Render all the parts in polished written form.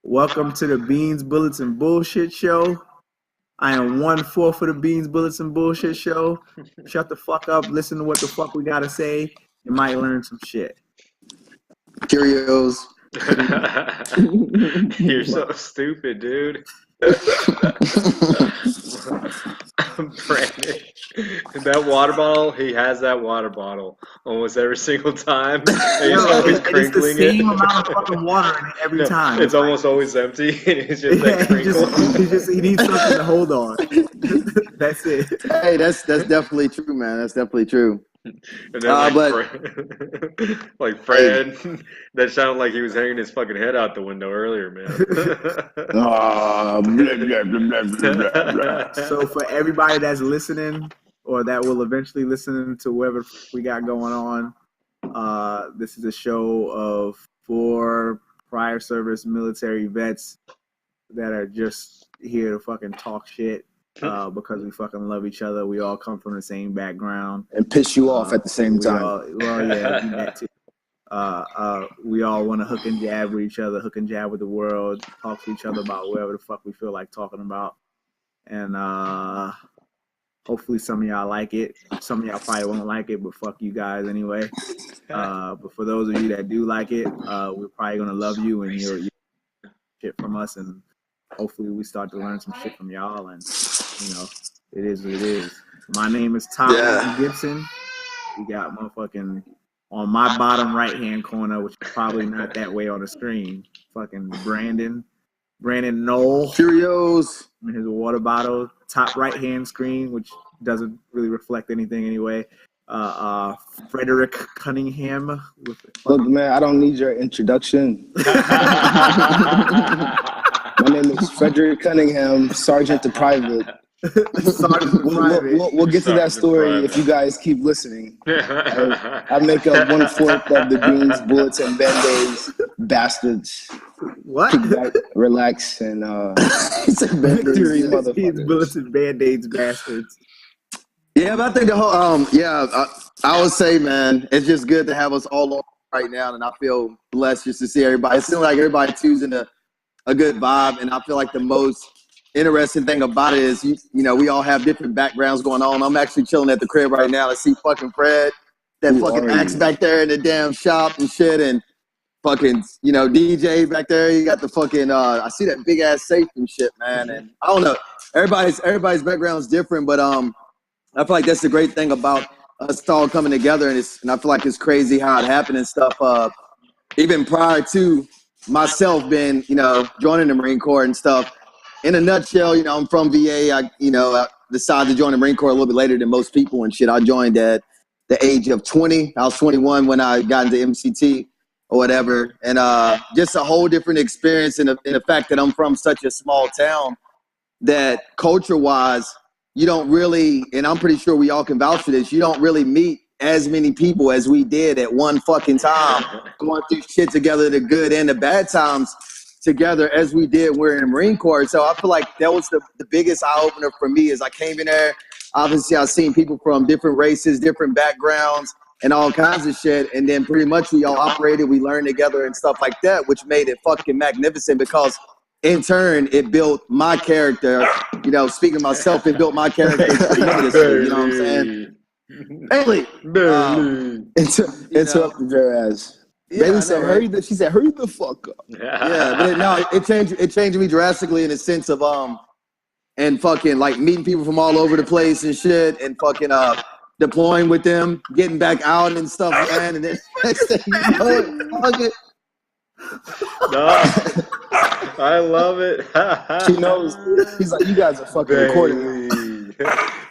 Welcome to the Beans, Bullets, and Bullshit Show. I am 1/4 of the Beans, Bullets, and Bullshit Show. Shut the fuck up, listen to what the fuck we gotta say. You might learn some shit. Cheerios. You're so stupid, dude. Brandon, that water bottle, he has that water bottle almost every single time. And he's always crinkling it's the same amount of fucking water in it every time. It's almost always empty, and it's just that crinkle. He needs something to hold on. That's it. Hey, that's definitely true, man. That's definitely true. And then Fred, that sounded like he was hanging his fucking head out the window earlier, man. So for everybody that's listening, or that will eventually listen to whatever we got going on, this is a show of 4 prior service military vets that are just here to fucking talk shit. Because we fucking love each other. We all come from the same background. And piss you off at the same time. That too. We all want to hook and jab with each other, hook and jab with the world, talk to each other about whatever the fuck we feel like talking about. And hopefully some of y'all like it. Some of y'all probably won't like it, but fuck you guys anyway. But for those of you that do like it, we're probably going to love you and you're shit from us. And hopefully we start to learn some shit from y'all, and it is what it is. My name is Tom Gibson. We got motherfucking on my bottom right hand corner, which is probably not that way on the screen. Fucking Brandon Knoll. Cheerios. And his water bottle. Top right hand screen, which doesn't really reflect anything anyway. Frederick Cunningham. Look, man, I don't need your introduction. My name is Frederick Cunningham, Sergeant to Private. We'll get to that story if you guys keep listening. I make up 1/4 of the Beans, Bullets, and Band-Aids bastards. What? Back, relax, and it's a victory, motherfucker. Beans, Bullets, and Band-Aids bastards. Yeah, but I think the whole I would say, man, it's just good to have us all on right now, and I feel blessed just to see everybody. It seems like everybody choosing a good vibe, and I feel like the most interesting thing about it is, we all have different backgrounds going on. I'm actually chilling at the crib right now. I see fucking Fred, that fucking axe back there in the damn shop and shit, and fucking, DJ back there. You got the fucking, I see that big ass safe and shit, man. And I don't know, everybody's background is different, but I feel like that's the great thing about us all coming together, and I feel like it's crazy how it happened and stuff. Even prior to myself being, joining the Marine Corps and stuff. In a nutshell, I'm from VA. I decided to join the Marine Corps a little bit later than most people and shit. I joined at the age of 20. I was 21 when I got into MCT or whatever. And just a whole different experience in the fact that I'm from such a small town that culture-wise, you don't really, and I'm pretty sure we all can vouch for this, you don't really meet as many people as we did at one fucking time, going through shit together, the good and the bad times together as we did. We're in the Marine Corps. So I feel like that was the biggest eye-opener for me as I came in there. Obviously, I've seen people from different races, different backgrounds, and all kinds of shit. And then pretty much we all operated, we learned together and stuff like that, which made it fucking magnificent because in turn, it built my character. Speaking of myself, it built my character tremendously. You know what I'm saying? Bailey, interrupted your ass. Bailey said, "Hurry the." She said, "Hurry the fuck up." Yeah, but it changed me drastically in the sense of and fucking like meeting people from all over the place and shit, and fucking deploying with them, getting back out and stuff, man. And then next thing you know, fucking. No, I love it. She knows. He's like, you guys are fucking recording.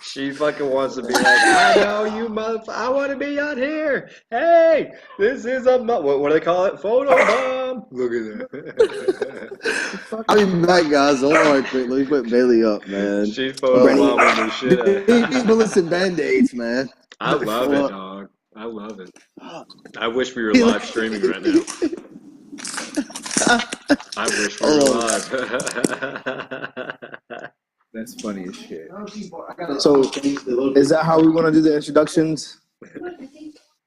She fucking wants to be like, I know you motherfucker. I want to be on here. Hey, this is a what do they call it? Photo bomb. Look at that. I'll be back, guys. Hold on, quick. Let me put Bailey up, man. She's photo bombing the shit out. People listen Band-Aids, man. I love it, dog. I love it. I wish we were live streaming right now. I wish we were live. That's funny as shit. So, is that how we want to do the introductions?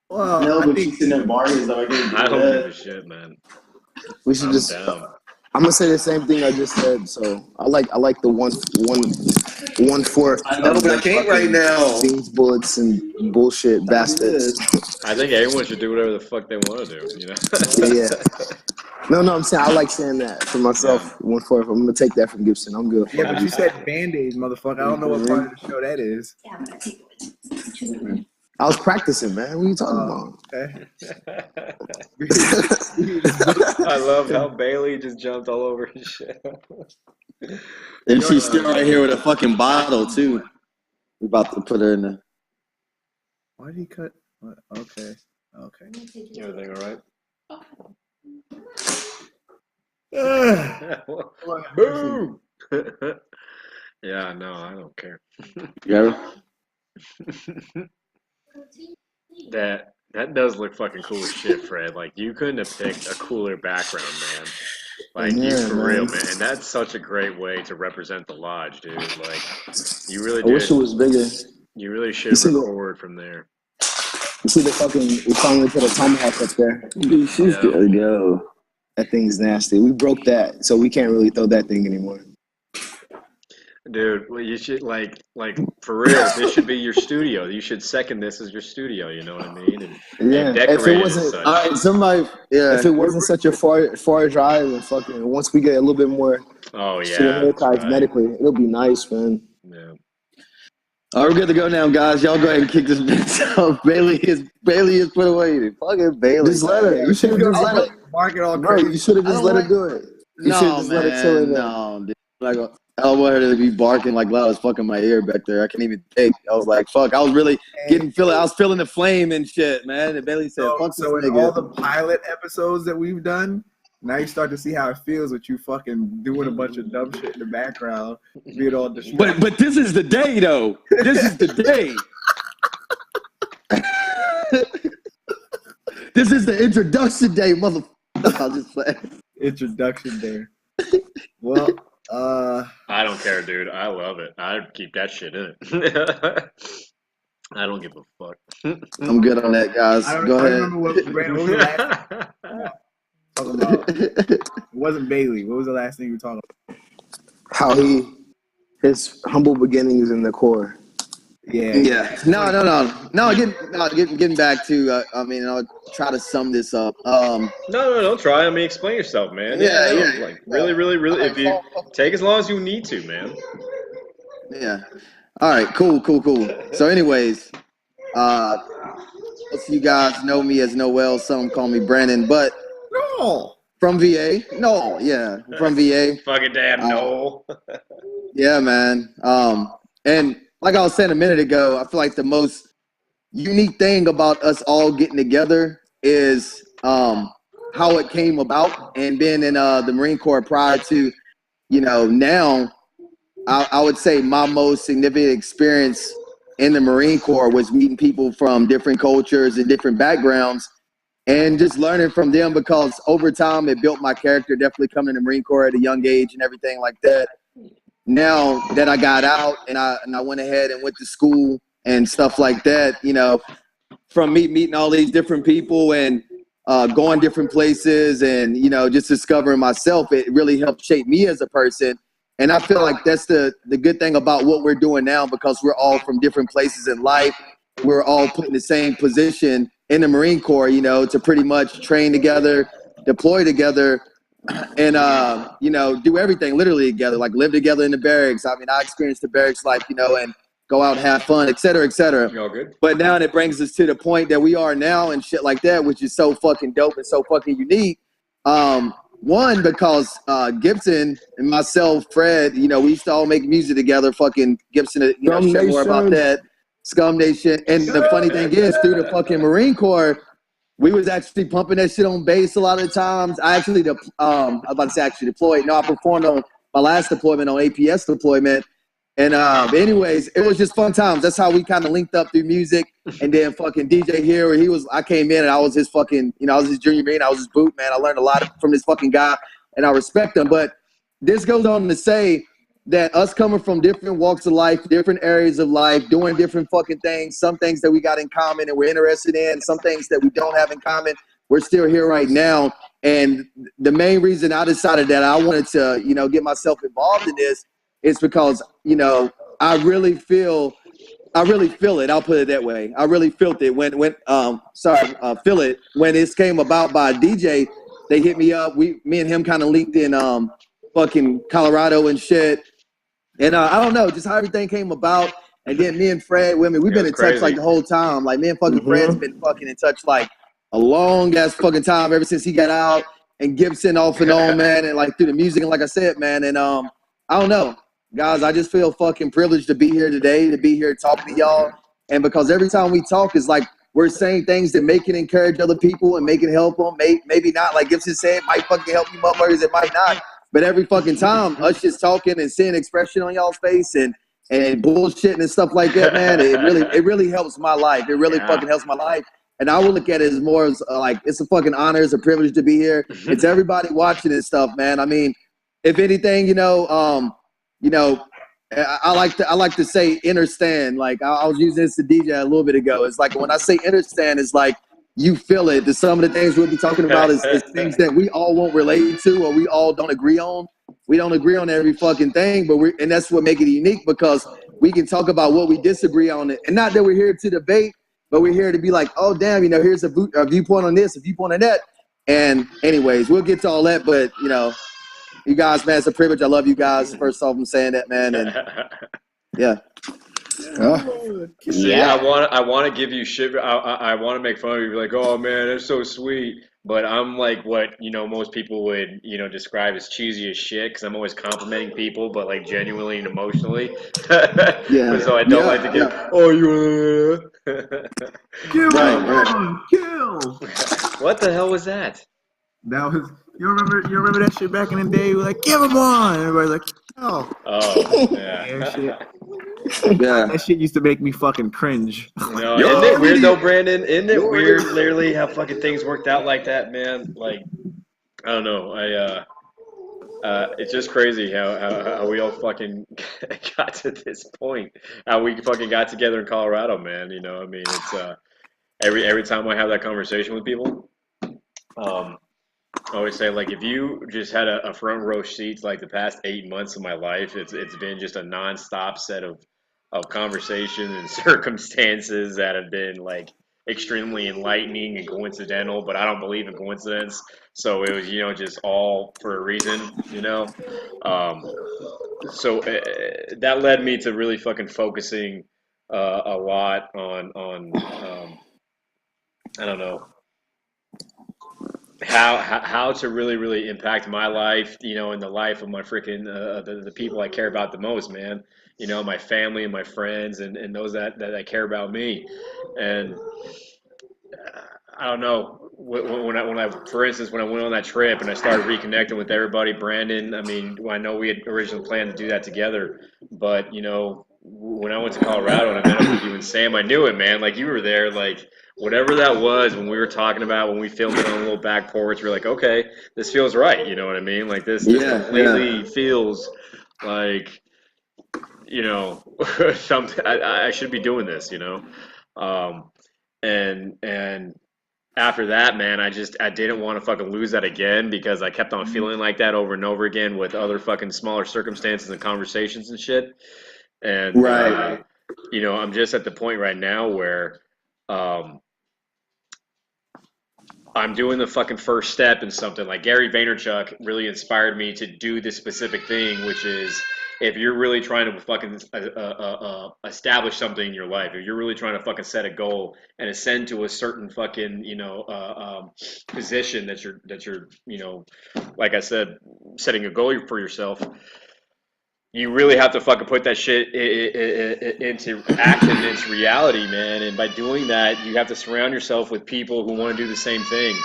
Well, no, but she's in that bar. Is that I don't give a shit, man. We should just. Down. I'm gonna say the same thing I just said. So I like the 1/4. I know, but I can't right now. Beans, bullets, and bullshit baskets. I think everyone should do whatever the fuck they want to do. You know? Yeah. No, I'm saying I like saying that for myself. 1/4. I'm gonna take that from Gibson. I'm good. Yeah, but you said Band-Aids, motherfucker. I don't know what part of the show that is. I was practicing, man. What are you talking about? Okay. I love how Bailey just jumped all over his shit. And she's still right here with a fucking bottle too. We're about to put her in the. Why did he cut? What? Okay. Everything all right? Boom! Yeah, no, I don't care. Yeah. That does look fucking cool as shit, Fred. Like, you couldn't have picked a cooler background, man. Like, you for real, man. And that's such a great way to represent the lodge, dude. Like, you really did. I wish it was bigger. You really should record from there. You see the fucking, we finally put a tomahawk up there. Dude, she's good to go. That thing's nasty. We broke that, so we can't really throw that thing anymore. Dude, well, you should, like for real, this should be your studio. You should second this as your studio, you know what I mean? And decorate if it wasn't, if it wasn't such a far drive and fucking, once we get a little bit more cosmetically, it'll be nice, man. Yeah. All right, we're good to go now, guys. Y'all go ahead and kick this bitch off. Bailey is put away. Fucking Bailey. Just let her. You should have just let it. Mark it all Bro, you should have just let her do it. You should have just let her chill in there. No, dude. Like, I don't want her to be barking like loud as fucking my ear back there. I can't even think. I was like, fuck. I was really I was feeling the flame and shit, man. And Bailey said, fuck this nigga. In all the pilot episodes that we've done, now you start to see how it feels with you fucking doing a bunch of dumb shit in the background, being all distracted. But this is the day, though. This is the day. This is the introduction day, motherfucker. I'll just play. Introduction day. Well, I don't care, dude. I love it. I'd keep that shit in it. I don't give a fuck. I'm good on that, guys. Go ahead. I remember what was the last talking about. It wasn't Bailey. What was the last thing you were talking about? How his humble beginnings in the core. Yeah. No. Getting back to. I'll try to sum this up. No, don't try. I mean, explain yourself, man. Yeah. Like, really. If you take as long as you need to, man. Yeah. All right. Cool. So, anyways, most of you guys know me as Noel. Some call me Brandon, but from VA. From VA. Fucking damn Noel. Yeah, man. And like I was saying a minute ago, I feel like the most unique thing about us all getting together is how it came about, and being in the Marine Corps prior to, now, I would say my most significant experience in the Marine Corps was meeting people from different cultures and different backgrounds and just learning from them, because over time it built my character, definitely coming to the Marine Corps at a young age and everything like that. Now that I got out and I went ahead and went to school and stuff like that, from meeting all these different people and going different places and, just discovering myself, it really helped shape me as a person. And I feel like that's the good thing about what we're doing now, because we're all from different places in life. We're all put in the same position in the Marine Corps, to pretty much train together, deploy together, and do everything literally together, like live together in the barracks. I mean, I experienced the barracks life, and go out and have fun, et cetera, et cetera. All good. But now it brings us to the point that we are now and shit like that, which is so fucking dope and so fucking unique. One, because Gibson and myself, Fred, we used to all make music together. Fucking Gibson, share more about that. Scum Nation. And the funny thing is, through the fucking Marine Corps, we was actually pumping that shit on bass a lot of the times. I actually, I was about to say actually deployed. No, I performed on my last deployment, on APS deployment. And anyways, it was just fun times. That's how we kind of linked up through music. And then fucking DJ here, I came in and I was his fucking, I was his junior Marine. I was his boot, man. I learned a lot from this fucking guy and I respect him. But this goes on to say that us coming from different walks of life, different areas of life, doing different fucking things, some things that we got in common and we're interested in, some things that we don't have in common, we're still here right now. And the main reason I decided that I wanted to, get myself involved in this is because, I really feel it. I'll put it that way. I really felt it feel it when this came about by a DJ. They hit me up. Me and him kind of linked in fucking Colorado and shit. And I don't know, just how everything came about. And then me and Fred, we've been in touch like the whole time. Like me and fucking Fred's been fucking in touch like a long ass fucking time ever since he got out. And Gibson off and on, man, and like through the music. And like I said, man, and I don't know. Guys, I just feel fucking privileged to be here today, to be here talking to y'all. And because every time we talk, it's like we're saying things that make it encourage other people and make it help them. Maybe not, like Gibson said, it might fucking help you motherfuckers, it might not. But every fucking time, us just talking and seeing expression on y'all's face and bullshitting and stuff like that, man, it really helps my life. It really fucking helps my life. And I will look at it as more as like it's a fucking honor, it's a privilege to be here. It's everybody watching this stuff, man. I mean, if anything, I like to say understand. Like I was using this to DJ a little bit ago. It's like when I say understand, it's like you feel it. Some of the things we'll be talking about is things that we all won't relate to or we all don't agree on. We don't agree on every fucking thing, and that's what makes it unique because we can talk about what we disagree on it. And not that we're here to debate, but we're here to be like, oh, damn, here's a viewpoint on this, a viewpoint on that. And anyways, we'll get to all that. But, you guys, man, it's a privilege. I love you guys. First off, I'm saying that, man. And yeah. See, I want to give you shit. I want to make fun of you. Like, oh man, that's so sweet. But I'm like what most people would describe as cheesy as shit because I'm always complimenting people, but like genuinely and emotionally. Yeah. So I don't like to get. Yeah. Oh, you. Kill. What the hell was that? That was. You remember that shit back in the day? We were like, give him one. Everybody's like, oh. Oh yeah. Yeah, that shit used to make me fucking cringe. Isn't it weird though, Brandon? Isn't it weird, literally, how fucking things worked out like that, man? Like, I don't know. It's just crazy how we all fucking got to this point. How we fucking got together in Colorado, man. I mean, it's every time I have that conversation with people, I always say, like, if you just had a front row seat like the past 8 months of my life, it's been just a nonstop set of conversations and circumstances that have been like extremely enlightening and coincidental, but I don't believe in coincidence. So it was, just all for a reason, So that led me to really fucking focusing a lot on I don't know, how to really impact my life, and the life of my freaking the people I care about the most, man. My family and my friends and those that I care about me. And I don't know, when I for instance when I went on that trip and I started reconnecting with everybody, Brandon, I mean, I know we had originally planned to do that together, but when I went to Colorado and I met up with you and Sam, I knew it, man. Like, you were there, like whatever that was when we were talking about when we filmed it on a little back porch, we were like, okay, this feels right, you know what I mean? Like this completely feels like something I should be doing this, and after that, man, I didn't want to fucking lose that again because I kept on feeling like that over and over again with other fucking smaller circumstances and conversations and shit. And right. I'm just at the point right now where I'm doing the fucking first step in something. Like Gary Vaynerchuk really inspired me to do this specific thing, which is if you're really trying to fucking establish something in your life, if you're really trying to fucking set a goal and ascend to a certain fucking position that you're like I said, setting a goal for yourself, you really have to fucking put that shit into action, into reality, man. And by doing that, you have to surround yourself with people who want to do the same thing.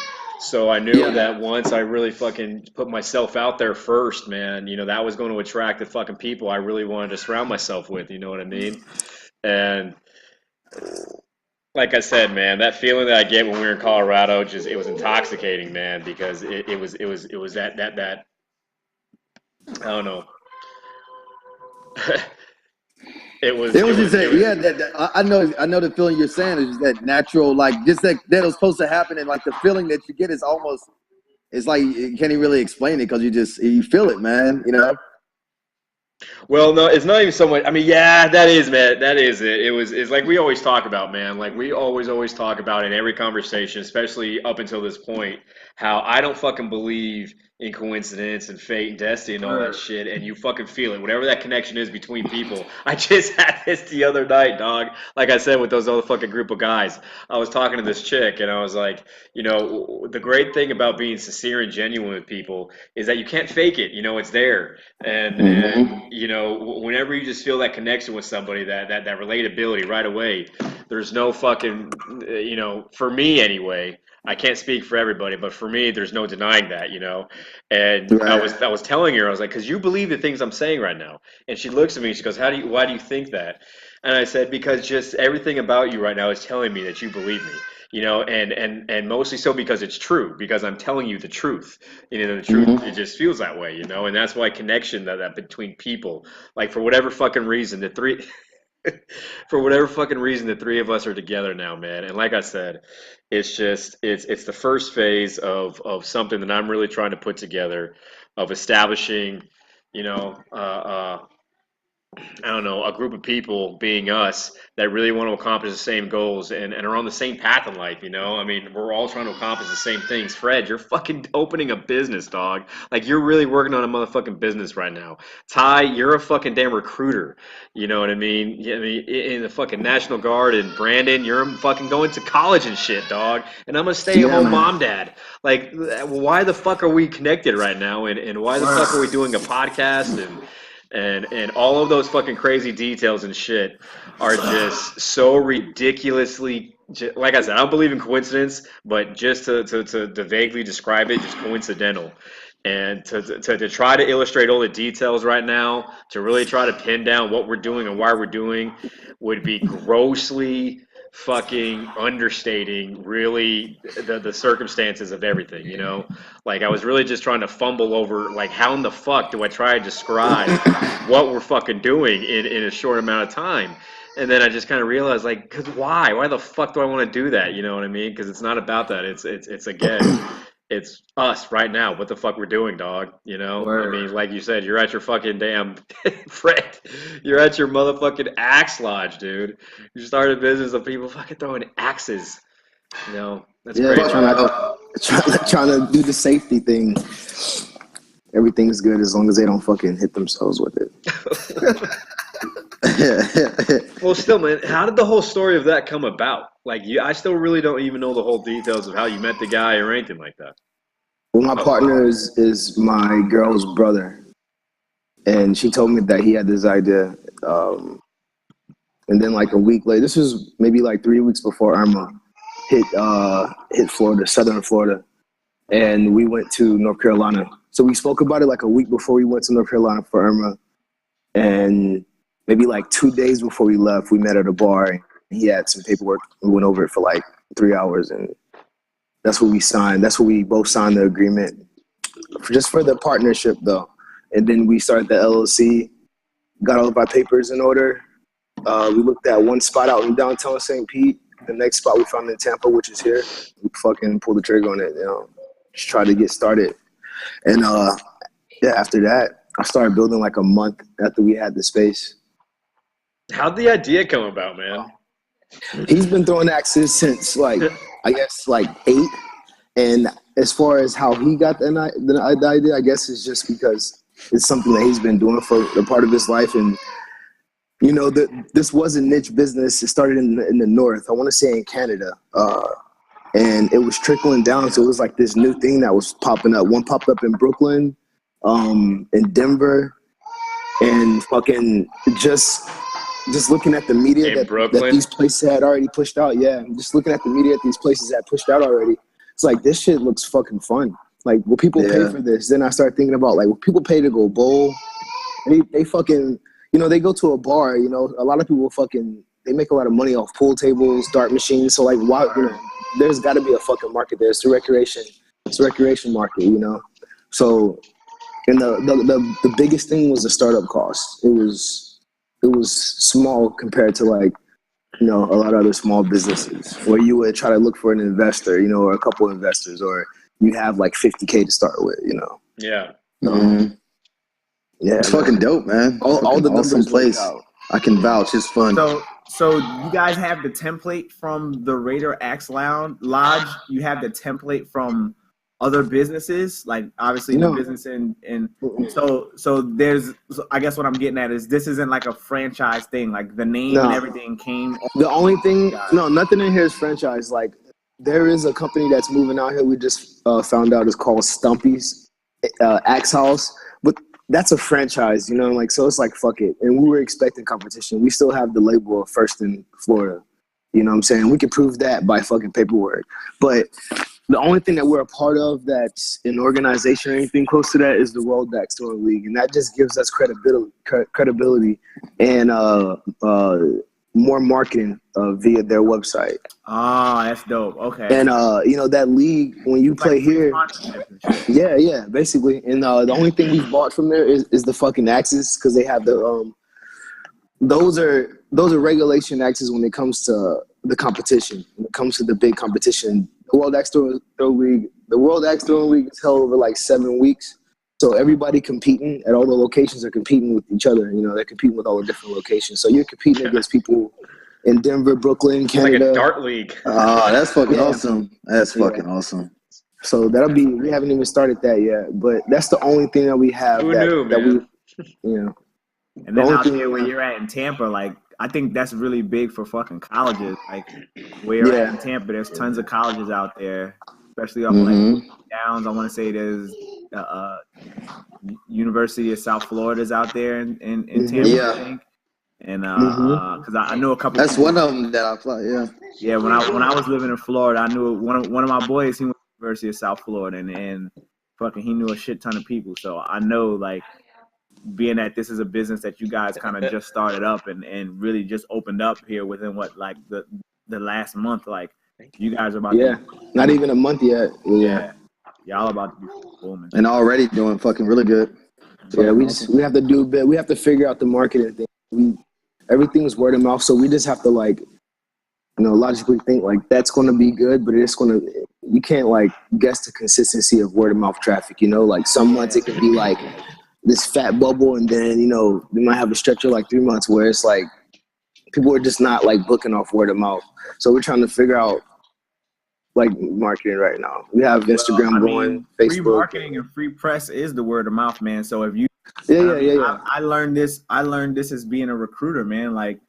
So I knew that once I really fucking put myself out there first, man, that was going to attract the fucking people I really wanted to surround myself with, you know what I mean? And like I said, man, that feeling that I get when we were in Colorado, it was intoxicating, man, because it was that I don't know. I know the feeling you're saying is just that natural, like just that was supposed to happen, and like the feeling that you get is almost It's like you can't even really explain it because you feel it, man. You know. Well, no, it's not even so much. I mean, yeah, that is, man. That is it. It's like we always talk about, man. Like we always talk about in every conversation, especially up until this point, how I don't fucking believe in coincidence and fate and destiny and all that shit. And you fucking feel it. Whatever that connection is between people. I just had this the other night, dog. Like I said, with those other fucking group of guys, I was talking to this chick and I was like, you know, the great thing about being sincere and genuine with people is that you can't fake it. You know, it's there. And you know, whenever you just feel that connection with somebody, that relatability right away, there's no fucking, you know, for me anyway, I can't speak for everybody, but for me, there's no denying that, you know. And Right. I was telling her, I was like, because you believe the things I'm saying right now. And she looks at me, she goes, why do you think that? And I said, because just everything about you right now is telling me that you believe me, you know, and mostly so because it's true, because I'm telling you the truth. You know, the truth, it just feels that way, you know, and that's why connection that between people, like for whatever fucking reason, for whatever fucking reason, the three of us are together now, man. And like I said, it's just it's the first phase of something that I'm really trying to put together, of establishing, you know, I don't know, a group of people being us that really want to accomplish the same goals and are on the same path in life, you know? I mean, we're all trying to accomplish the same things. Fred, you're fucking opening a business, dog. Like, you're really working on a motherfucking business right now. Ty, you're a fucking damn recruiter. You know what I mean? Yeah, I mean, in the fucking National Guard. And Brandon, you're fucking going to college and shit, dog. And I'm a stay-at-home mom, dad. Like, why the fuck are we connected right now? And why the fuck are we doing a podcast and all of those fucking crazy details and shit are just so ridiculously, like I said, I don't believe in coincidence, but just to vaguely describe it, just coincidental. And to try to illustrate all the details right now, to really try to pin down what we're doing and why we're doing, would be grossly fucking understating really the circumstances of everything, you know? Like I was really just trying to fumble over like how in the fuck do I try to describe what we're fucking doing in a short amount of time. And then I just kind of realized, like, cause why? Why the fuck do I want to do that? You know what I mean? Because it's not about that. It's again, it's us right now. What the fuck we're doing, dog? You know? I mean, like you said, you're at your fucking damn Fred. You're at your motherfucking axe lodge, dude. You started a business of people fucking throwing axes. You know, that's crazy. Trying to do the safety thing. Everything's good as long as they don't fucking hit themselves with it. Well, still, man, how did the whole story of that come about? Like, I still really don't even know the whole details of how you met the guy or anything like that. Well, my partner is my girl's brother, and she told me that he had this idea. And then, like a week later, this was maybe like 3 weeks before Irma hit Florida, southern Florida, and we went to North Carolina. So we spoke about it like a week before we went to North Carolina for Irma, and maybe like 2 days before we left, we met at a bar. And he had some paperwork. We went over it for like 3 hours, and that's what we signed. That's what we both signed the agreement just for the partnership, though. And then we started the LLC, got all of our papers in order. We looked at one spot out in downtown St. Pete. The next spot we found in Tampa, which is here. We fucking pulled the trigger on it, you know, just try to get started. And yeah, after that, I started building like a month after we had the space. How'd the idea come about, man? He's been throwing axes since like, I guess like 8. And as far as how he got the idea, I guess it's just because it's something that he's been doing for a part of his life. And, you know, this was a niche business. It started in the north, I want to say in Canada. And it was trickling down. So it was like this new thing that was popping up. One popped up in Brooklyn, in Denver, and fucking just looking at the media that these places had already pushed out. Yeah, just looking at the media that these places had pushed out already. It's like, this shit looks fucking fun. Like, will people pay for this? Then I started thinking about, like, will people pay to go bowl? They fucking, you know, they go to a bar, you know, a lot of people fucking, they make a lot of money off pool tables, dart machines. So, like, why, you know, there's got to be a fucking market there. It's a recreation market, you know. So, and the biggest thing was the startup cost. It was small compared to, like, you know, a lot of other small businesses where you would try to look for an investor, you know, or a couple investors, or you have like 50K to start with, you know. Yeah. Mhm. Yeah, It's man. fucking dope, man. All Fucking the awesome numbers work place. out. I can vouch. It's fun. So you guys have the template from the Raider Axe Lodge. You have the template from other businesses, like obviously the No. business and so there's. So I guess what I'm getting at is this isn't like a franchise thing. Like the name and No. everything came. The only thing, Guys. no, nothing in here is franchise. Like, there is a company that's moving out here. We just found out it's called Stumpy's Axe House, but that's a franchise, you know. Like, so it's like fuck it. And we were expecting competition. We still have the label of First in Florida. You know what I'm saying? We can prove that by fucking paperwork. But the only thing that we're a part of that's an organization or anything close to that is the World Axe Throwing League, and that just gives us credibility and more marketing via their website. Ah, that's dope. Okay. And you know, that league, when you play Like free here, sponsorship and shit. yeah, basically. And the only thing we've bought from there is the fucking axes, because they have the those are regulation axes when it comes to the competition. When it comes to the big competition, the World Axe Throwing League is held over like 7 weeks. So everybody competing at all the locations are competing with each other. You know, they're competing with all the different locations. So you're competing against people in Denver, Brooklyn, Canada. Like a dart league. Oh, that's fucking Yeah. awesome. That's Yeah. fucking awesome. So we haven't even started that yet, but that's the only thing that we have. Who that knew, that man? we, you know. And then The only out thing there we where have- you're at in Tampa, like I think that's really big for fucking colleges. Like where you're at in Tampa, there's tons of colleges out there, especially off like Downs. I want to say there's University of South Florida's out there in Tampa, Yeah. I think. And because I know a couple. That's people, one of them that I play. Yeah. Yeah, when I was living in Florida, I knew one of my boys. He went to the University of South Florida, and fucking he knew a shit ton of people. So I know like. Being that this is a business that you guys kind of just started up and really just opened up here within what like the last month, like you guys are about to not even a month yet. y'all about to be booming And already doing fucking really good. Yeah, we have to do a bit. We have to figure out the marketing thing. Everything's word of mouth, so we just have to like, you know, logically think like that's going to be good, but it's going to. You can't like guess the consistency of word of mouth traffic. You know, like some months it could be like this fat bubble, and then you know we might have a stretch of like 3 months where it's like people are just not like booking off word of mouth. So we're trying to figure out like marketing right now. We have Instagram going, Facebook. Free marketing and free press is the word of mouth, man. So if you, yeah. I learned this. I learned this as being a recruiter, man. Like,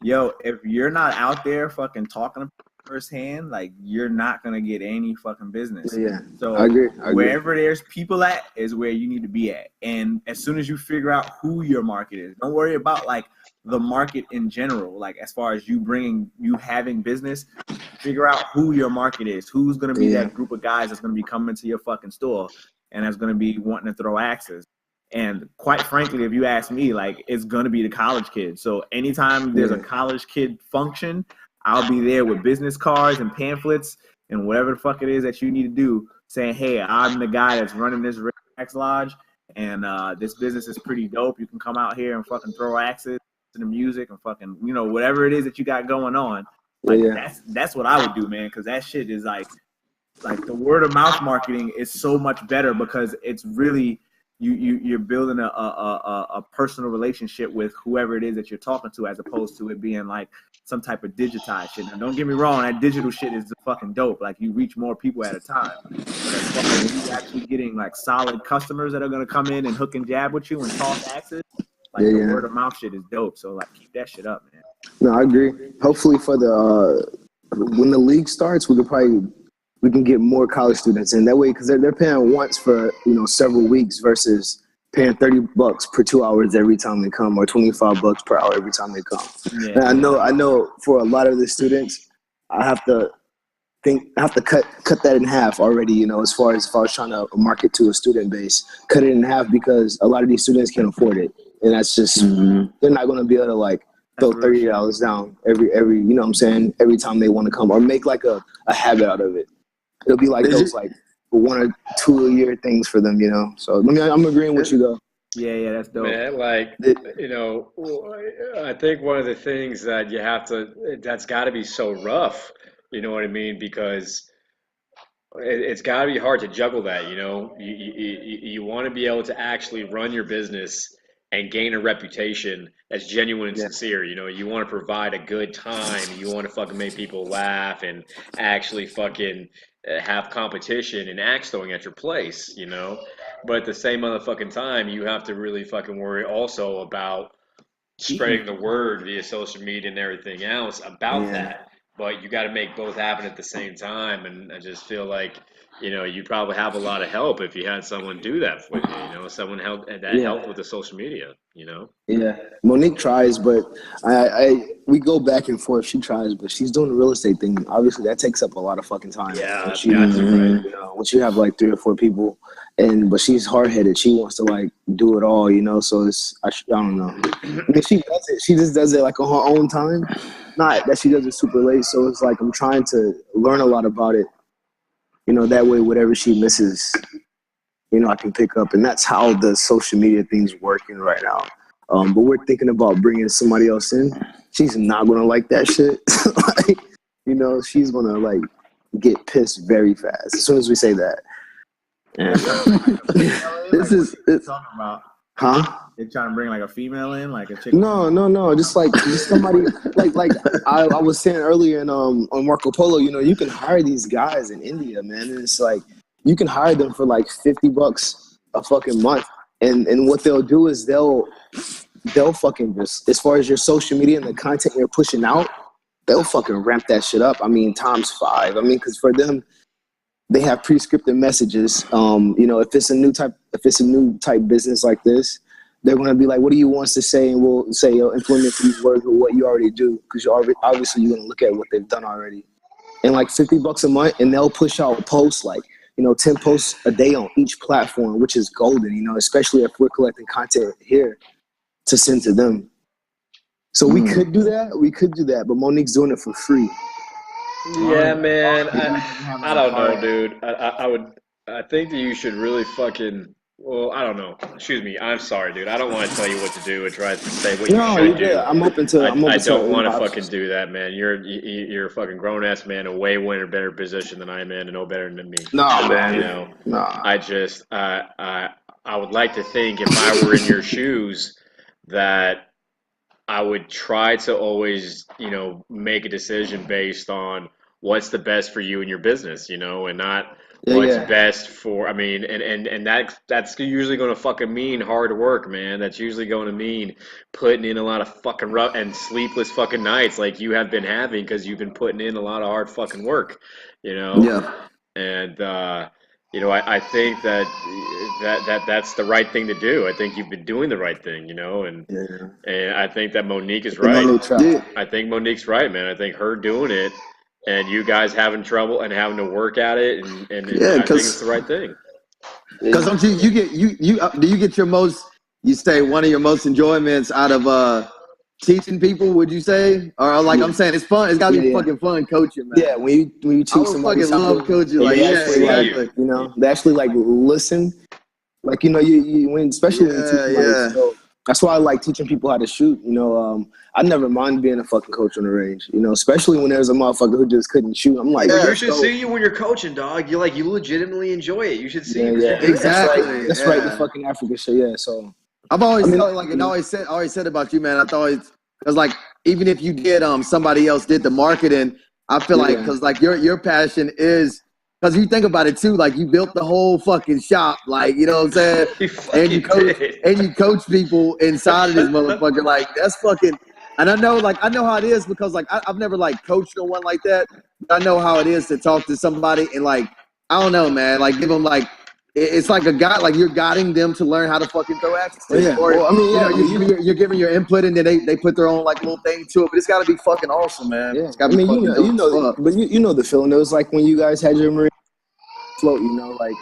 yo, if you're not out there fucking talking to people firsthand, like you're not gonna get any fucking business. Yeah. So I agree. Wherever there's people at is where you need to be at. And as soon as you figure out who your market is, don't worry about like the market in general. Like as far as you having business, figure out who your market is. Who's gonna be that group of guys that's gonna be coming to your fucking store and that's gonna be wanting to throw axes. And quite frankly, if you ask me, like it's gonna be the college kid. So anytime there's a college kid function, I'll be there with business cards and pamphlets and whatever the fuck it is that you need to do, saying, hey, I'm the guy that's running this Axe Lodge, and this business is pretty dope. You can come out here and fucking throw axes to the music and fucking, you know, whatever it is that you got going on. Like that's what I would do, man, because that shit is like the word of mouth marketing is so much better because it's really you're building a personal relationship with whoever it is that you're talking to, as opposed to it being like some type of digitized shit. Now, don't get me wrong, that digital shit is fucking dope. Like you reach more people at a time. But as far as you actually getting like solid customers that are gonna come in and hook and jab with you and talk access, like the word of mouth shit is dope. So like keep that shit up, man. No, I agree. Hopefully for the when the league starts, we can get more college students in that way, because they're paying once for, you know, several weeks versus paying $30 per 2 hours every time they come, or $25 per hour every time they come. Yeah. And I know for a lot of the students, I have to cut that in half already, you know, as far as if I was trying to market to a student base, cut it in half, because a lot of these students can't afford it. And that's just, they're not going to be able to like throw $30 down every, you know what I'm saying, every time they want to come, or make like a habit out of it. It'll be like those like 1 or 2 a year things for them, you know. So I'm agreeing with you though. Yeah, that's dope. Man, like, you know, I think one of the things that that's got to be so rough, you know what I mean? Because it's got to be hard to juggle that. You want to be able to actually run your business and gain a reputation that's genuine and Yeah. sincere. You want to provide a good time. You want to fucking make people laugh and actually fucking have competition and axe throwing at your place. But at the same motherfucking time, you have to really fucking worry also about spreading the word via social media and everything else about Yeah. that. But you got to make both happen at the same time. And I just feel like, you probably have a lot of help if you had someone do that for you, someone helped with the social media. Yeah, Monique tries, but we go back and forth. She tries, but she's doing the real estate thing. Obviously, that takes up a lot of fucking time. Yeah, Once that's you, got to, right? once you have like 3 or 4 people, but she's hard headed. She wants to like do it all, So I don't know. I mean, she does it. She just does it like on her own time. Not that she does it super late. So it's like I'm trying to learn a lot about it. That way, whatever she misses, I can pick up, and that's how the social media thing's working right now. But we're thinking about bringing somebody else in. She's not gonna like that shit. She's gonna like get pissed very fast as soon as we say that. It's talking about. Huh? They're trying to bring like a female in, like a chick. No. Just somebody like I was saying earlier on Marco Polo. You can hire these guys in India, man, and it's like you can hire them for like $50 a fucking month, and what they'll do is they'll fucking just, as far as your social media and the content you're pushing out, they'll fucking ramp that shit up. I mean, times 5. I mean, because for them, they have prescriptive messages. If it's a new type business like this, they're going to be like, what do you want us to say? And we'll say, implement these words with what you already do. Because obviously you're going to look at what they've done already. And like $50 a month, and they'll push out posts like, 10 posts a day on each platform, which is golden, especially if we're collecting content here to send to them. So we could do that, but Monique's doing it for free. Yeah, man. I don't know, dude. I think that you should really fucking. Well, I don't know. Excuse me. I'm sorry, dude. I don't want to tell you what to do and try to say what you should do. I'm open to. I don't want to fucking do that, man. You're a fucking grown ass man, a way better position than I am in, and no better than me. Nah, man. Nah. I would like to think if I were in your shoes that I would try to always, make a decision based on what's the best for you and your business, and not what's best for, I mean, and that's usually going to fucking mean hard work, man. That's usually going to mean putting in a lot of fucking rough and sleepless fucking nights like you have been having because you've been putting in a lot of hard fucking work, Yeah. And, I think that's the right thing to do. I think you've been doing the right thing, and I think that Monique is right. I think Monique's right, man. I think her doing it and you guys having trouble and having to work at it, and I think it's the right thing. Because don't you get do you get your most, you say one of your most enjoyments out of teaching people, would you say? Or like I'm saying, it's fun. It's gotta be fucking fun coaching, man. Yeah, when you teach somebody, fucking love coaching. Like, they actually like listen. Like especially when you teach somebody. So that's why I like teaching people how to shoot. I never mind being a fucking coach on the range. Especially when there's a motherfucker who just couldn't shoot. I'm like, you should see you when you're coaching, dog. You legitimately enjoy it. You should see. Exactly. That's right. The fucking Africa shit. Yeah. So. I've always always said about you, man. I thought because like even if you did somebody else did the marketing, I feel like because like your passion is because you think about it too, like you built the whole fucking shop, like you know what I'm saying, and you coach people inside of this motherfucker, like that's fucking. And I know how it is because like I've never like coached no one like that, but I know how it is to talk to somebody and like I don't know, man, like give them like. It's like a guy, like you're guiding them to learn how to fucking throw axes. You're giving your input, and then they put their own like little thing to it. But it's got to be fucking awesome, man. Yeah. It's gotta be fucking but you know the feeling. It was like when you guys had your marine float, exactly,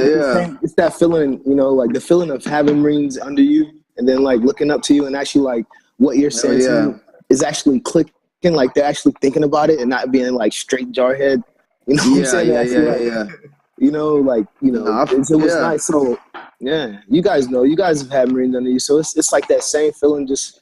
it's that feeling, like the feeling of having Marines under you, and then like looking up to you, and actually like what you're saying to you is actually clicking, like they're actually thinking about it and not being like straight jarhead. You know what I'm saying? Yeah. It was nice. So, you guys have had Marines under you, so it's like that same feeling. Just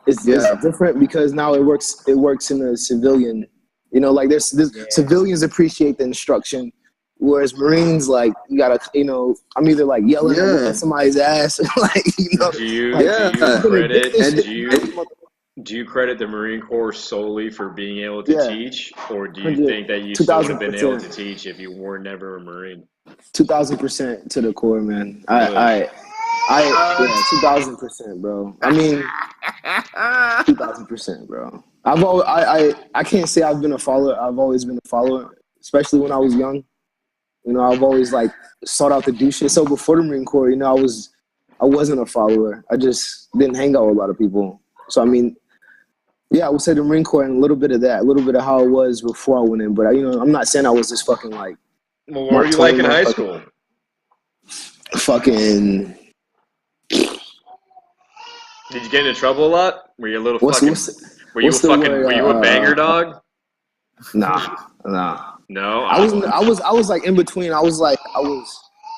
it's different because now it works in a civilian, You know, like there's civilians appreciate the instruction, whereas Marines, like, you gotta, you know, I'm either like yelling at somebody's ass, like, you know. Do you credit the Marine Corps solely for being able to teach, or do you think that you still would have been able to teach if you were never a Marine? 2,000% to the core, man. Yeah, 2,000%, bro. I mean, 2,000%, bro. I can't say I've been a follower. I've always been a follower, especially when I was young. You know, I've always like sought out to do shit. So before the Marine Corps, you know, I wasn't a follower. I just didn't hang out with a lot of people. So I mean, yeah, I would say the Marine Corps and a little bit of that, a little bit of how it was before I went in. But you know, I'm not saying I was just fucking like. Well, what were you like in high school? Fucking. Did you get into trouble a lot? Were you a little fucking? Were you a banger dog? Nah. No, I was like in between. I was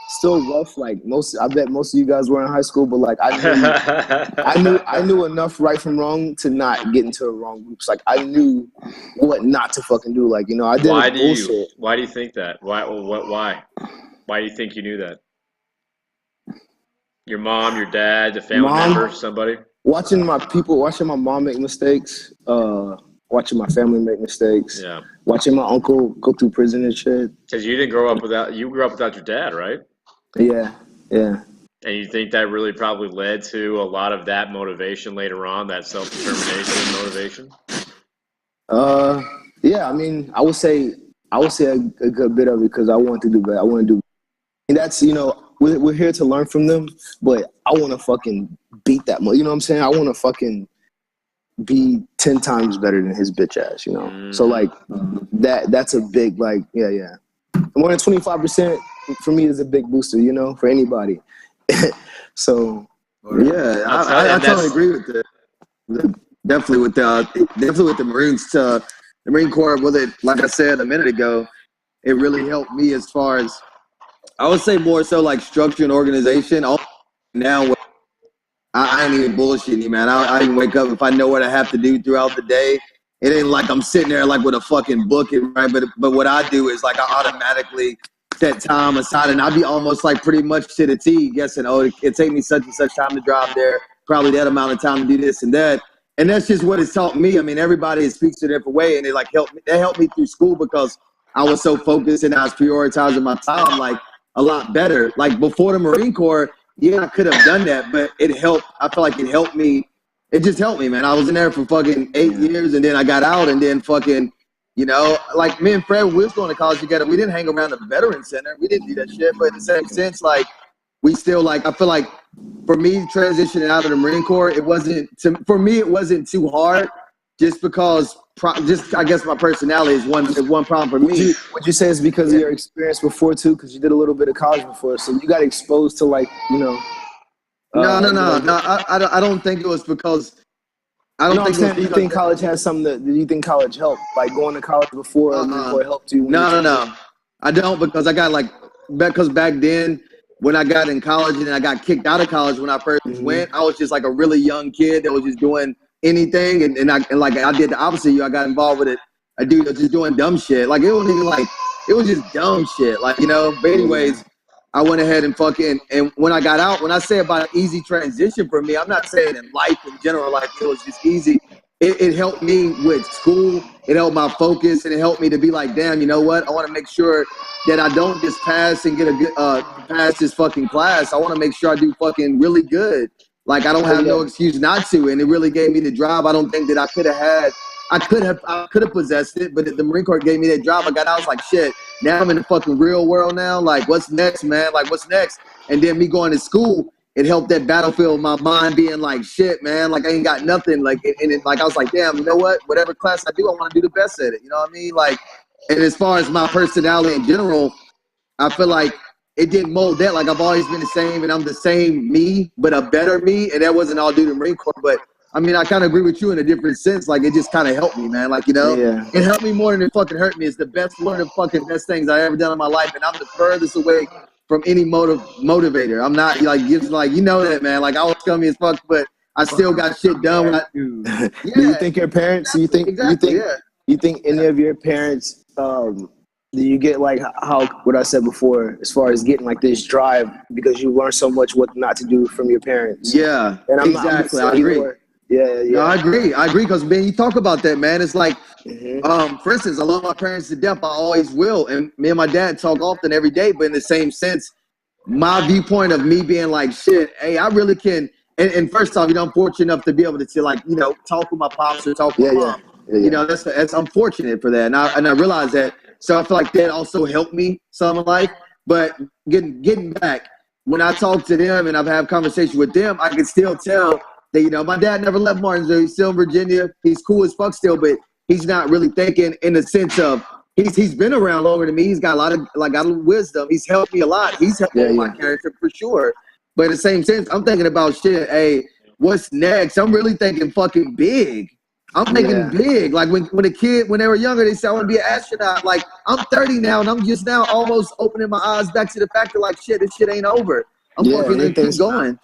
still rough. Like I bet most of you guys were in high school, but like I knew enough right from wrong to not get into the wrong groups. Like I knew what not to fucking do. Like, you know, I did bullshit. Why do you think that? Why do you think you knew that? Your mom, your dad, the family member, somebody? Watching my mom make mistakes, watching my family make mistakes, watching my uncle go through prison and shit. Because you grew up without your dad, right? Yeah. And you think that really probably led to a lot of that motivation later on, that self-determination motivation? Yeah, I mean, I would say a good bit of it, because I want to do better. I want to do, and that's, you know, we're here to learn from them, but I want to fucking beat that. You know what I'm saying? I want to fucking be 10 times better than his bitch ass, you know? So like that's a big, like, yeah. More than 25% for me is a big booster, you know, for anybody. So yeah, I totally agree with that. Definitely with the Marines, the Marine Corps. With it, like I said a minute ago, it really helped me as far as, I would say, more so like structure and organization. Now I ain't even bullshitting you, man. I even wake up if I know what I have to do throughout the day. It ain't like I'm sitting there like with a fucking book, right? But what I do is like I automatically set time aside, and I'll be almost like pretty much to the T, guessing, oh, it take me such and such time to drive there, probably that amount of time to do this and that. And that's just what it's taught me. I mean, everybody speaks a different way, and it like helped me through school, because I was so focused and I was prioritizing my time like a lot better. Like before the Marine Corps, yeah, I could have done that, but it helped. I feel like it helped me. It just helped me, man. I was in there for fucking 8 years, and then I got out, and then fucking, you know, like me and Fred, we was going to college together. We didn't hang around the Veteran Center. We didn't do that shit. But in the same sense, like, we still, like, I feel like for me transitioning out of the Marine Corps, it wasn't too hard, just because, I guess my personality is one problem for me. Would you say it's because of your experience before too? Because you did a little bit of college before, so you got exposed to, like, you know. No. I don't think it was because. I don't think. Do you think college has something? Do you think college helped? Like going to college before helped you? No. I don't, because I got because back then when I got in college and I got kicked out of college when I first went, I was just like a really young kid that was just doing anything, and I did the opposite of you. I got involved with it. A dude was just doing dumb shit. Like it wasn't even like, it was just dumb shit. Like, you know. But anyways, I went ahead and and when I got out, when I say about an easy transition for me, I'm not saying in life in general, like it was just easy. It helped me with school. It helped my focus, and it helped me to be like, damn, you know what? I want to make sure that I don't just pass and get a good pass this fucking class. I want to make sure I do fucking really good. Like I don't have no excuse not to, and it really gave me the drive. I don't think that I could have possessed it, but the Marine Corps gave me that drive. I got out, I was like, shit, now I'm in the fucking real world now. Like, what's next, man? Like, what's next? And then me going to school, it helped that battlefield, my mind being like, shit, man, like I ain't got nothing. Like, like I was like, damn, you know what? Whatever class I do, I want to do the best at it. You know what I mean? Like, and as far as my personality in general, I feel like it didn't mold that. Like I've always been the same, and I'm the same me, but a better me. And that wasn't all due to Marine Corps, but I mean, I kind of agree with you in a different sense. Like, it just kind of helped me, man. Like, you know, it helped me more than it fucking hurt me. It's one of the fucking best things I ever done in my life, and I'm the furthest away from any motivator. I'm not like, just like, you know that, man. Like, I was scummy as fuck, but I still got shit done. Do you think your parents? Exactly, You think any of your parents, do you get like how what I said before, as far as getting like this drive because you learn so much what not to do from your parents? Yeah, And I'm not exactly. I saying agree. Yeah. No, I agree. Because man, you talk about that, man. It's like, Mm-hmm. for instance, I love my parents to death. I always will, and me and my dad talk often every day. But in the same sense, my viewpoint of me being like, shit, hey, I really can. And first off, I'm fortunate enough to be able to like, talk with my pops or talk with my mom. That's unfortunate for that, and I realize that. So I feel like that also helped me some in life. But getting back, when I talk to them and I've had conversations with them, I can still tell that my dad never left Martinsville. He's still in Virginia. He's cool as fuck still, but he's not really thinking in the sense of he's been around longer than me. He's got a lot of wisdom. He's helped me a lot. He's helped me with my character for sure. But in the same sense, I'm thinking about shit. Hey, what's next? I'm really thinking fucking big. I'm thinking big. Like when they were younger, they said I want to be an astronaut. Like I'm 30 now, and I'm just now almost opening my eyes back to the fact that like shit, this shit ain't over. I'm fucking gonna keep going.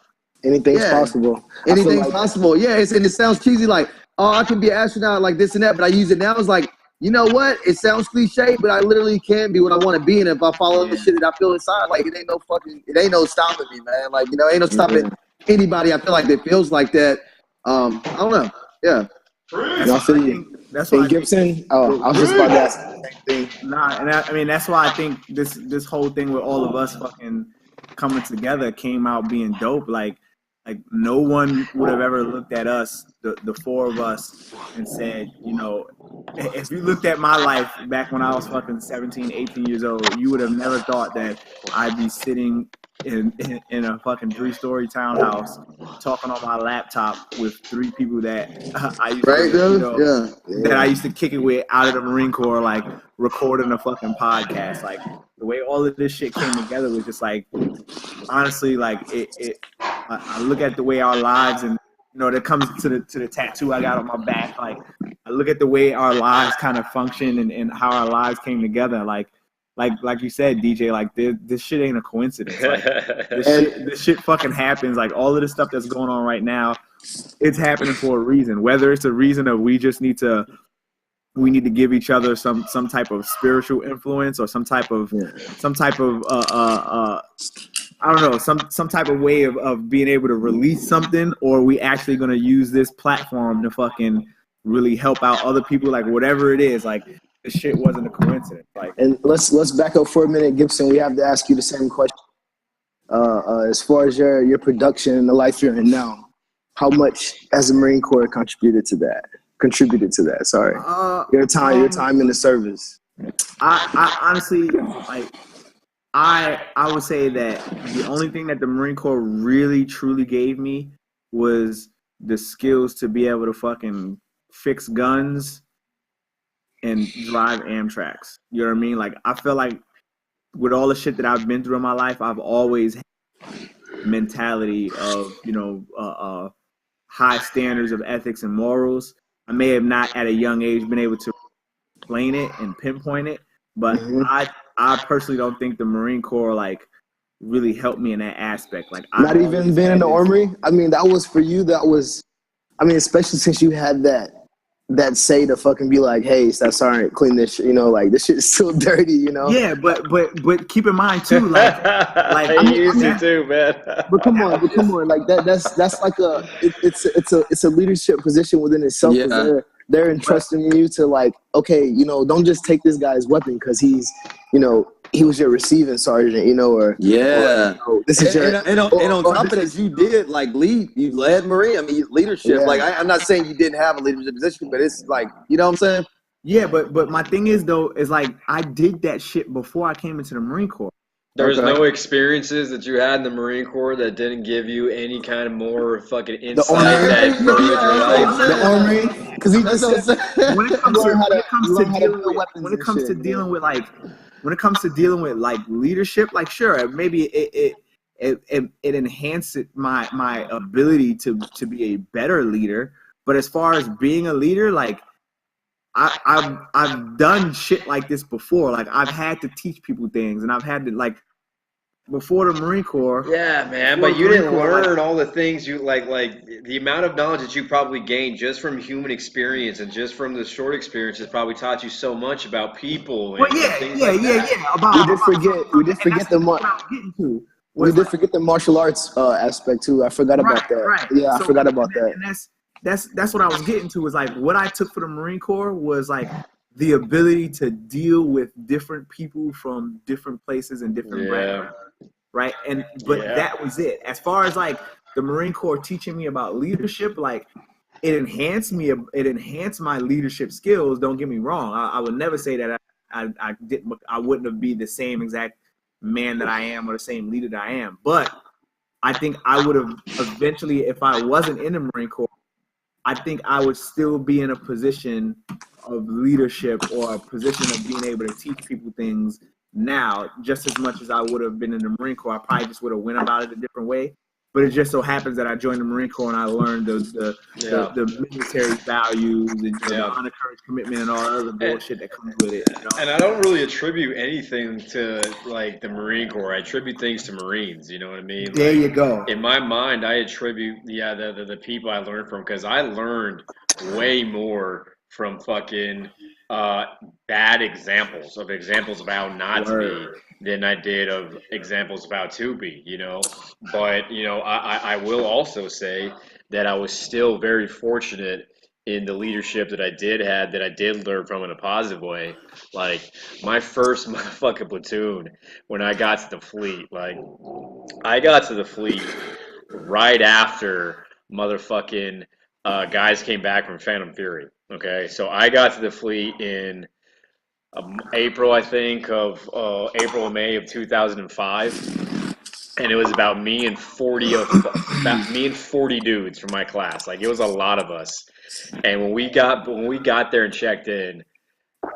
Anything's possible. Anything's possible. Yeah, and it sounds cheesy, like, oh, I can be an astronaut, like this and that, but I use it now. It's like, you know what? It sounds cliche, but I literally can be what I want to be, and if I follow the shit that I feel inside, like it ain't no stopping me, man. Like ain't no stopping anybody. I feel like that feels like that. I don't know. Yeah. That's why Gibson. I was just about to ask the same thing. Nah, and I mean that's why I think this whole thing with all of us fucking coming together came out being dope. Like no one would have ever looked at us, the four of us, and said, if you looked at my life back when I was fucking 17, 18 years old, you would have never thought that I'd be sitting in a fucking 3-story townhouse talking on my laptop with 3 people that I used to, that I used to kick it with out of the Marine Corps, like recording a fucking podcast. Like the way all of this shit came together was just like, honestly, like I look at the way our lives, and that comes to the tattoo I got on my back. Like I look at the way our lives kind of function and how our lives came together. Like you said, DJ, like this shit ain't a coincidence. Like this shit fucking happens. Like all of the stuff that's going on right now, it's happening for a reason. Whether it's a reason of we need to give each other some type of spiritual influence or some type of I don't know, some type of way of being able to release something, or we actually gonna use this platform to fucking really help out other people. Like whatever it is, like this shit wasn't a coincidence. Like, and let's back up for a minute, Gibson. We have to ask you the same question. As far as your production and the life you're in now, how much has the Marine Corps contributed to that? Sorry, your time in the service. I honestly, like, I would say that the only thing that the Marine Corps really truly gave me was the skills to be able to fucking fix guns and drive Amtraks. You know what I mean? Like I feel like with all the shit that I've been through in my life, I've always had a mentality of high standards of ethics and morals. I may have not at a young age been able to explain it and pinpoint it, but I personally don't think the Marine Corps like really helped me in that aspect. Like not even being in the armory. I mean, that was for you. That was, I mean, especially since you had that say to fucking be like, hey, Staff Sergeant, clean this shit, like this shit is still dirty, Yeah, but keep in mind too, like I used to too, man. But come on, like that's like it's a leadership position within itself. Yeah. They're entrusting you to like, okay, don't just take this guy's weapon because he's, he was your receiving sergeant, or this is and on top of that, you did like lead. You led Marine. I mean, leadership. Yeah. Like I'm not saying you didn't have a leadership position, but it's like, you know what I'm saying? Yeah, but my thing is though, is like I did that shit before I came into the Marine Corps. There's no experiences that you had in the Marine Corps that didn't give you any kind of more fucking insight that furthered your life. The armory, because he just when it comes to dealing with like leadership, like sure, maybe it enhanced my ability to be a better leader. But as far as being a leader, like I've done shit like this before. Like I've had to teach people things, and I've had to like before the Marine Corps. Yeah, man, before but the you Marine didn't Corps, learn all the things you like the amount of knowledge that you probably gained just from human experience and just from the short experiences probably taught you so much about people Well, and yeah, things yeah, like yeah, that. yeah. We did forget. We did And that's forget the. what I was getting to. We Was did like, forget the martial arts aspect too. I forgot about that. right. Yeah, So, I forgot about that. and that's what I was getting to. Was like what I took for the Marine Corps was like the ability to deal with different people from different places and different backgrounds. Right. But that was it. As far as like the Marine Corps teaching me about leadership, like it enhanced my leadership skills. Don't get me wrong. I would never say that I wouldn't have been the same exact man that I am or the same leader that I am. But I think I would have eventually, if I wasn't in the Marine Corps, I think I would still be in a position of leadership or a position of being able to teach people things now, just as much as I would have been in the Marine Corps. I probably just would have went about it a different way. But it just so happens that I joined the Marine Corps and I learned the military values and the honor, courage, commitment, and all the other bullshit that comes with it. You know? And I don't really attribute anything to like the Marine Corps. I attribute things to Marines. You know what I mean? There you go. In my mind, I attribute the people I learned from, because I learned way more from fucking bad examples of how not to be than I did of examples of how to be, you know. But, you know, I will also say that I was still very fortunate in the leadership that I did learn from in a positive way. Like my first motherfucking platoon, when I got to the fleet, like I got to the fleet right after motherfucking guys came back from Phantom Fury. Okay, so I got to the fleet in April, I think, of April or May of 2005, and it was about me and 40 dudes from my class. Like it was a lot of us. And when we got there and checked in,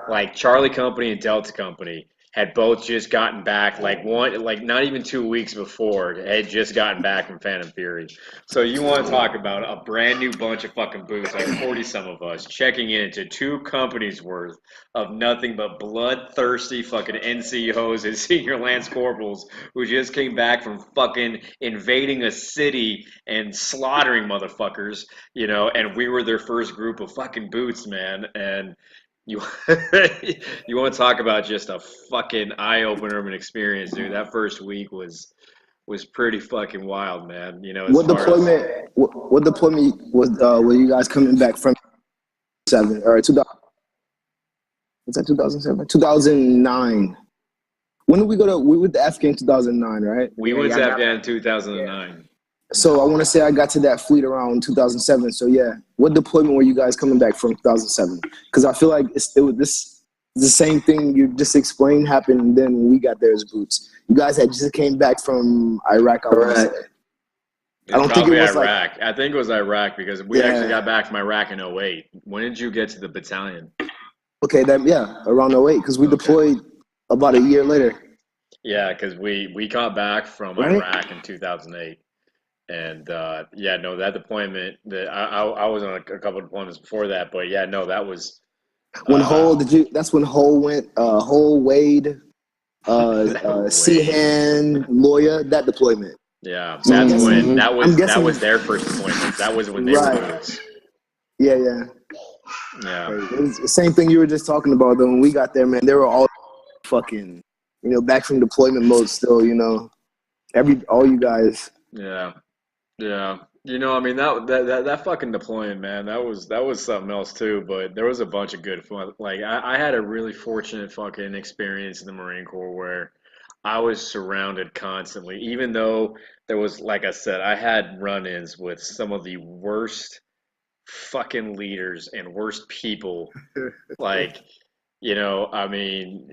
like Charlie Company and Delta Company had both just gotten back, like not even 2 weeks before, had just gotten back from Phantom Fury. So you want to talk about a brand new bunch of fucking boots, like 40 some of us, checking into 2 companies worth of nothing but bloodthirsty fucking NCOs and senior lance corporals who just came back from fucking invading a city and slaughtering motherfuckers, you know, and we were their first group of fucking boots, man. And you you want to talk about just a fucking eye-opener of an experience, dude. That first week was pretty fucking wild, man. You know, What deployment was were you guys coming back from 7 or 2000? Was that 2007? 2009. When did we go to? We went to Afghan in 2009, right? We went to Afghan in 2009. So I want to say I got to that fleet around 2007. So yeah, what deployment were you guys coming back from 2007? Because I feel like the same thing you just explained happened then when we got there as boots. You guys had just came back from Iraq. I don't think it was Iraq. I think it was Iraq because we actually got back from Iraq in 08. When did you get to the battalion? Okay, around 08 because we deployed about a year later. Yeah, because we got back from Iraq in 2008. And that deployment that I was on a couple of deployments before that, but that was when that's when Hull went Hull, Wade, Seahan, Lawyer, that deployment. Yeah, that's when that was their first deployment. That was when they were boots. Yeah. It was the same thing you were just talking about though. When we got there, man, they were all fucking, back from deployment mode still, all you guys. Yeah. I mean that fucking deployment, man, that was something else too. But there was a bunch of good fun. Like I had a really fortunate fucking experience in the Marine Corps where I was surrounded constantly, even though there was, like I said, I had run-ins with some of the worst fucking leaders and worst people. Like, I mean,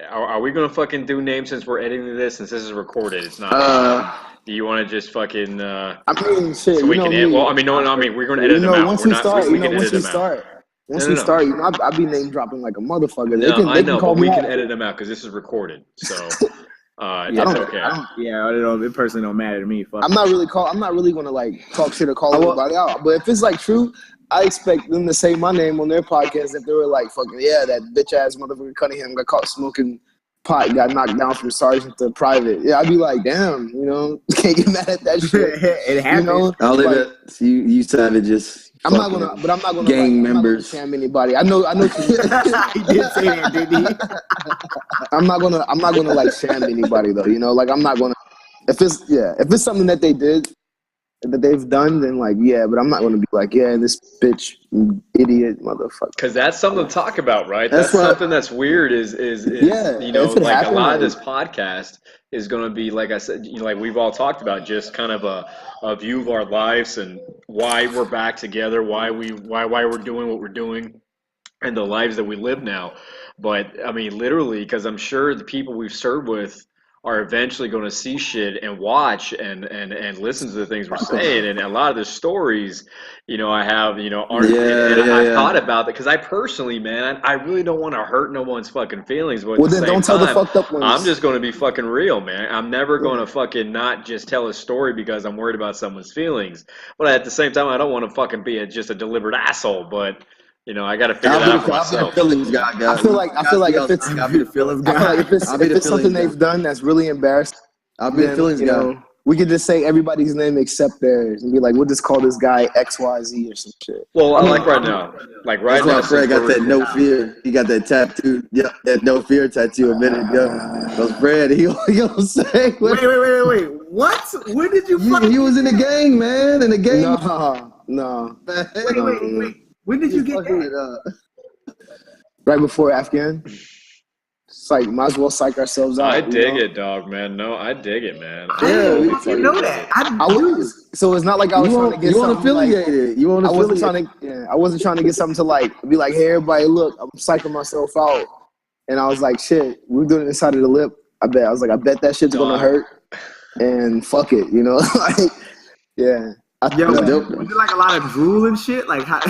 are we gonna fucking do names since we're editing this? Since this is recorded, it's not. Do you want to just fucking? I mean, shit. So we can edit. Well, I mean, we're gonna edit them out. Once we start, I'll be name dropping like a motherfucker. I know, but we can edit them out because this is recorded. So. It's okay. It personally don't matter to me. Fuck. I'm not really gonna like talk shit or call anybody out. But if it's like true, I expect them to say my name on their podcast if they were like, "Fucking that bitch ass motherfucker Cunningham got caught smoking Pot got knocked down from sergeant to private. Yeah, I'd be like, damn, you know, can't get mad at that shit. It happens. You know, I'll leave like, it. You savages. I'm not gonna gang like, I'm not gonna sham anybody. I know. He did say that, didn't he? I'm not gonna like sham anybody though. You know, like I'm not gonna. If it's something that they did, that they've done, then like, yeah, but I'm not going to be like, yeah, this bitch, idiot, motherfucker. Because that's something to talk about, right? That's something that's weird is yeah, you know, like happen, a lot like, of this podcast is going to be, like I said, you know, like we've all talked about, just kind of a view of our lives and why we're back together, why we're doing what we're doing, and the lives that we live now. But I mean, literally, because I'm sure the people we've served with are eventually going to see shit and watch and listen to the things we're saying, and a lot of the stories, you know, I have, you know, aren't, I've thought about that, because I personally, man, I really don't want to hurt no one's fucking feelings, but at the same time, tell the fucked up ones. I'm just going to be fucking real, man. I'm never going to fucking not just tell a story because I'm worried about someone's feelings, but at the same time, I don't want to fucking be just a deliberate asshole, but you know, I got to figure that out for myself. I'll be the feelings guy, guys. I feel like if it's something they've done that's really embarrassing, I'll be the feelings guy. We could just say everybody's name except theirs and be like, we'll just call this guy XYZ or some shit. Well, I like right now. Like right now. Fred got that no fear. He got that tattoo. Yeah, that no fear tattoo a minute ago. Because Fred, he gonna say. Wait. What? When did you He was in the gang, man. In the gang. No. Wait. When did you get that? Right before Afghan. It's like, might as well psych ourselves out. I dig it, dog, man. No, I dig it, man. Yeah, we fucking know that. So it's not like I was trying to get something. Affiliated. You want to affiliate. I wasn't trying to get something to like be like, hey, everybody, look, I'm psyching myself out. And I was like, shit, we're doing it inside of the lip. I bet that shit's gonna hurt. And fuck it, you know? Like, yeah. Was it like a lot of drool and shit? Like how?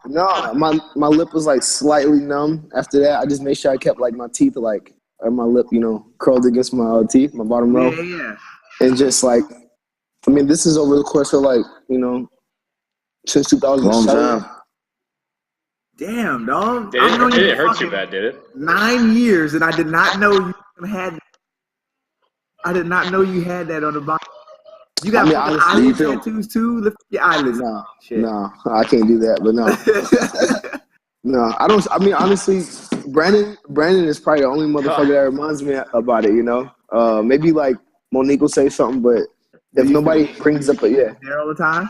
No, my lip was like slightly numb after that. I just made sure I kept like my teeth like, or my lip, you know, curled against my teeth, my bottom row. Yeah. And just like, I mean, this is over the course of like, you know, since 2007. Damn, dog. It didn't hurt too bad, did it? 9 years, and I did not know you had. I did not know you had that on the bottom. You got eyelid tattoos too? Lift your eyelids. No, I can't do that. But no, no, I don't. I mean, honestly, Brandon is probably the only motherfucker that reminds me about it. You know, maybe like Monique will say something, but if nobody brings up a there all the time.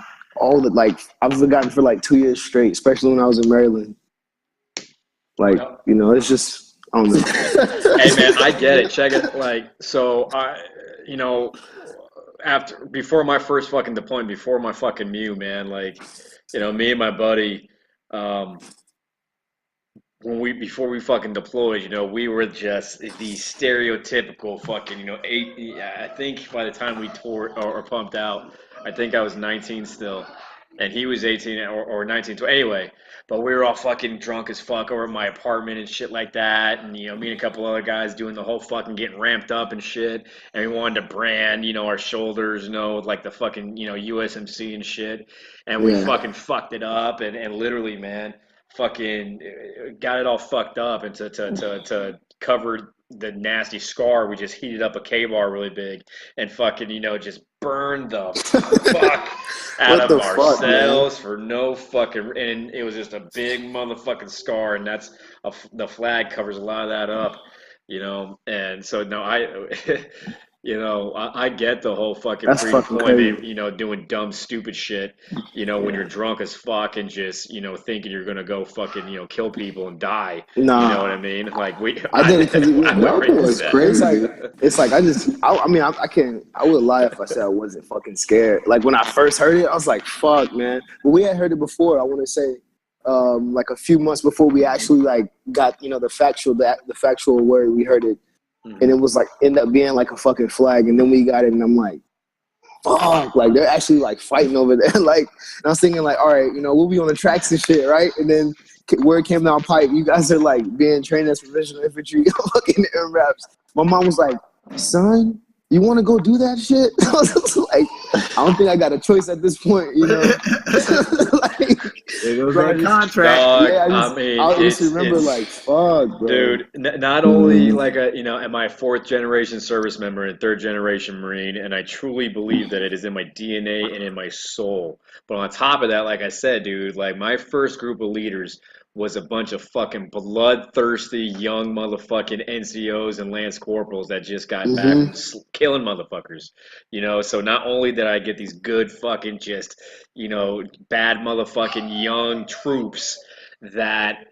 I've forgotten for like 2 years straight, especially when I was in Maryland. Like, you know, it's just I don't know. Hey man, I get it. Check it. Like, so you know. Before my first fucking deployment, before my fucking Mew, man, like, you know, me and my buddy, before we fucking deployed, you know, we were just the stereotypical fucking, you know, I think by the time we tore or pumped out, I think I was 19 still, and he was 18 or 19, 20, anyway. But we were all fucking drunk as fuck over at my apartment and shit like that. And, you know, me and a couple other guys doing the whole fucking getting ramped up and shit. And we wanted to brand, you know, our shoulders, you know, like the fucking, you know, USMC and shit. And we fucking fucked it up. And literally, man, fucking got it all fucked up. And to cover the nasty scar, we just heated up a K-bar really big and fucking, you know, just burned the fuck out of ourselves for no fucking, and it was just a big motherfucking scar, and that's the flag covers a lot of that up, you know. And so no, you know, I get the whole fucking pre-deployment, you know, doing dumb, stupid shit, you know, when you're drunk as fuck and just, you know, thinking you're gonna go fucking, you know, kill people and die. Nah. You know what I mean? Like I did it because it was crazy. It's like I can't. I would lie if I said I wasn't fucking scared. Like when I first heard it, I was like, "Fuck, man!" But we had heard it before. I want to say, like a few months before we actually like got, you know, the factual word. We heard it. And it was like, ended up being like a fucking flag. And then we got it, and I'm like, fuck, like they're actually like fighting over there. Like, and I was thinking like, all right, you know, we'll be on the tracks and shit, right? And then word came down pipe, you guys are like being trained as provisional infantry, fucking MRAPs. My mom was like, son, you want to go do that shit? I was like, I don't think I got a choice at this point, you know? Like, It was Bro, that contract. Dog, Yeah, I I just remember it's like, fuck, bro. dude, not only like am I a fourth generation service member and third generation Marine, and I truly believe that it is in my DNA and in my soul. But on top of that, like I said, dude, like my first group of leaders was a bunch of fucking bloodthirsty young motherfucking NCOs and Lance Corporals that just got back from killing motherfuckers. So not only did I get these good fucking just, bad motherfucking young troops that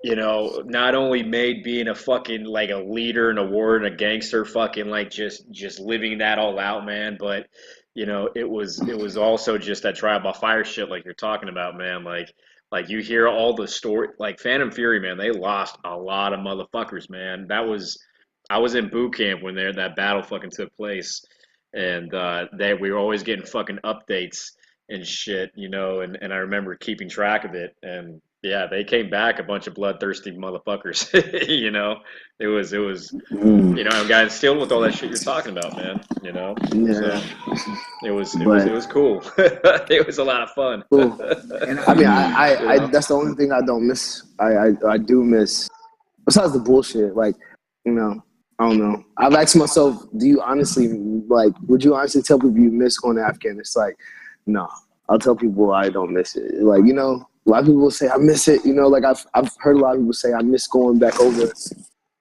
not only made being a fucking like a leader and a warrior and a gangster fucking like just living that all out, man, but it was also just that trial by fire shit like you're talking about, man. Like you hear all the story, like Phantom Fury, man, they lost a lot of motherfuckers, man. I was in boot camp when that battle fucking took place, and we were always getting fucking updates and shit, and I remember keeping track of it, and yeah, they came back a bunch of bloodthirsty motherfuckers. It was I'm getting still with all that shit you're talking about, man. Yeah. So it was But cool. It was a lot of fun. cool. And I mean, I know? that's the only thing I don't miss. I do miss. Besides the bullshit, like, I don't know. I've asked myself, do you honestly would you honestly tell people you miss going to Afghan? It's like, no. I'll tell people I don't miss it. Like, a lot of people say I miss it. Like I've heard a lot of people say I miss going back over,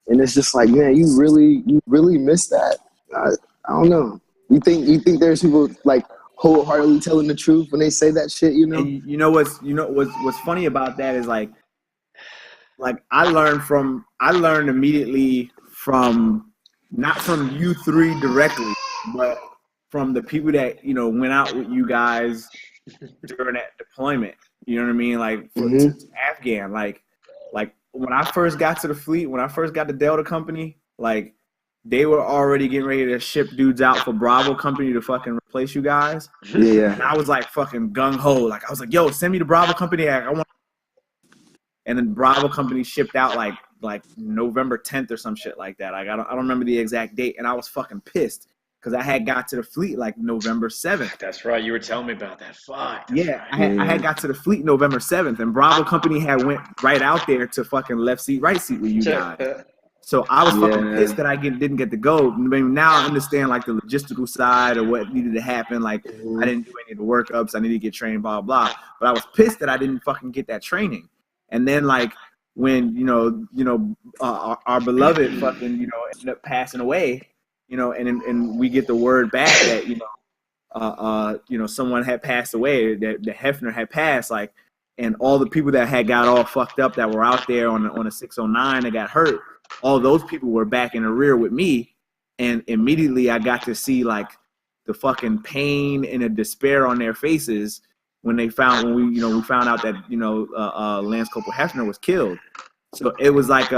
and it's just like, man, you really miss that. I don't know. You think there's people like wholeheartedly telling the truth when they say that shit? And what's funny about that is like I learned immediately from not from you three directly, but from the people that went out with you guys during that deployment. You know what I mean? Like to Afghan, like when I first got to the fleet, when I first got to Delta Company, like they were already getting ready to ship dudes out for Bravo Company to fucking replace you guys. Yeah. And I was like fucking gung ho. Like I was like, yo, send me to Bravo Company. I want. And then Bravo Company shipped out like November 10th or some shit like that. Like I don't remember the exact date, and I was fucking pissed because I had got to the fleet like November 7th. That's right. You were telling me about that. Fuck. Yeah, right. I had got to the fleet November 7th, and Bravo Company had went right out there to fucking left seat, right seat with you guys. So I was fucking pissed that I didn't get to go. Maybe now I understand like the logistical side of what needed to happen. Like I didn't do any of the workups. I needed to get trained, blah, blah. But I was pissed that I didn't fucking get that training. And then like when, our beloved fucking, ended up passing away, and we get the word back that, someone had passed away, that Hefner had passed, like, and all the people that had got all fucked up that were out there on a 609 that got hurt, all those people were back in the rear with me, and immediately I got to see like the fucking pain and the despair on their faces when we found out that Lance Corporal Hefner was killed. So it was like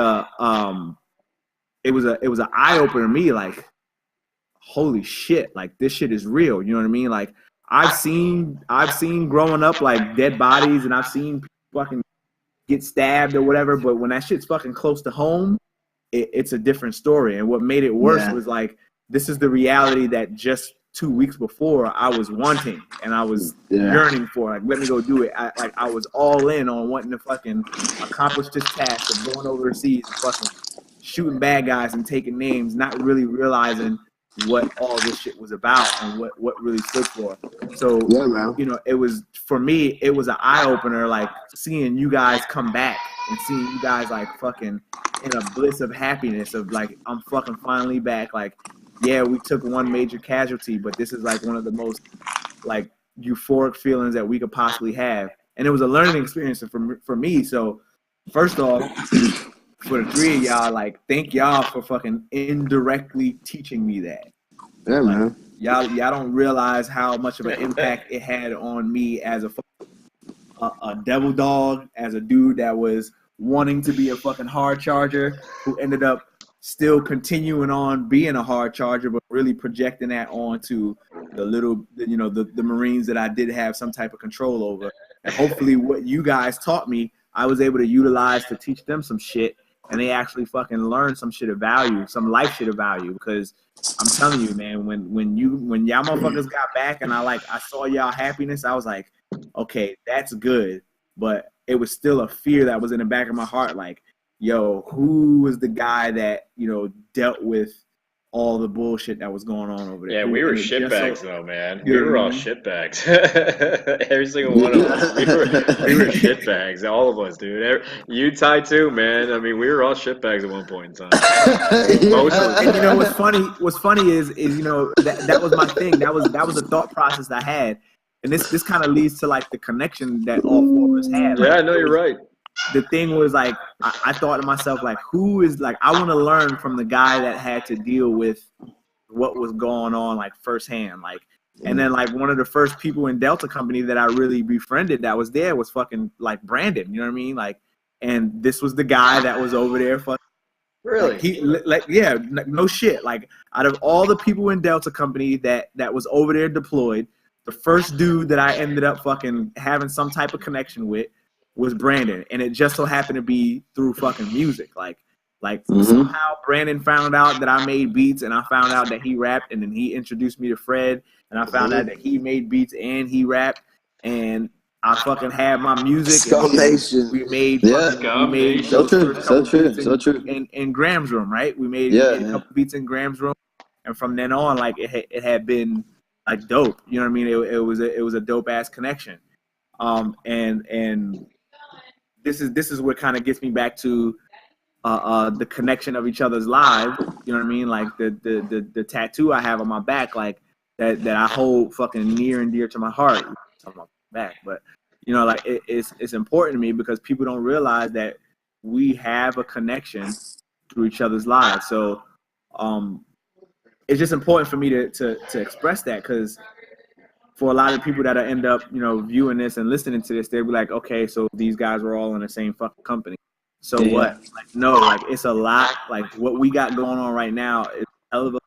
it was an eye opener to me, like, holy shit, like this shit is real. You know what I mean? Like I've seen growing up like dead bodies, and I've seen people fucking get stabbed or whatever, but when that shit's fucking close to home, it's a different story. And what made it worse was like, this is the reality that just 2 weeks before I was wanting and I was yearning for. Like, let me go do it. I was all in on wanting to fucking accomplish this task of going overseas and fucking shooting bad guys and taking names, not really realizing what all this shit was about and what really stood for. So, it was, for me, it was an eye-opener, like seeing you guys come back and seeing you guys like fucking in a bliss of happiness of like, I'm fucking finally back. Like, yeah, we took one major casualty, but this is like one of the most like euphoric feelings that we could possibly have. And it was a learning experience for me. So first off, for the three of y'all, like, thank y'all for fucking indirectly teaching me that. Yeah, like, man. Y'all don't realize how much of an impact it had on me as a devil dog, as a dude that was wanting to be a fucking hard charger, who ended up still continuing on being a hard charger, but really projecting that onto the Marines that I did have some type of control over. And hopefully what you guys taught me, I was able to utilize to teach them some shit, and they actually fucking learned some shit of value, some life shit of value. Because I'm telling you, man, when y'all motherfuckers got back and I saw y'all happiness, I was like, okay, that's good. but it was still a fear that was in the back of my heart. Like, yo, who was the guy that, you know, dealt with all the bullshit that was going on over there? Yeah, we were shitbags though, man. We were all shitbags. Every single one of us. We were shitbags. All of us, dude. You, Ty, too, man. I mean, we were all shitbags at one point in time. Most of us. And you know what's funny? What's funny is you know that was my thing. That was the thought process I had, and this kind of leads to like the connection that all four of us had. Yeah, like, no, you're right. The thing was like I thought to myself like, who is like, I want to learn from the guy that had to deal with what was going on like firsthand. Like, and then like one of the first people in Delta Company that I really befriended that was there was fucking like Brandon. You know what I mean? Like, and this was the guy that was over there fucking. Really? Yeah, no shit. Like, out of all the people in Delta Company that was over there deployed, the first dude that I ended up fucking having some type of connection with was Brandon, and it just so happened to be through fucking music. Like somehow Brandon found out that I made beats, and I found out that he rapped, and then he introduced me to Fred, and I found out that he made beats and he rapped, and I fucking had my music. Scum Nation. We made so true. In Graham's room, right? We made a couple beats in Graham's room, and from then on, like it had been like dope. You know what I mean? It was a dope ass connection. And this is what kind of gets me back to the connection of each other's lives. You know what I mean? Like the tattoo I have on my back, like that I hold fucking near and dear to my heart. On my back, but you know, like it's important to me because people don't realize that we have a connection through each other's lives. So it's just important for me to express that, because for a lot of people that end up, you know, viewing this and listening to this, they'll be like, okay, so these guys were all in the same fucking company. So what? Like, no, like it's a lot. Like what we got going on right now is a hell of a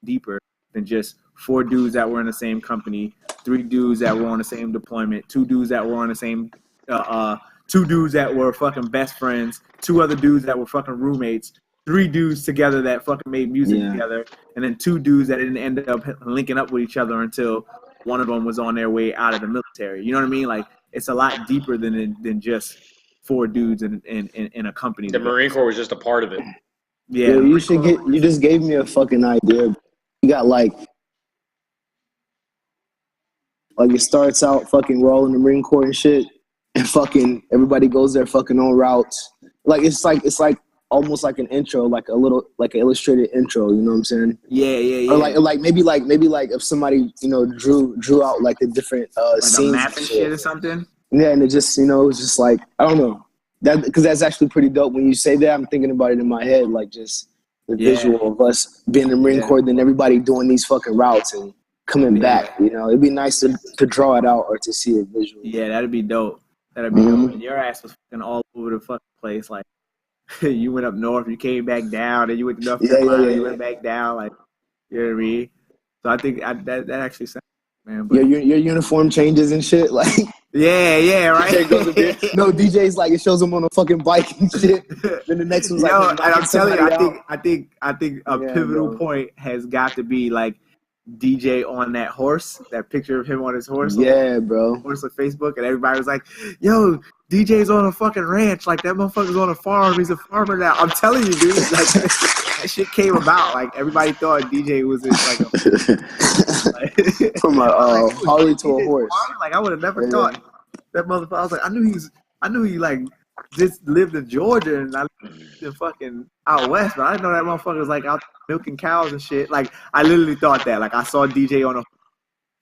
deeper than just 4 dudes that were in the same company, 3 dudes that were on the same deployment, 2 dudes that were on the same, 2 dudes that were fucking best friends, 2 other dudes that were fucking roommates, 3 dudes together that fucking made music together, and then 2 dudes that didn't end up linking up with each other until one of them was on their way out of the military. You know what I mean? Like, it's a lot deeper than just 4 dudes in a company. The Marine Corps was just a part of it. Yeah, yo, you just gave me a fucking idea. You got like it starts out fucking we're all in the Marine Corps and shit, and fucking everybody goes their fucking own routes. Like it's like almost like an intro, like a little like an illustrated intro. You know what I'm saying? Yeah. Or like maybe if somebody, you know, drew out like the different like scenes a map and shit or something. Yeah, and it just, you know, it's just like, I don't know, that because that's actually pretty dope. When you say that, I'm thinking about it in my head, like just the visual of us being in the Marine Corps, then everybody doing these fucking routes and coming back. You know, it'd be nice to draw it out or to see it visually. Yeah, that'd be dope. That'd be dope. And your ass was fucking all over the fucking place. Like, you went up north, you came back down, and you went to North Carolina, you went back down. Like, you know what I mean? So I think that actually sounds, man. But your uniform changes and shit, like. Yeah, right. No, DJ's like, it shows him on a fucking bike and shit. Then the next one's like, yo, and I'm telling you, I think a pivotal bro. point has got to be like DJ on that horse, that picture of him on his horse. Yeah, bro. Horse on Facebook, and everybody was like, yo, DJ's on a fucking ranch. Like, that motherfucker's on a farm. He's a farmer now. I'm telling you, dude. Like, that shit came about. Like, everybody thought DJ was in, like from a Harley to a horse. Like, I would have never thought that motherfucker. I was like, I knew he like just lived in Georgia and I lived in fucking out west, but I didn't know that motherfucker was like out milking cows and shit. Like, I literally thought that. Like, I saw DJ on a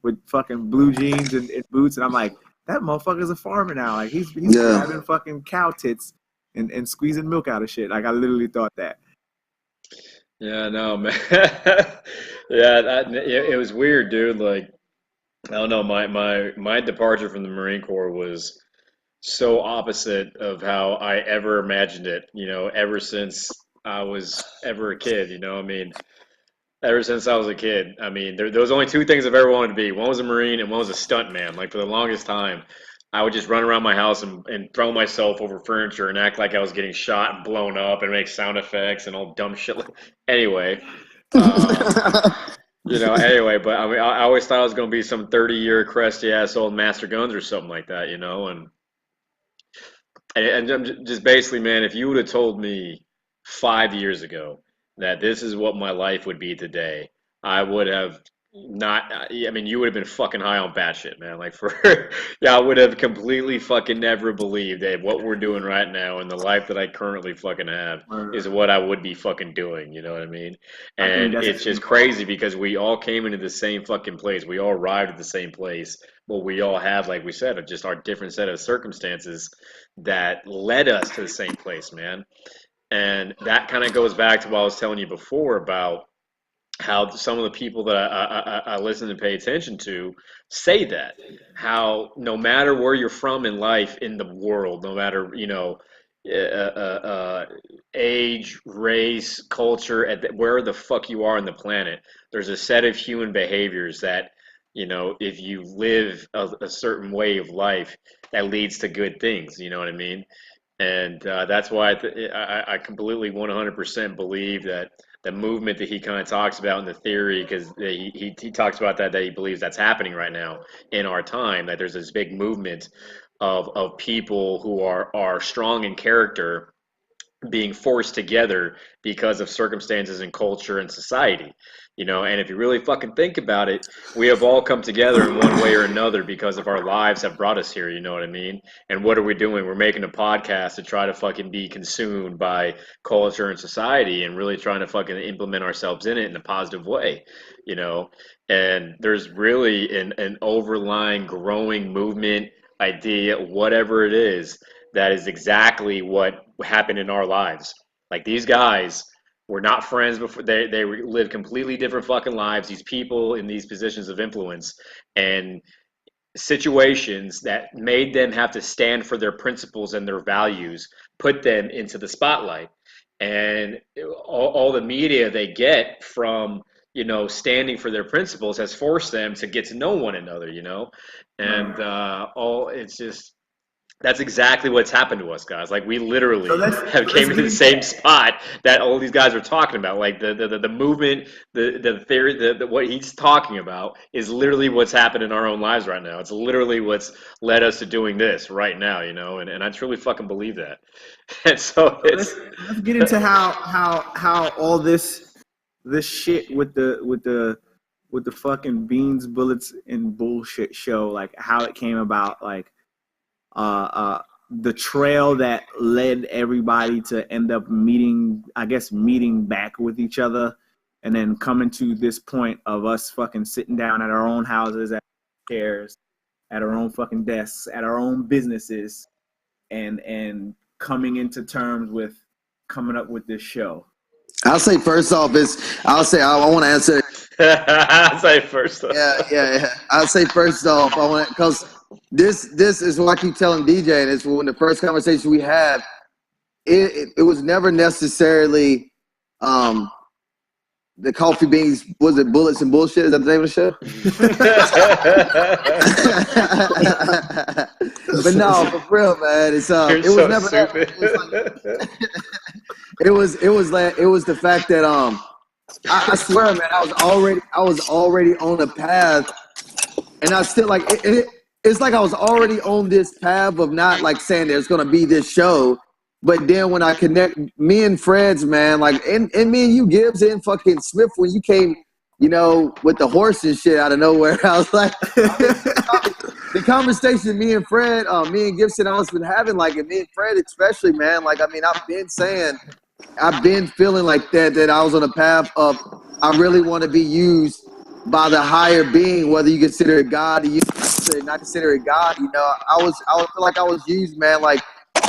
with fucking blue jeans and boots, and I'm like, that motherfucker's a farmer now. Like, he's having fucking cow tits and squeezing milk out of shit. Like, I literally thought that. Yeah, no, man. It was weird, dude. Like, I don't know, my departure from the Marine Corps was so opposite of how I ever imagined it, you know, ever since I was ever a kid, you know. I mean, ever since I was a kid, I mean, there was only 2 things I've ever wanted to be. One was a Marine and one was a stunt man. Like, for the longest time, I would just run around my house and throw myself over furniture and act like I was getting shot and blown up and make sound effects and all dumb shit. Anyway, you know, but I mean, I always thought I was going to be some 30-year crusty ass old Master Guns or something like that, you know, and And I'm just basically, man, if you would have told me 5 years ago that this is what my life would be today, I would have not. I mean, you would have been fucking high on batshit, man. Like for, yeah, I would have completely fucking never believed that what we're doing right now and the life that I currently fucking have is what I would be fucking doing. You know what I mean? I think And it's just crazy because we all came into the same fucking place. We all arrived at the same place, but we all have, like we said, just our different set of circumstances that led us to the same place, man. And that kind of goes back to what I was telling you before about how some of the people that I listen and pay attention to say that. How no matter where you're from in life, in the world, no matter, age, race, culture, where the fuck you are on the planet, there's a set of human behaviors that, if you live a certain way of life, that leads to good things. You know what I mean? And that's why I completely 100% believe that the movement that he kind of talks about in the theory, because he talks about that he believes that's happening right now in our time, that there's this big movement of people who are strong in character being forced together because of circumstances and culture and society. And if you really fucking think about it, we have all come together in one way or another because of our lives have brought us here. You know what I mean? And what are we doing? We're making a podcast to try to fucking be consumed by culture and society and really trying to fucking implement ourselves in it in a positive way. And there's really an overlying growing movement, idea, whatever it is, that is exactly what happened in our lives. Like, these guys were not friends before. They lived completely different fucking lives. These people in these positions of influence and situations that made them have to stand for their principles and their values put them into the spotlight. And all the media they get from standing for their principles has forced them to get to know one another. And it's just, that's exactly what's happened to us, guys. Like, we literally have came to the same spot that all these guys are talking about. Like, the movement, the theory, what he's talking about is literally what's happened in our own lives right now. It's literally what's led us to doing this right now, and I truly fucking believe that. And so let's get into how all this shit with the fucking beans, bullets, and bullshit show, like how it came about, like the trail that led everybody to end up meeting back with each other, and then coming to this point of us fucking sitting down at our own houses, at chairs, at our own fucking desks, at our own businesses, and coming into terms with coming up with this show. I'll say first off I want to answer. I'll say first off. Yeah. I'll say first off, I want to, because this is what I keep telling DJ, and it's when the first conversation we had, it was never necessarily the coffee beans, was it bullets and bullshit? Is that the name of the show? But no, for real, man, it's it was so never stupid. It was the fact that I swear, man, I was already on a path, and I still like it. It's like I was already on this path of not like saying there's gonna be this show, but then when I connect, me and Fred's, man, like and me and you, Gibbs, and fucking Smith, when you came, with the horse and shit out of nowhere, I was like, the conversation me and Fred, me and Gibson, I was been having, like, and me and Fred especially, man, like, I mean, I've been feeling like that I was on a path of, I really want to be used by the higher being, whether you consider it God or you not consider it God. I feel like I was used, man, like,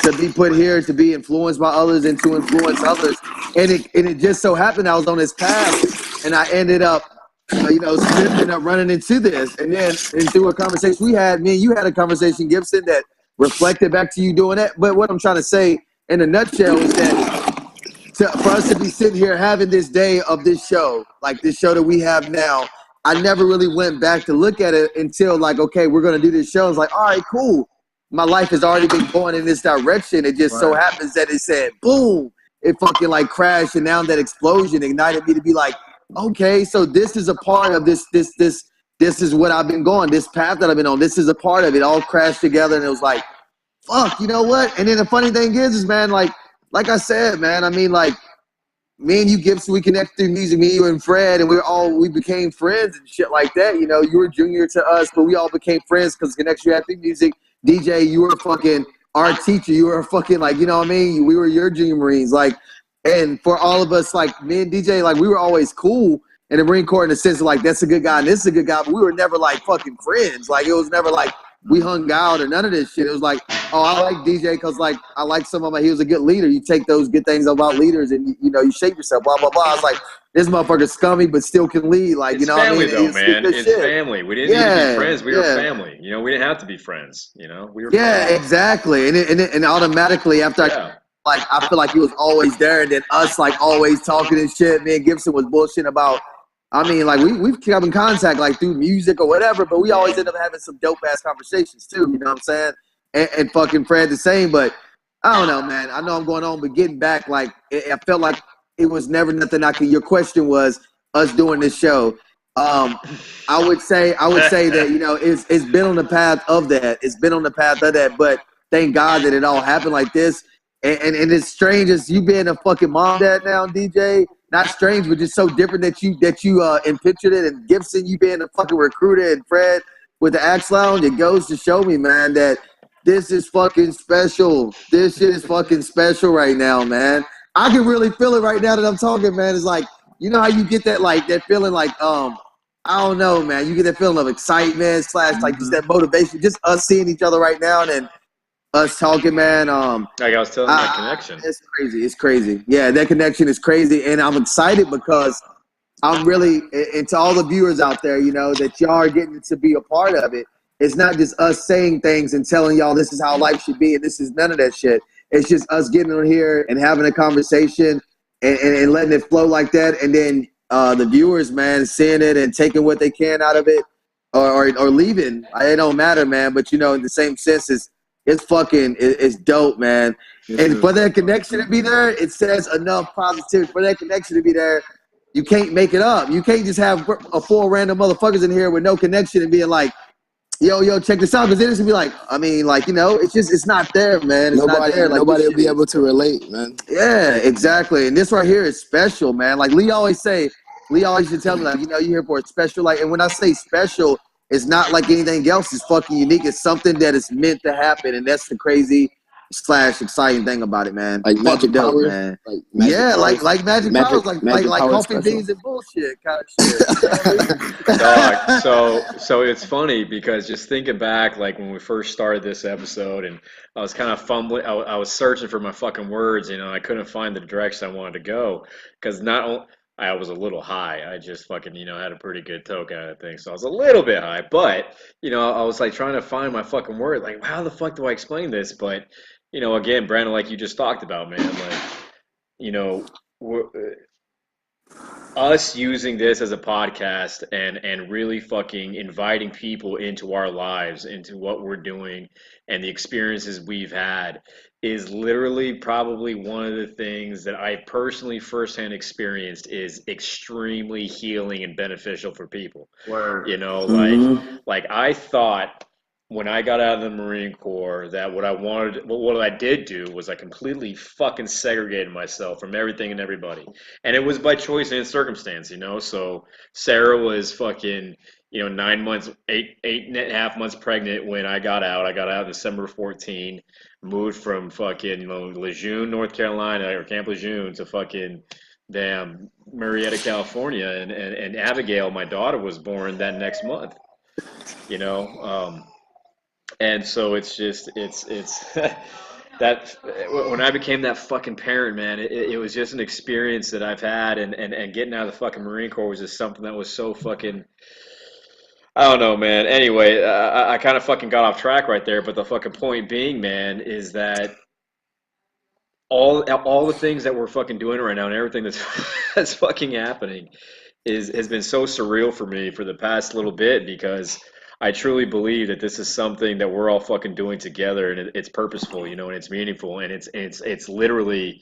to be put here, to be influenced by others and to influence others. And it just so happened I was on this path, and I ended up, ended up running into this. And then through a conversation we had, me and you had a conversation, Gibson, that reflected back to you doing that. But what I'm trying to say in a nutshell is that for us to be sitting here having this day of this show, like this show that we have now, I never really went back to look at it until, like, okay, we're going to do this show. I was like, all right, cool. My life has already been going in this direction. It just so happens that it said, boom, it fucking like crashed. And now that explosion ignited me to be like, okay, so this is a part of this is what I've been going, this path that I've been on. This is a part of it. All crashed together. And it was like, fuck, you know what? And then the funny thing is man, like I said, man, I mean, like, me and you, Gibson, we connected through music, me, you, and Fred, and we became friends and shit like that. You know, you were junior to us, but we all became friends because the connection you had through music. DJ, you were fucking our teacher. You were fucking, like, you know what I mean? We were your junior Marines. Like, and for all of us, like, me and DJ, like, we were always cool in the Marine Corps in the sense of, like, that's a good guy and this is a good guy, but we were never, like, fucking friends. Like, it was never, like, we hung out or none of this shit. It was like, oh, I like DJ because, like, I like some of my, he was a good leader. You take those good things about leaders and, you know, you shape yourself, blah, blah, blah. I was like, this motherfucker's scummy but still can lead. Like, It's you know what I family mean? though, man. It's shit. family. We didn't need to be friends. We were family. You know, we didn't have to be friends. You know, we were family. Exactly. And automatically after I feel like he was always there, and then us, like, always talking and shit. Me and Gibson was bullshitting about, I mean, like, we've kept in contact, like, through music or whatever, but we always end up having some dope-ass conversations, too, you know what I'm saying? And fucking Fred the same, but I don't know, man. I know I'm going on, but getting back, like, I felt like it was never nothing I could, your question was us doing this show. I would say that, you know, it's been on the path of that. It's been on the path of that, but thank God that it all happened like this. And it's strange as you being a fucking mom dad now, DJ. Not strange, but just so different that you pictured it. And Gibson, you being a fucking recruiter, and Fred with the Axe Lounge, it goes to show me, man, that this is fucking special. This shit is fucking special right now, man. I can really feel it right now that I'm talking, man. It's like, you know how you get that, like, that feeling, like, I don't know, man. You get that feeling of excitement / like just that motivation, just us seeing each other right now and then us talking, man. Like I was telling you, that connection. It's crazy. It's crazy. Yeah, that connection is crazy, and I'm excited because I'm really, and to all the viewers out there, you know, that y'all are getting to be a part of it. It's not just us saying things and telling y'all this is how life should be, and this is none of that shit. It's just us getting on here and having a conversation and letting it flow like that, and then the viewers, man, seeing it and taking what they can out of it, or leaving. It don't matter, man. But, you know, in the same sense, it's dope, man. And for that connection to be there, it says enough positivity. For that connection to be there, you can't make it up. You can't just have four random motherfuckers in here with no connection and being like, yo, check this out. Because then it's going to be like, I mean, like, you know, it's not there, man. It's not there. Like, nobody will be able to relate, man. Yeah, exactly. And this right here is special, man. Like Lee always should tell me, like, you know, you're here for a special. Like, and when I say special, it's not like anything else. It's fucking unique. It's something that is meant to happen, and that's the crazy / exciting thing about it, man. Like magic dope, powers, man. like magic powers. like magic powers, like coffee special. beans and bullshit kind of shit. Dog. So it's funny because just thinking back, like when we first started this episode, and I was kind of fumbling. I was searching for my fucking words, you know. I couldn't find the direction I wanted to go because not only I was a little high. I just fucking, you know, had a pretty good toke out of things. So I was a little bit high. But, you know, I was like trying to find my fucking word. Like, how the fuck do I explain this? But, you know, again, Brandon, like you just talked about, man, like, you know, us using this as a podcast and really fucking inviting people into our lives, into what we're doing and the experiences we've had is literally probably one of the things that I personally firsthand experienced is extremely healing and beneficial for people. Word. You know, Mm-hmm. like I thought when I got out of the Marine Corps that what I did do was I completely fucking segregated myself from everything and everybody. And it was by choice and circumstance, you know. So Sarah was fucking, you know, 9 months, eight and a half months pregnant when I got out. I got out December 14, moved from fucking, you know, Lejeune, North Carolina, or Camp Lejeune to fucking damn Marietta, California. And Abigail, my daughter, was born that next month, you know. And so it's just it's that when I became that fucking parent, man, it was just an experience that I've had, and getting out of the fucking Marine Corps was just something that was so fucking, I don't know, man. Anyway, I kind of fucking got off track right there, but the fucking point being, man, is that all the things that we're fucking doing right now and everything that's that's fucking happening has been so surreal for me for the past little bit because I truly believe that this is something that we're all fucking doing together and it's purposeful, you know, and it's meaningful and it's literally,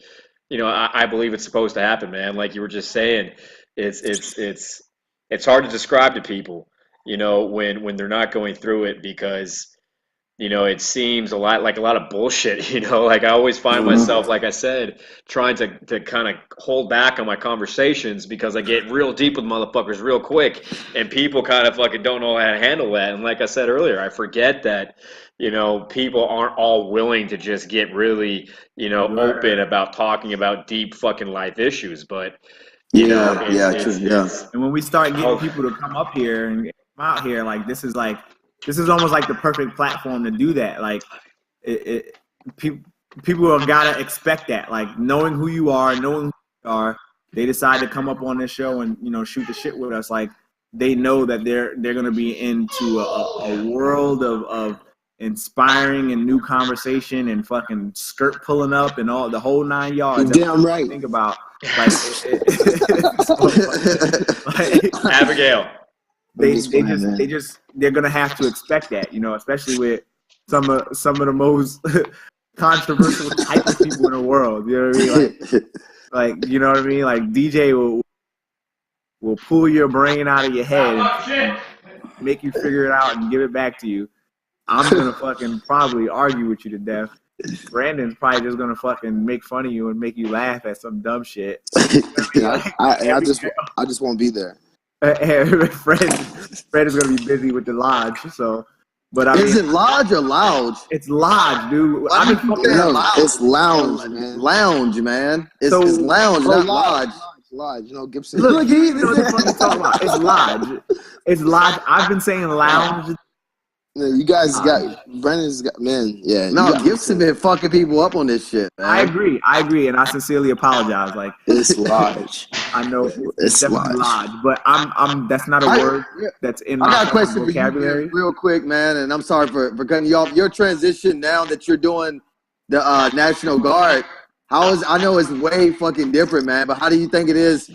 you know, I believe it's supposed to happen, man. Like you were just saying, it's hard to describe to people, you know, when they're not going through it because it seems a lot like a lot of bullshit. Like I always find myself, like I said, trying to kind of hold back on my conversations because I get real deep with motherfuckers real quick, and people kind of fucking don't know how to handle that. And like I said earlier, I forget that people aren't all willing to just get really open about talking about deep fucking life issues, but it's and when we start getting people to come up here and come out here, like this is almost like the perfect platform to do that. Like people have got to expect that, like knowing who you are, they decide to come up on this show and shoot the shit with us. Like they know that they're going to be into a world of inspiring and new conversation and fucking skirt pulling up and all the whole 9 yards. Damn right. Think about like Abigail. They're gonna have to expect that, especially with some of the most controversial type of people in the world. You know what I mean? Like you know what I mean? Like DJ will pull your brain out of your head and make you figure it out and give it back to you. I'm gonna fucking probably argue with you to death. Brandon's probably just gonna fucking make fun of you and make you laugh at some dumb shit. I just won't be there. Fred is gonna be busy with the lodge, so. But Is it lodge or lounge? It's lodge, dude. It's lounge, man. Lounge, man. It's lounge, not lodge. Lodge, Gibson. Look, you know what the fuck I'm talking about. It's lodge. It's lodge. I've been saying lounge. You guys Brandon's got, man, yeah. No, Gibson been fucking people up on this shit, man. I agree, and I sincerely apologize. Like it's lodge. I know it's definitely lodge, but I'm that's not a word that's in my vocabulary. For you real quick, man, and I'm sorry for cutting you off. Your transition now that you're doing the National Guard, I know it's way fucking different, man, but how do you think it is?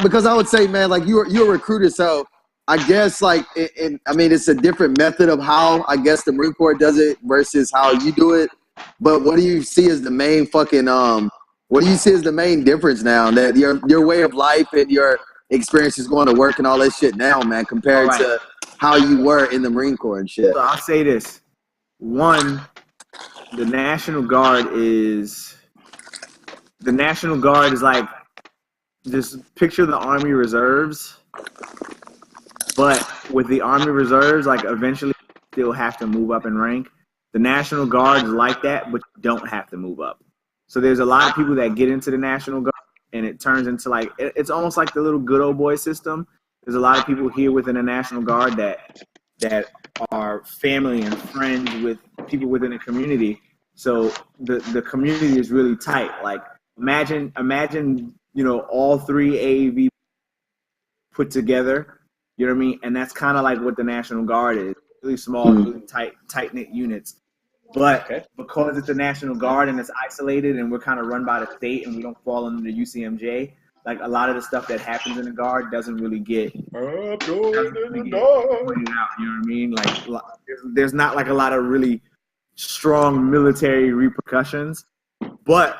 Because I would say, man, like you're a recruiter, so I guess like it's a different method of how I guess the Marine Corps does it versus how you do it. But what do you see as the main fucking what do you see as the main difference now that your way of life and your experience is going to work and all that shit now, man, compared to how you were in the Marine Corps and shit? So I'll say this. One, the National Guard is like, just picture the Army Reserves. But with the Army Reserves, like eventually you still have to move up in rank. The National Guard is like that, but you don't have to move up. So there's a lot of people that get into the National Guard, and it turns into like, it's almost like the little good old boy system. There's a lot of people here within the National Guard that are family and friends with people within the community. So the community is really tight. Like imagine all three AAV put together. You know what I mean? And that's kind of like what the National Guard is. Really small, really tight-knit units. But because it's the National Guard and it's isolated and we're kind of run by the state and we don't fall under the UCMJ, like a lot of the stuff that happens in the Guard doesn't really get pointed out. You know what I mean? Like there's not like a lot of really strong military repercussions. But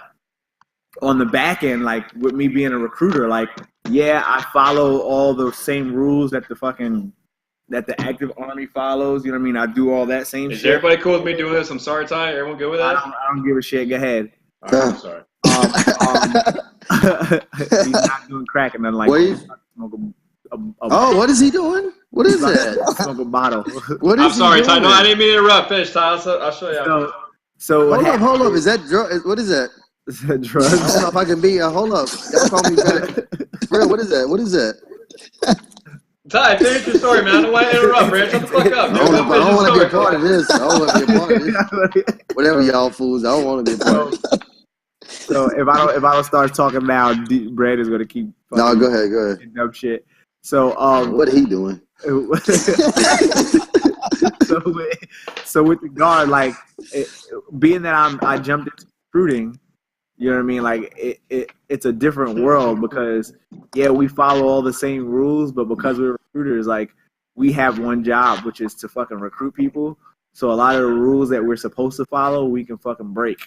on the back end, like with me being a recruiter, like, yeah, I follow all those same rules that the active Army follows. You know what I mean? I do all that same shit. Is everybody cool with me doing this? I'm sorry, Ty. Everyone good with that? I don't give a shit. Go ahead. All right, I'm sorry. He's not doing crack and nothing like that. What is he doing? What is that? Smoke a bottle. I'm sorry, Ty. No, I didn't mean to interrupt. Finish, Ty. I'll show you. So hold up. Is that drug? What is that? Is that drugs? I don't know if I can be. Hold up. Y'all call me back. For real, what is that? What is that? Ty, finish your story, man. I don't want to interrupt, man. Shut the fuck up. I don't want to be a part of this. I don't want to be a part of this. Whatever y'all fools, I don't want to be a part of this. So if I don't start talking now, Brad is gonna keep. No, go ahead. Dumb shit. So what are he doing? So with the Guard, like being that I jumped into recruiting, you know what I mean? Like it's a different world because we follow all the same rules, but because we're recruiters, like we have one job, which is to fucking recruit people. So a lot of the rules that we're supposed to follow, we can fucking break.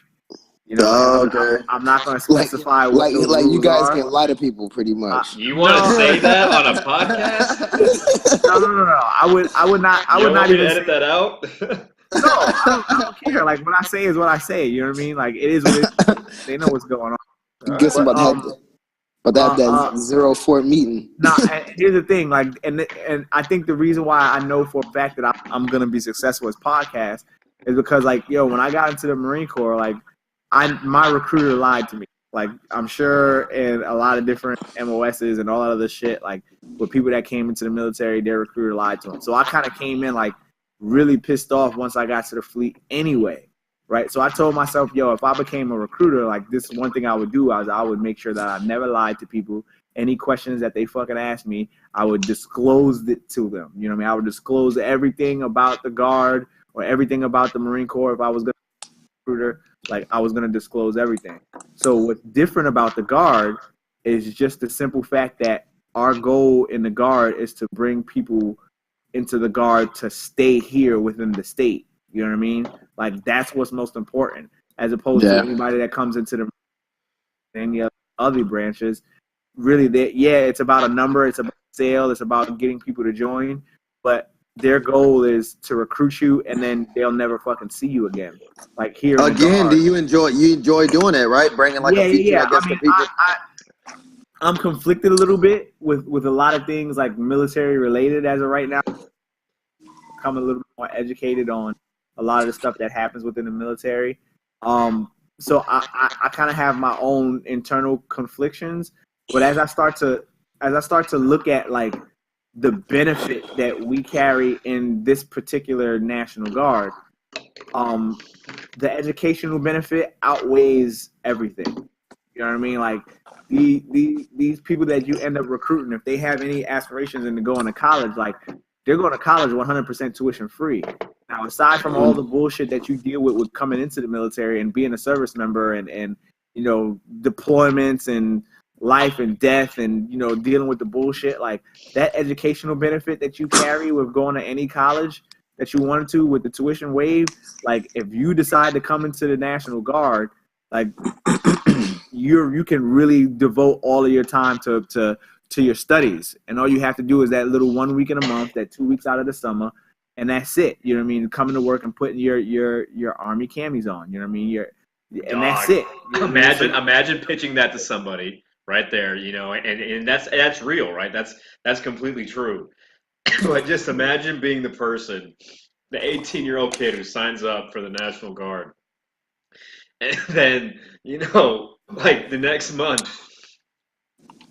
You know, I'm not going to specify what those rules you guys are. can lie to people pretty much. You want to say that on a podcast? No. I would not even edit that out. I don't care. Like what I say is what I say. You know what I mean? Like it is what it is. They know what's going on. Guess about that 04 meeting. Nah, and here's the thing. Like, and I think the reason why I know for a fact that I'm gonna be successful as podcast is because, like, yo, when I got into the Marine Corps, like, my recruiter lied to me. Like, I'm sure in a lot of different MOSs and all that other shit, like, with people that came into the military, their recruiter lied to them. So I kind of came in, like, really pissed off once I got to the fleet anyway, right? So I told myself, yo, if I became a recruiter, like, this one thing I would do is I would make sure that I never lied to people. Any questions that they fucking asked me, I would disclose it to them. You know what I mean? I would disclose everything about the Guard or everything about the Marine Corps. If I was going to be a recruiter, like, I was going to disclose everything. So what's different about the Guard is just the simple fact that our goal in the Guard is to bring people into the Guard to stay here within the state. You know what I mean? Like, that's what's most important, as opposed to anybody that comes into the any other branches. Really, it's about a number, it's about sale, it's about getting people to join, but their goal is to recruit you, and then they'll never fucking see you again. Like here again, do you enjoy doing that, right? Bringing like a future, I guess, to people. I'm conflicted a little bit with a lot of things like military related as of right now. I'm a little bit more educated on a lot of the stuff that happens within the military. So I kind of have my own internal conflictions, but as I start to look at like the benefit that we carry in this particular National Guard, the educational benefit outweighs everything. You know what I mean? Like these people that you end up recruiting, if they have any aspirations into going to college, like they're going to college 100% tuition free. Now, aside from all the bullshit that you deal with coming into the military and being a service member and you know, deployments and life and death and, you know, dealing with the bullshit, like that educational benefit that you carry with going to any college that you wanted to with the tuition waive, like if you decide to come into the National Guard, like you can really devote all of your time to your studies, and all you have to do is that little 1 week in a month, that 2 weeks out of the summer, and that's it. You know what I mean? Coming to work and putting your Army camis on. You know what I mean? And that's it. You know imagine pitching that to somebody right there. You know, and that's real, right? That's completely true. But just imagine being the person, the 18-year-old kid who signs up for the National Guard, and then, you know, like the next month,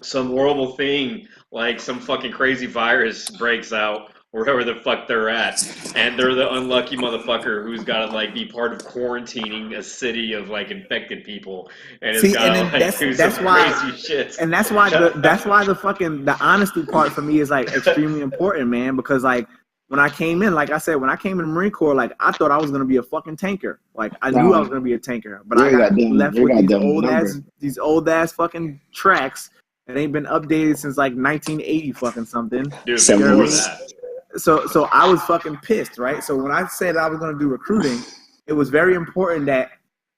some horrible thing, like some fucking crazy virus breaks out wherever the fuck they're at, and they're the unlucky motherfucker who's got to like be part of quarantining a city of like infected people, and it's got to like do some crazy shit. And that's why the honesty part for me is like extremely important, man, because like when I came in, like I said, when I came in the Marine Corps, like I thought I was gonna be a fucking tanker. Like I knew I was gonna be a tanker, but I got left with these old ass fucking tracks that ain't been updated since like 1980 fucking something. Dude, you know what I mean? So I was fucking pissed, right? So when I said I was gonna do recruiting, it was very important that,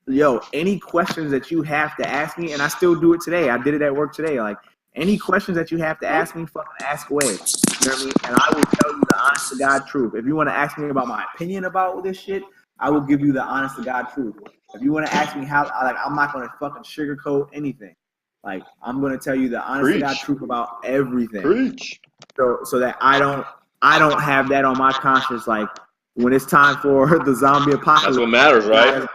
yo, any questions that you have to ask me, and I still do it today. I did it at work today. Like any questions that you have to ask me, fucking ask away. You know what I mean? And I will tell you the honest to God truth. If you want to ask me about my opinion about this shit, I will give you the honest to God truth. If you want to ask me how, like, I'm not gonna fucking sugarcoat anything. Like I'm gonna tell you the honest to God truth about everything. Preach. So that I don't have that on my conscience. Like when it's time for the zombie apocalypse, That's what matters, right?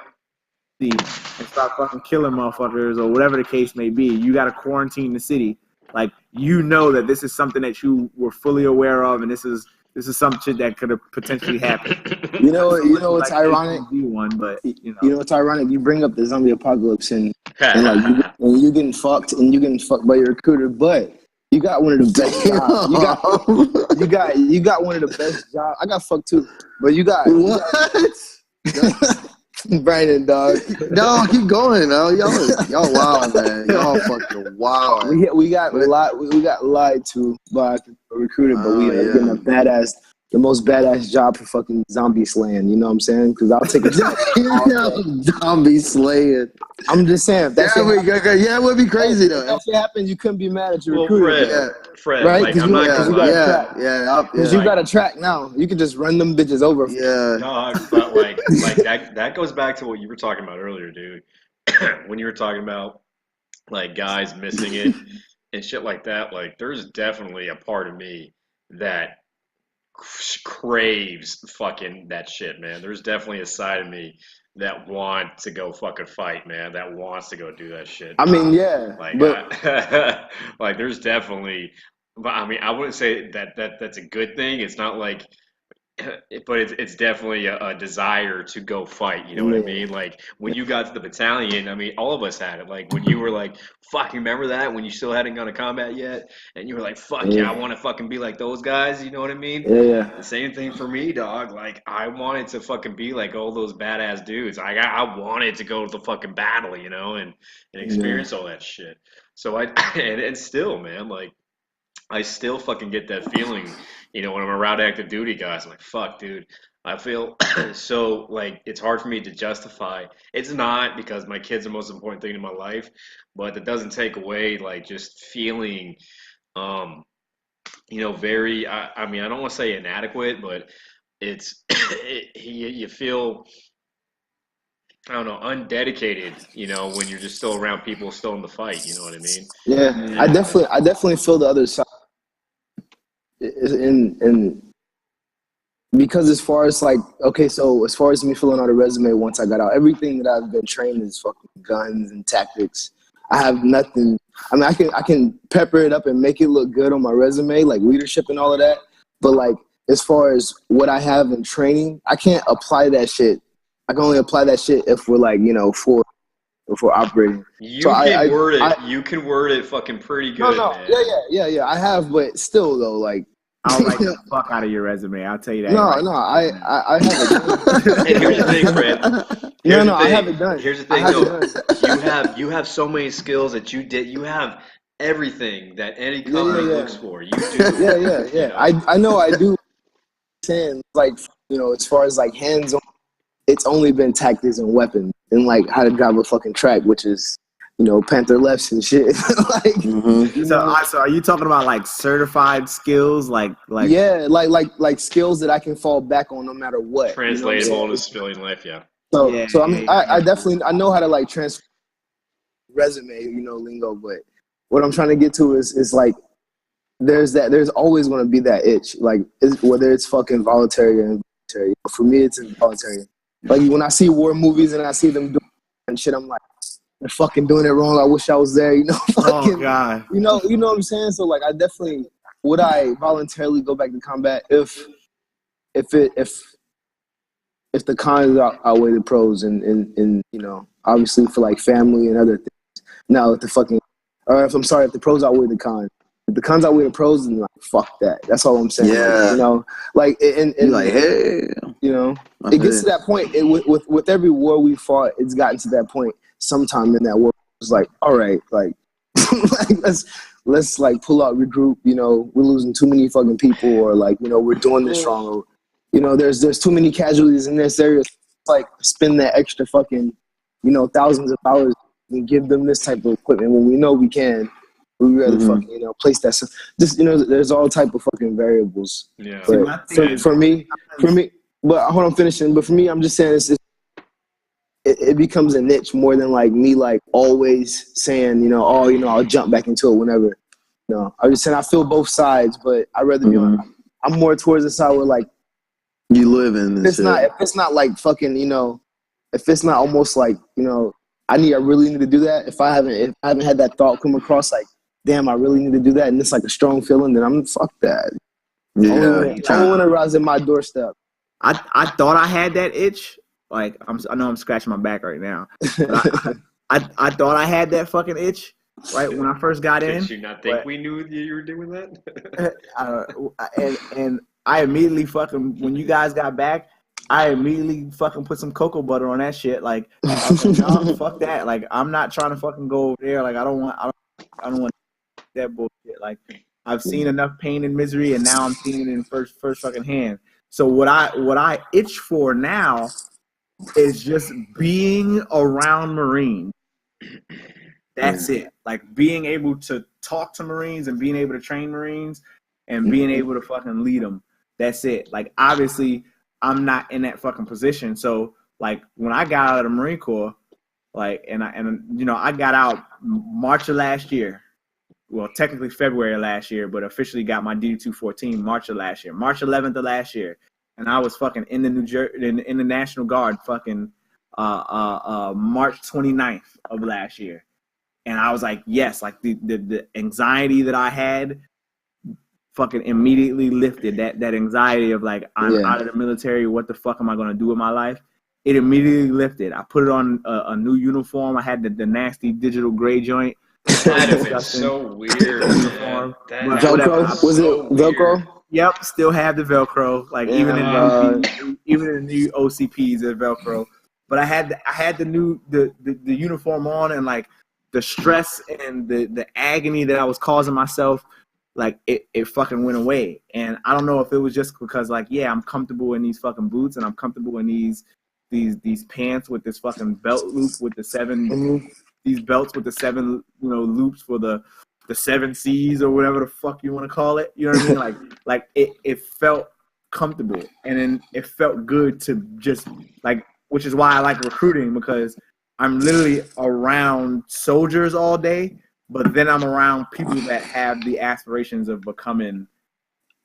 And start fucking killing motherfuckers or whatever the case may be. You got to quarantine the city. Like you know that this is something that you were fully aware of, and this is some shit that could have potentially happened. You know what's like ironic? But you know what's ironic? You bring up the zombie apocalypse and like you getting fucked by your recruiter, but you got one of the best jobs. You got one of the best jobs. I got fucked too, but you got what? Brandon, dog. No, keep going, though. Y'all wild, man. Y'all fucking wild. We got lied to by a recruiter, but we are getting the most badass job for fucking zombie slaying. You know what I'm saying? Because I'll take a job. Zombie slaying. I'm just saying. It would be crazy though. If that shit happens, you couldn't be mad at your recruiter. Fred, right? like Because I'm not you gonna got a lie, track. yeah. Because you got a track now. You can just run them bitches over. Yeah. dog. But like that goes back to what you were talking about earlier, dude. When you were talking about like guys missing it and shit like that. Like there's definitely a part of me that craves fucking that shit, man. There's definitely a side of me that wants to go fucking fight, man. That wants to go do that shit. I mean, yeah, Like, but like there's definitely, but I mean, I wouldn't say that's a good thing. It's not like, but it's definitely a desire to go fight. You know what I man, mean? Like when you got to the battalion, I mean, all of us had it. Like when you were like, "Fuck, you remember that?" When you still hadn't gone to combat yet, and you were like, "Fuck yeah, I yeah, want to fucking be like those guys." You know what I mean? yeah, The same thing for me, dog. Like I wanted to fucking be like all those badass dudes. I wanted to go to the fucking battle, you know, and yeah, experience all that shit. So I and still, man, like. I still fucking get that feeling, you know, when I'm around active duty guys. I'm like, fuck, dude. I feel so like it's hard for me to justify. It's not because my kid's the most important thing in my life, but that doesn't take away like just feeling, um, very. I mean, I don't want to say inadequate, but it's you feel I don't know undedicated. You know, when you're just still around people still in the fight. You know what I mean? yeah. And I definitely feel the other side. In because as far as like, okay, so as far as me filling out a resume once I got out, everything that I've been trained is fucking guns and tactics. I have nothing. I mean, I can pepper it up and make it look good on my resume, like leadership and all of that. But like, as far as what I have in training, I can't apply that shit. I can only apply that shit if we're like, if we're operating. So you can word it. You can word it fucking pretty no, good, no, man. yeah. I have, but still though, like, I'll write the fuck out of your resume. I'll tell you that. no, Right no, now. I have it. And here's the thing, Fred. Here's No, the I have thing. it done. Here's the I thing, have it though. done. You have so many skills that you did. You have everything that any Yeah, company yeah, looks for. You do. yeah. You know. I know I do. Saying like, as far as like hands on, it's only been tactics and weapons and like how to drive a fucking track, which is Panther lefts and shit. Like, So are you talking about like certified skills, like yeah, like skills that I can fall back on no matter what. You know what I'm Translatable saying? into civilian life. Yeah. So I mean, I yeah. definitely I know how to like transfer resume, lingo, but what I'm trying to get to is like there's always going to be that itch, like whether it's fucking voluntary or involuntary. For me, it's involuntary. Like when I see war movies and I see them doing and shit, I'm like, they're fucking doing it wrong. I wish I was there, Oh fucking, God. you know what I'm saying? So like, I definitely would I voluntarily go back to combat if the cons outweigh the pros, and obviously for like family and other things. Now, if the pros outweigh the cons. If the cons outweigh the pros, then like fuck that. That's all I'm saying. Yeah. Like and You're like, hey. it gets to that point. With every war we fought, it's gotten to that point. Sometime in that war, it's like, all right, like, like let's like pull out, regroup. We're losing too many fucking people, or like we're doing this wrong. Or, there's too many casualties in this area. It's like spend that extra fucking thousands of dollars and give them this type of equipment when we know we can. We rather fucking place that. Just there's all type of fucking variables. Yeah. But for me, but hold on, finishing. But for me, I'm just saying it becomes a niche more than like me like always saying I'll jump back into it whenever. I'm just saying I feel both sides, but I'd rather be on. I'm more towards the side where like you live in this. If it's not like fucking if it's not almost like I really need to do that. If I haven't had that thought come across like, damn, I really need to do that, and it's like a strong feeling, then I'm fuck that. Yeah, only when it arrives at my doorstep. I thought I had that itch. Like I know I'm scratching my back right now. But I thought I had that fucking itch right when I first got in. Did you not think we knew you were doing that? And I immediately fucking when you guys got back, I immediately fucking put some cocoa butter on that shit. Like, I was like, no, fuck that. Like, I'm not trying to fucking go over there. Like, I don't want that bullshit. Like, I've seen enough pain and misery, and now I'm seeing it in first fucking hand. So what I itch for now is just being around Marines. That's it. Like being able to talk to Marines and being able to train Marines and being able to fucking lead them. That's it. Like, obviously, I'm not in that fucking position. So, like, when I got out of the Marine Corps, like, and I got out March of last year. Well, technically February of last year, but officially got my D214 March of last year, March 11th of last year, and I was fucking in the in the National Guard fucking March 29th of last year, and I was like, yes, like the anxiety that I had fucking immediately lifted. That anxiety of like, I'm out of the military, what the fuck am I gonna do with my life? It immediately lifted. I put it on a new uniform. I had the nasty digital gray joint. That is so weird. Velcro? Was it Velcro? Weird. Yep, still have the Velcro. Like even in the new OCPs, are Velcro. But I had the uniform on, and like the stress and the agony that I was causing myself, like it fucking went away. And I don't know if it was just because like, yeah, I'm comfortable in these fucking boots and I'm comfortable in these pants with this fucking belt loop with the 7 these belts with the 7 loops for the 7 C's or whatever the fuck you want to call it. You know what I mean? Like it felt comfortable, and then it felt good to just like, which is why I like recruiting, because I'm literally around soldiers all day, but then I'm around people that have the aspirations of becoming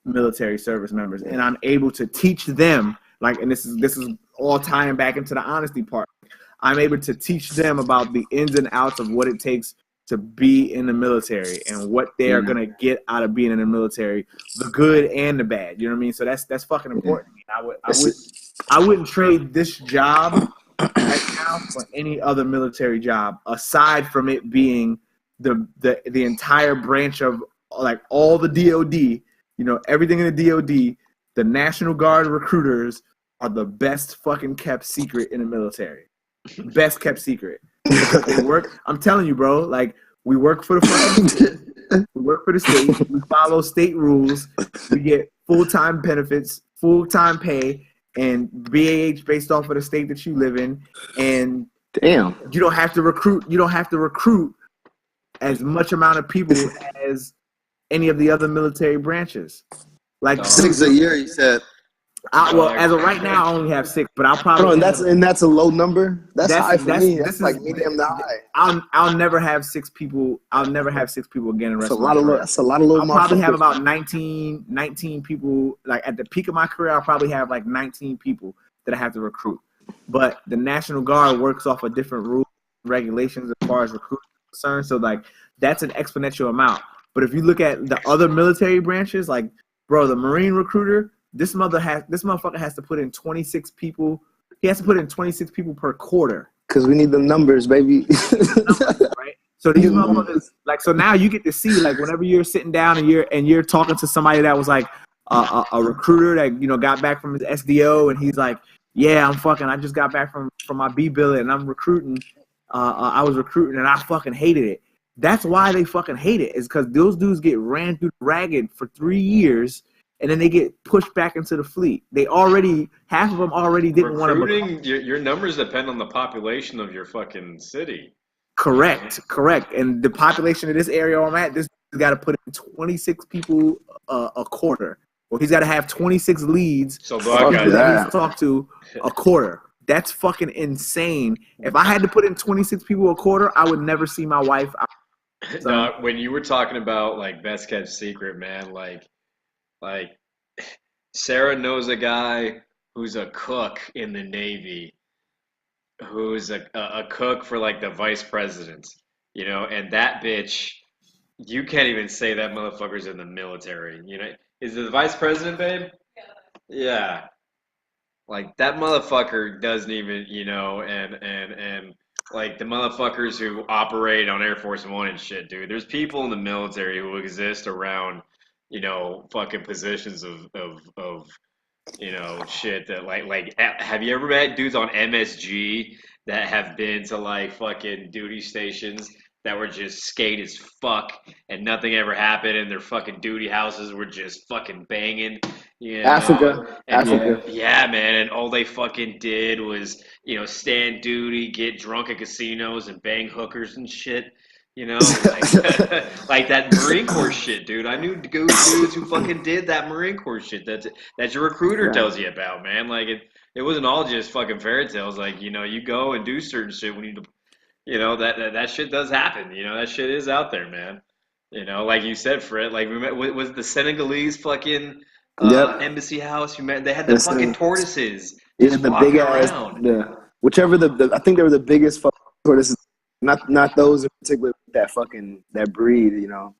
military service members, and I'm able to teach them, like, and this is all tying back into the honesty part. I'm able to teach them about the ins and outs of what it takes to be in the military and what they are gonna get out of being in the military, the good and the bad. You know what I mean? So that's fucking important. I wouldn't trade this job right now for any other military job, aside from it being the entire branch of like all the DOD. Everything in the DOD. The National Guard recruiters are the best fucking kept secret in the military. Best kept secret. They work. I'm telling you, bro. Like, we work for the fucking we work for the state. We follow state rules. We get full-time benefits, full-time pay, and BAH based off of the state that you live in. And damn, you don't have to recruit. You don't have to recruit as much amount of people as any of the other military branches. Like 6 a year, you said. Well, as of right now, I only have 6, but I'll probably. That's a low number. That's high for me. That's like medium to high. I'll never have 6 people. I'll never have 6 people again. In the rest of my career. That's a lot of low. I'll probably have about 19 people. Like at the peak of my career, I'll probably have like 19 people that I have to recruit. But the National Guard works off of different rules and regulations as far as recruiting is concerned. So like that's an exponential amount. But if you look at the other military branches, like, bro, the Marine recruiter. This motherfucker has to put in 26 people. He has to put in 26 people per quarter. Because we need the numbers, baby. Right? So these motherfuckers, like, so now you get to see, like, whenever you're sitting down and you're talking to somebody that was like a recruiter that got back from his SDO, and he's like, yeah, I just got back from my B billet and I'm recruiting. I was recruiting and I fucking hated it. That's why they fucking hate it, is because those dudes get ran through ragged for 3 years. And then they get pushed back into the fleet. Half of them already didn't want to. Recruiting, your numbers depend on the population of your fucking city. Correct. And the population of this area I'm at, this got to put in 26 people a quarter. Well, he's got to have 26 leads. So black guys that talk to a quarter. That's fucking insane. If I had to put in 26 people a quarter, I would never see my wife. No, when you were talking about like best kept secret, man, like Sarah knows a guy who's a cook in the Navy, who's a cook for like the vice president, and that bitch, you can't even say that motherfucker's in the military, Is it the vice president, babe? Yeah. Like that motherfucker doesn't even, and like the motherfuckers who operate on Air Force One and shit, dude. There's people in the military who exist around fucking positions of shit that like have you ever met dudes on MSG that have been to like fucking duty stations that were just skate as fuck and nothing ever happened and their fucking duty houses were just fucking banging, Africa. Yeah, man, and all they fucking did was, stand duty, get drunk at casinos and bang hookers and shit. You know, like, like that Marine Corps shit, dude. I knew dudes who fucking did that Marine Corps shit that your recruiter tells you about, man. Like it wasn't all just fucking fairy tales. Like, you know, you go and do certain shit when you know, that shit does happen. You know, that shit is out there, man. You know, like you said, Fred. Like was the Senegalese fucking embassy house you met? They had the fucking tortoises just the walking big ass, around. whichever I think they were the biggest fucking tortoises. Not those in particular, that breed, you know.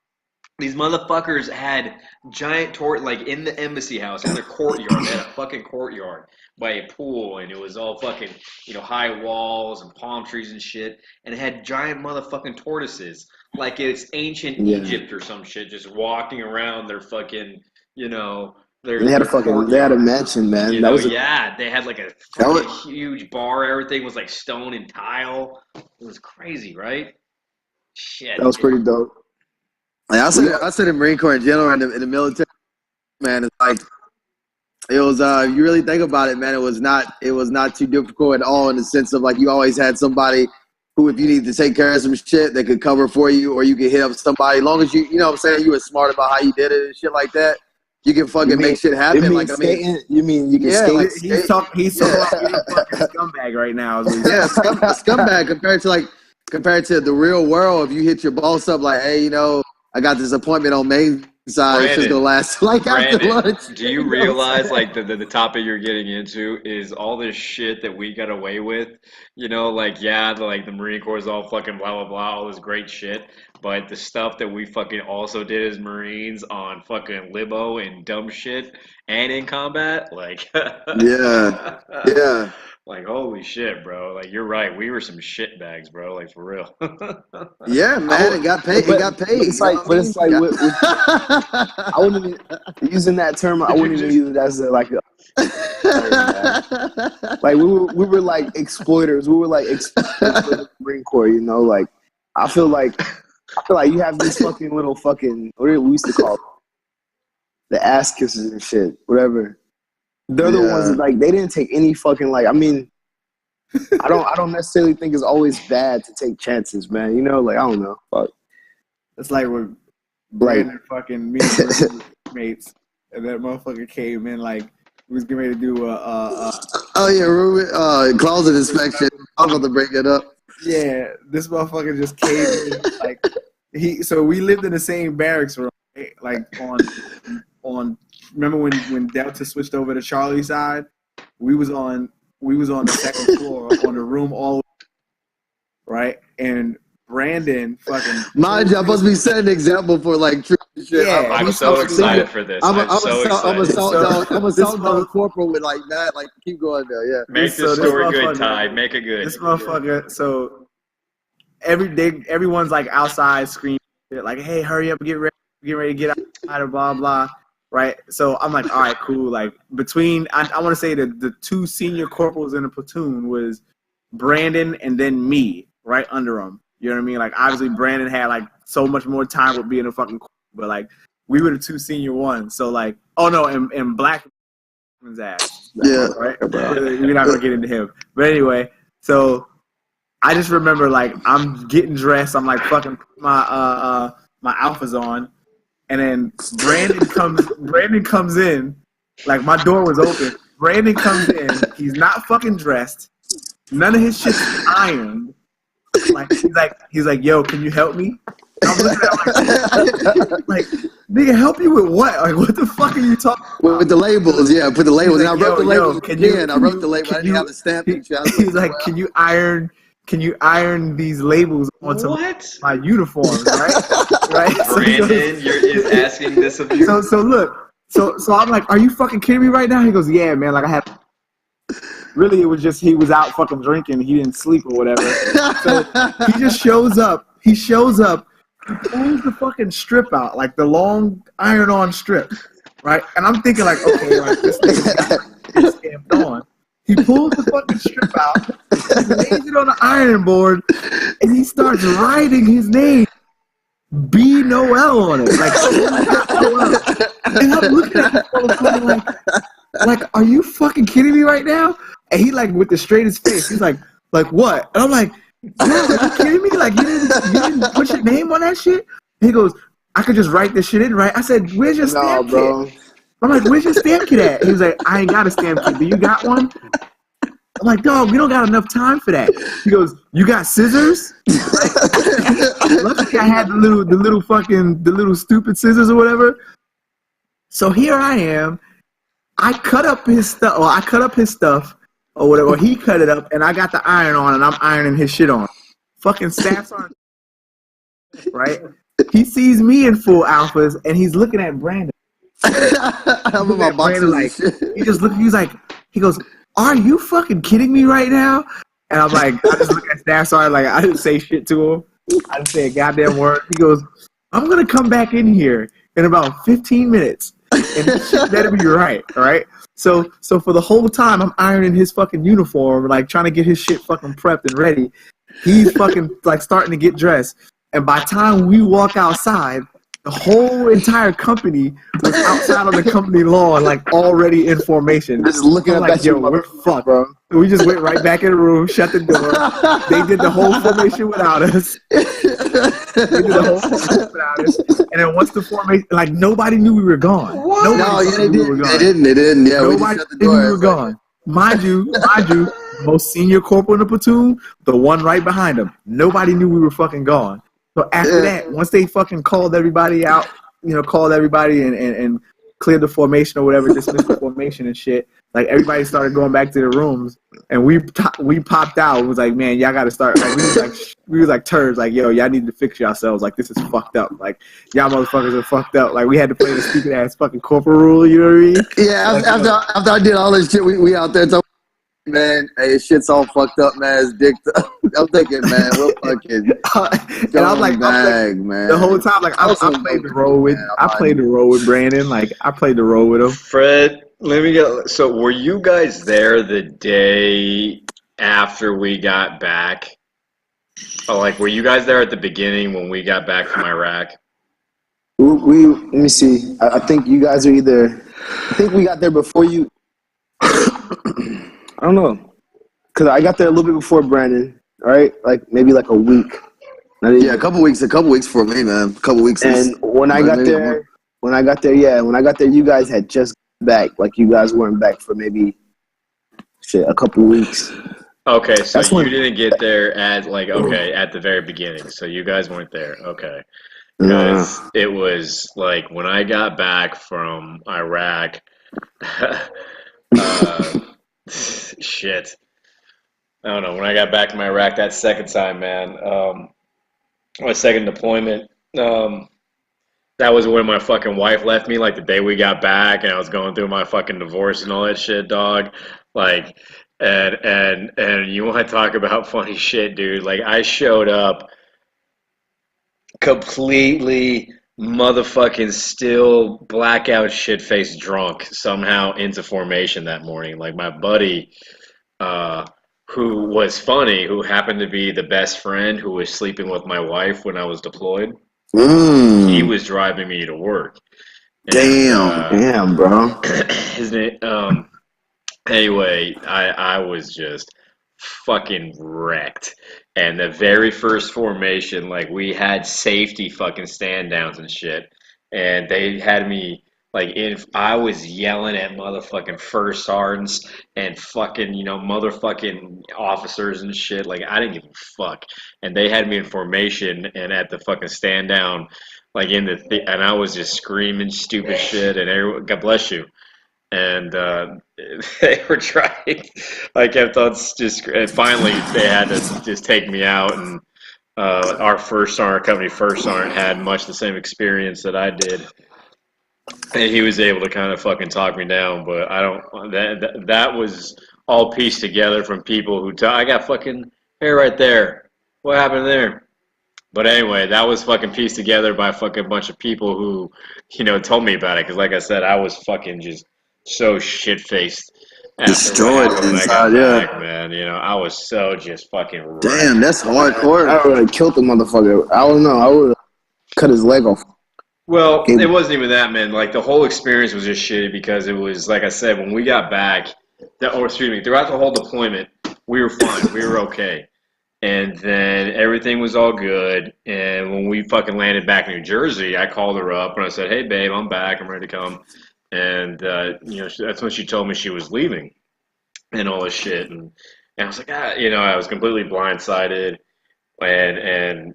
These motherfuckers had giant like in the embassy house, in their courtyard. They had a fucking courtyard by a pool, and it was all fucking, you know, high walls and palm trees and shit. And it had giant motherfucking tortoises, like it's ancient Egypt or some shit, just walking around their fucking, you know, they had a mansion, man. You know, they had like a fucking huge bar. Everything was like stone and tile. It was crazy, right? Shit. That was pretty dope. Like I said the Marine Corps in general and in the military, man, it's like it was you really think about it, man, it was not too difficult at all, in the sense of like you always had somebody who, if you need to take care of some shit, they could cover for you, or you could hit up somebody. As long as you know what I'm saying, you were smart about how you did it and shit like that, you can fucking make shit happen. Like skating? You mean you can skate? Like, he's talking like a fucking scumbag right now. Scumbag compared to the real world. If you hit your boss up like, hey, you know, I got this appointment on Main Side. It's just gonna last like after lunch. Do you realize like the topic you're getting into is all this shit that we got away with? You know, like the Marine Corps is all fucking blah blah blah, all this great shit. But the stuff that we fucking also did as Marines on fucking libo and dumb shit and in combat, like yeah. Like, holy shit, bro. Like, you're right. We were some shit bags, bro. Like, for real. Yeah, man. It got paid. It's like, I wouldn't even, using that term, I wouldn't even use it as like we were like exploiters. We were like exploiters for the Marine Corps, you know? Like, I feel like you have these fucking little fucking, what we used to call it? The ass kisses and shit, whatever. They're the ones that, like, they didn't take any fucking, like, I mean, I don't necessarily think it's always bad to take chances, man. You know, like, I don't know. Fuck. It's like we're Brandon fucking me and Brandon mates, and that motherfucker came in like we was getting ready to do closet inspection. I'm about to break it up. Yeah, this motherfucker just came in like so we lived in the same barracks room, right? Like on remember when Delta switched over to Charlie side? We was on the second floor on the room all right, and Brandon fucking mind you, I'm supposed to be setting an example for like shit. Yeah, I'm so excited for this. I'm so excited. I'm a salt corporal with like that. Like, keep going there. Yeah. Make this story good, Ty. Make it good. This motherfucker. So everyone's like outside screaming like, "Hey, hurry up, get ready to get outside," blah blah. Right. So I'm like, all right, cool. Like between I want to say the two senior corporals in the platoon was Brandon and then me right under him. You know what I mean? Like, obviously, Brandon had, like, so much more time with being a fucking but, like, we were the two senior ones. So, like, oh, no, and Blackman's ass. Yeah. Right? We're not going to get into him. But anyway, so I just remember, like, I'm getting dressed. I'm, like, fucking my alphas on. And then Brandon comes in. Like, my door was open. Brandon comes in. He's not fucking dressed. None of his shit's ironed. Like he's like, yo, can you help me? I'm looking at him like, nigga, help you with what? Like, what the fuck are you talking about? With the labels, yeah, put the labels. Like, and I wrote the labels again. I wrote the label. I didn't have the stamp. He's like, can you iron these labels onto my uniforms, right? Right? Brandon, is asking this of you. So look, so I'm like, are you fucking kidding me right now? He goes, yeah, man. Like, I have. Really, it was just he was out fucking drinking. He didn't sleep or whatever. So he just shows up. He pulls the fucking strip out, like the long iron-on strip, right? And I'm thinking, like, okay, like this nigga's stamped on. He pulls the fucking strip out, he lays it on the iron board, and he starts writing his name, B. Noel, on it. Like, and I'm looking at this motherfucker like, are you fucking kidding me right now? And he, like, with the straightest face, he's like what? And I'm like, are you kidding me? Like, you didn't put your name on that shit? He goes, I could just write this shit in, right? I said, where's your stamp kit? I'm like, where's your stamp kit at? He was like, I ain't got a stamp kit. Do you got one? I'm like, dog, we don't got enough time for that. He goes, you got scissors? Luckily I had the little stupid scissors or whatever. So here I am. I cut up his stuff, or whatever. Or he cut it up, and I got the iron on, and I'm ironing his shit on. Fucking Staff's on, right? He sees me in full alphas, and he's looking at Brandon. I'm in my boxes. Like, he goes, are you fucking kidding me right now? And I'm like, I just look at Staff Sergeant, like, I didn't say shit to him. I didn't say a goddamn word. He goes, I'm going to come back in here in about 15 minutes. And this shit better be right, all right? So for the whole time, I'm ironing his fucking uniform, like, trying to get his shit fucking prepped and ready. He's fucking, like, starting to get dressed. And by the time we walk outside, the whole entire company was outside on the company lawn, like, already in formation. Just looking up at you, we're fucked, bro. We just went right back in the room, shut the door. They did the whole formation without us. And then once the formation, like, nobody knew we were gone. They didn't. Yeah, nobody knew we were gone. Mind you, most senior corporal in the platoon, the one right behind him. Nobody knew we were fucking gone. So after that, once they fucking called everybody out, and cleared the formation or whatever, dismissed the formation and shit, like, everybody started going back to their rooms, and we popped out. It was like, man, y'all got to start. Like, we was like turds. Like, yo, y'all need to fix yourselves. Like, this is fucked up. Like, y'all motherfuckers are fucked up. Like, we had to play the stupid ass fucking corporal rule. You know what I mean? Yeah. After I did all this shit, we out there talking. Man, hey, shit's all fucked up, man. It's dicked up. I'm thinking, man, we're fucking and I'm like, man. The whole time, like, I played the role with Brandon. Like, I played the role with him. Fred, let me get. So, were you guys there the day after we got back? Oh, like, were you guys there at the beginning when we got back from Iraq? Let me see. I think you guys are either. I think we got there before you. I don't know, cause I got there a little bit before Brandon, right? Like, maybe like a week. Yeah, a couple weeks for me, man. A couple weeks. And when I got there, you guys had just back. Like, you guys weren't back for maybe a couple weeks. Okay, so you didn't get there at the very beginning. So you guys weren't there. Okay. Because it was like when I got back from Iraq. Shit. I don't know. When I got back from Iraq that second time, man, my second deployment, that was when my fucking wife left me, like, the day we got back, and I was going through my fucking divorce and all that shit, dog. Like, and you want to talk about funny shit, dude. Like, I showed up completely motherfucking still blackout shit-faced drunk somehow into formation that morning. Like, my buddy, who was funny, who happened to be the best friend who was sleeping with my wife when I was deployed, he was driving me to work. Damn, bro. His name, anyway, I was just fucking wrecked. And the very first formation, like, we had safety fucking stand downs and shit. And they had me, like, I was yelling at motherfucking first sergeants and fucking, motherfucking officers and shit. Like, I didn't give a fuck. And they had me in formation and at the fucking stand down, like, and I was just screaming stupid shit. And everyone, God bless you. And they were trying. I kept on and finally they had to just take me out. And our company first sergeant had much the same experience that I did, and he was able to kind of fucking talk me down. But I don't. That was all pieced together from people who I got fucking hair right there. What happened there? But anyway, that was fucking pieced together by a fucking bunch of people who, told me about it. Because like I said, I was fucking just so shit-faced. Destroyed inside, back, man. I was so just fucking wrecked. Damn, that's hardcore. I would have killed the motherfucker. I don't know. I would have cut his leg off. Well, it wasn't even that, man. Like, the whole experience was just shitty because it was, like I said, when we got back, throughout the whole deployment, we were fine. We were okay. And then everything was all good. And when we fucking landed back in New Jersey, I called her up and I said, "Hey, babe, I'm back. I'm ready to come." And that's when she told me she was leaving and all this shit. And I was like, I was completely blindsided. I don't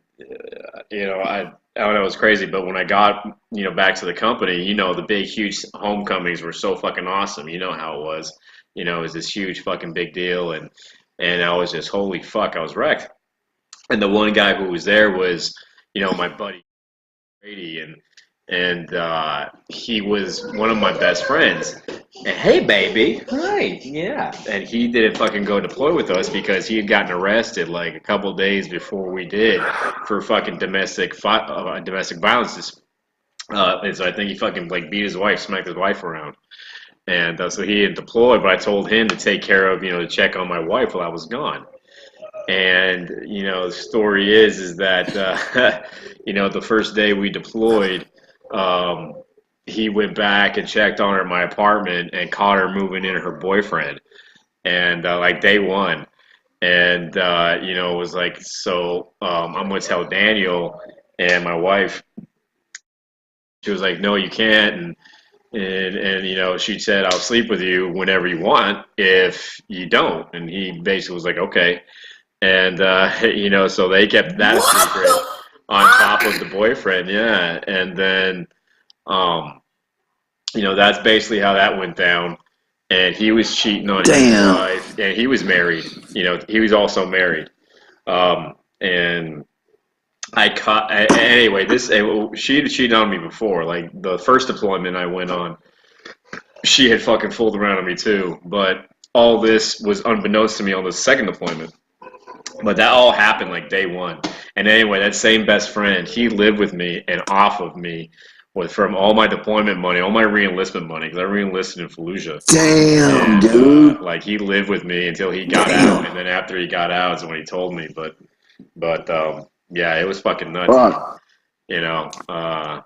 know, it was crazy. But when I got back to the company, the big huge homecomings were so fucking awesome. You know how it was. It was this huge fucking big deal, and I was just holy fuck, I was wrecked. And the one guy who was there was my buddy Brady, and he was one of my best friends. And hey, baby, hi, yeah. And he didn't fucking go deploy with us because he had gotten arrested like a couple days before we did for fucking domestic violence. And so I think he fucking like beat his wife, smacked his wife around. And so he didn't deploy, but I told him to take care of, to check on my wife while I was gone. And the story is that the first day we deployed, he went back and checked on her at my apartment and caught her moving in her boyfriend, and like day one, and it was like, so I'm gonna tell Daniel. And my wife, she was like, no, you can't. And she said, I'll sleep with you whenever you want if you don't. And he basically was like, okay. And so they kept that a secret on top of the boyfriend, yeah. And then that's basically how that went down. And he was cheating on his wife, and he was married. He was also married. And anyway, she cheated on me before. Like the first deployment I went on, she had fucking fooled around on me too. But all this was unbeknownst to me on the second deployment. But that all happened like day one. And anyway, that same best friend, he lived with me and off of me from all my deployment money, all my re-enlistment money, because I re-enlisted in Fallujah. Damn, And, dude. like he lived with me until he got out, and then after he got out is when he told me. But yeah, it was fucking nuts. Fuck. That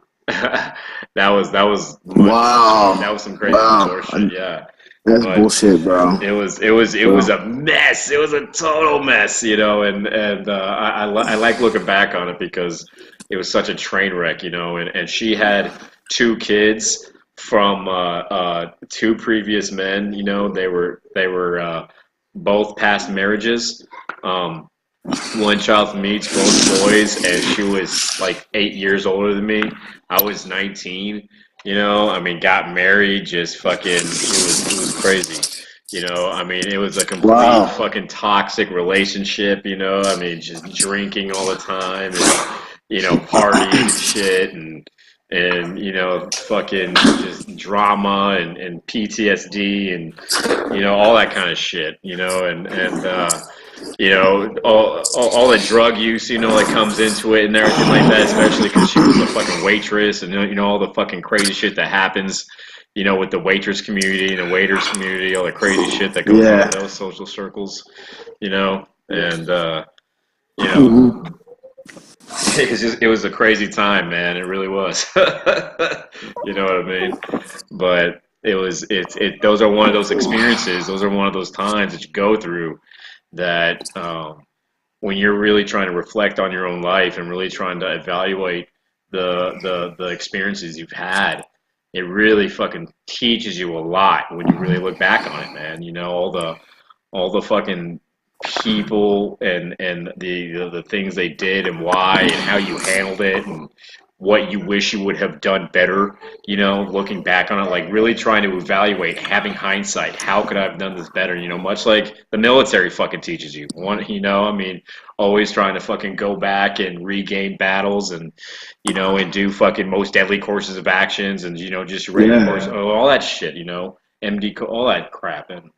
was Wow. That was some crazy bullshit. Yeah. That's bullshit, bro. It was a mess. It was a total mess, and I like looking back on it because it was such a train wreck, and she had 2 kids from 2 previous men. They were both past marriages. One child from each, both boys, and she was like 8 years older than me. I was 19. Got married, just fucking, it was crazy. It was a complete fucking toxic relationship, just drinking all the time and, partying and shit and fucking just drama and PTSD and, all that kind of shit, all the drug use, that comes into it and everything like that, especially because she was a fucking waitress and, all the fucking crazy shit that happens, with the waitress community and the waiters community, all the crazy shit that goes on in those social circles, and, it was a crazy time, man. It really was. You know what I mean? But those are one of those experiences. Those are one of those times that you go through that when you're really trying to reflect on your own life and really trying to evaluate the experiences you've had, it really fucking teaches you a lot when you really look back on it, man. All the fucking people and the things they did and why and how you handled it and what you wish you would have done better, looking back on it, like really trying to evaluate, having hindsight, how could I have done this better, much like the military fucking teaches you. Always trying to fucking go back and regain battles and, and do fucking most deadly courses of actions and, just course, all that shit, MD, all that crap. And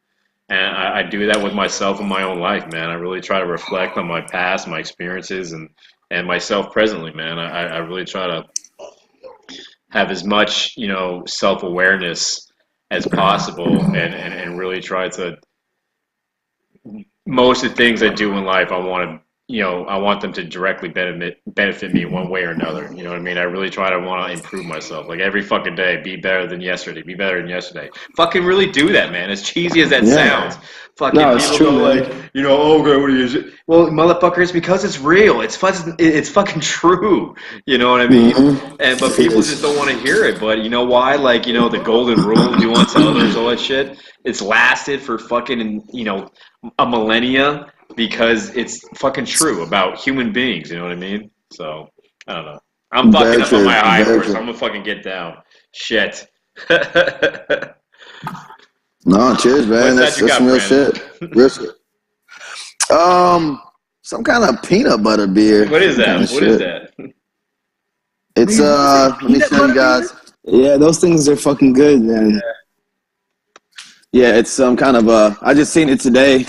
I do that with myself in my own life, man. I really try to reflect on my past, my experiences, and myself presently, man. I really try to have as much, self-awareness as possible and really try to, most of the things I do in life, I want to I want them to directly benefit me one way or another. You know what I mean? I really try to want to improve myself. Like every fucking day, be better than yesterday. Be better than yesterday. Fucking really do that, man. As cheesy as that sounds. Fucking No, it's people true, go man. like, oh, God, what is it? Well, motherfucker, it's because it's real. It's fucking true. You know what I mean? But people just don't want to hear it. But you know why? Like, the golden rule, do unto others, all that shit. It's lasted for fucking, a millennia. Because it's fucking true about human beings, you know what I mean? So, I don't know. I'm fucking up on my high horse. I'm gonna fucking get down. Shit. No, cheers, man. That's some real shit. Real shit. Some kind of peanut butter beer. What is that? What is that? It's let me show you guys. Yeah, those things are fucking good, man. Yeah, it's some kind of I just seen it today.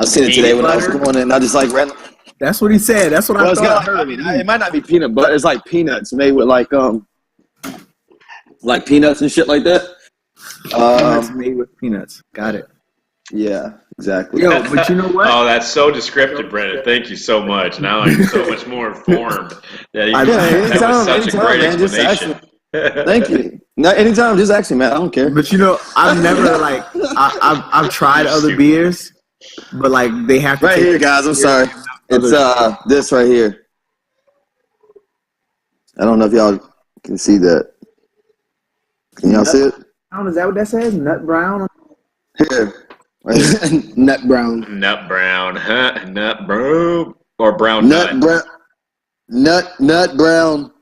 I seen it today when I was going in. I just like ran. That's what he said. That's what I thought. It might not be peanut butter. It's like peanuts made with like peanuts and shit like that. Peanuts made with peanuts. Got it. Yeah, exactly. Yo, but you know what? Oh, that's so descriptive, Brennan. Thank you so much. Now I'm so much more informed. That was such a great explanation. Thank you. No, anytime, just ask me, man. I don't care. But I've never I've tried other beers, but like they have to right here, guys. I'm sorry. It's this right here. I don't know if y'all can see that. Can y'all see it? Is that what that says? Nut brown? Here. Right. Nut brown. Nut brown. Nut brown. Or brown nut. Nut brown.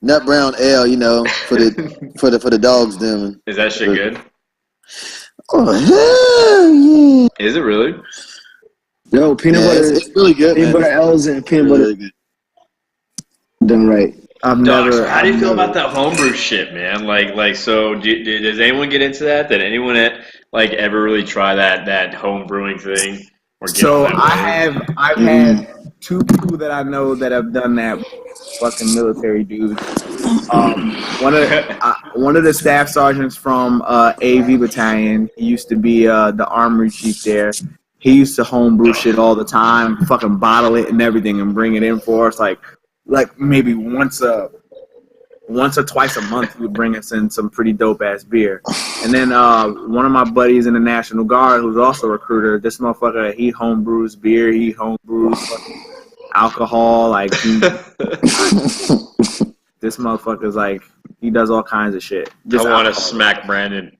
Nut brown ale, for the dogs doing. Is that shit good? Oh hell yeah! Is it really? Yo, peanut butter. It's really good. Peanut butter L's and peanut butter. Really good. Done right. How do you feel about that homebrew shit, man? So does anyone get into that? Did anyone ever really try that home brewing thing? So I've had two people that I know that have done that. Fucking military dudes. One of the staff sergeants from AV battalion. He used to be the armory chief there. He used to homebrew shit all the time, fucking bottle it and everything, and bring it in for us. Like maybe once or twice a month, he would bring us in some pretty dope ass beer. And then one of my buddies in the National Guard, who's also a recruiter, this motherfucker, he homebrews beer, he homebrews fucking alcohol, this motherfucker's he does all kinds of shit. I want to smack Brandon.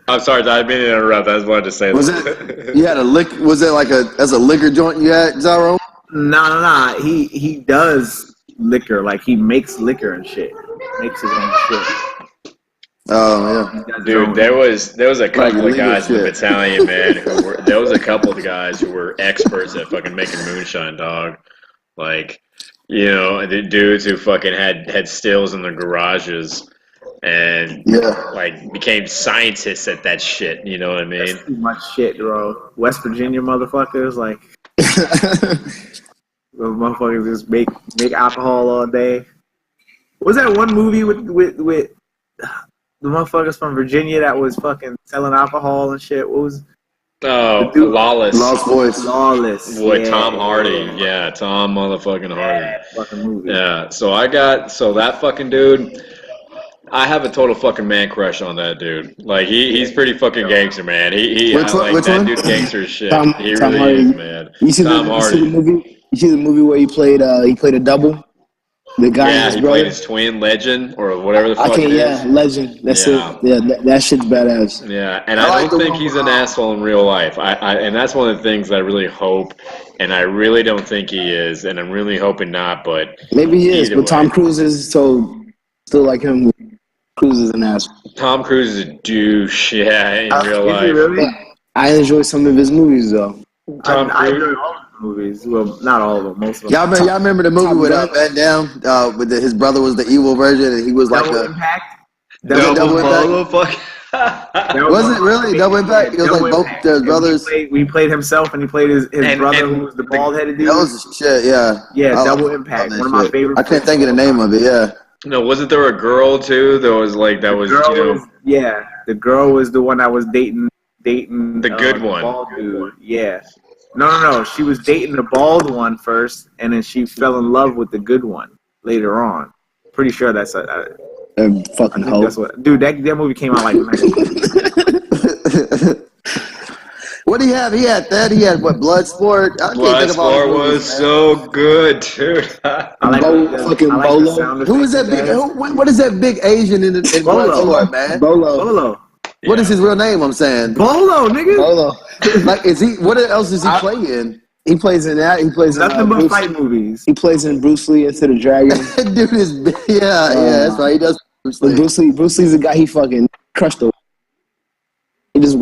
I'm sorry, I didn't mean to interrupt. I just wanted to say that. You had a lick? Was it as a liquor joint you had, Zyro? Nah. He does liquor, he makes liquor and shit. Makes his own shit. Oh yeah, dude. There was a couple of guys in the battalion, man. There was a couple of guys who were experts at fucking making moonshine, dog. The dudes who fucking had stills in their garages and became scientists at that shit. You know what I mean? That's too much shit, bro. West Virginia motherfuckers, those motherfuckers just make alcohol all day. Was that one movie with the motherfuckers from Virginia that was fucking selling alcohol and shit? What was? Oh, Lawless. Lost Boys. Lawless. With Tom Hardy. Yeah, Tom motherfucking Hardy. Fucking movie. Yeah, so that fucking dude, I have a total fucking man crush on that dude. He's pretty fucking gangster, man. Which that one? Dude gangster as shit. He Tom really Hardy. is, man. You see the movie? You see the movie where he played a double? The guy and his he brother? played his twin, Legend, or whatever the fuck it is. Yeah, Legend. That's it. Yeah, that shit's badass. Yeah, and I don't think he's an asshole in real life. And that's one of the things I really hope, and I really don't think he is, and I'm really hoping not, but maybe he is, but Tom Cruise is still like him. Cruise is an asshole. Tom Cruise is a douche, in real life. Really? I enjoy some of his movies, though. I enjoy all of the movies. Well, not all of them, most of them. Y'all remember the movie with Van Damme? With his brother was the evil version, and he was Double Impact? Double Impact? Was it really Double Impact? It was both their brothers. We played himself, and he played his brother, who was the bald-headed dude. That was shit, yeah. Yeah, Double Impact. One of my favorite. I can't think of the name of it, yeah. No, wasn't there a girl too? That was like that was the girl was the one that was dating the good one. Bald dude. Yeah. No. She was dating the bald one first, and then she fell in love with the good one later on. Pretty sure that's fucking hoe. That's what, dude. That movie came out like. What did he have? He had that. He had what? Bloodsport. Bloodsport was so good, dude. Fucking Bolo. Who is that big? What is that big Asian in Bloodsport, man? Bolo. What is his real name? I'm saying Bolo, nigga. Bolo. Like, is he? What else does he play in? He plays in that. He plays nothing in but fight movies. He plays in Bruce Lee Into the Dragon. That dude is that's right. He does Bruce Lee. Bruce Lee's the guy he fucking crushed the. He just.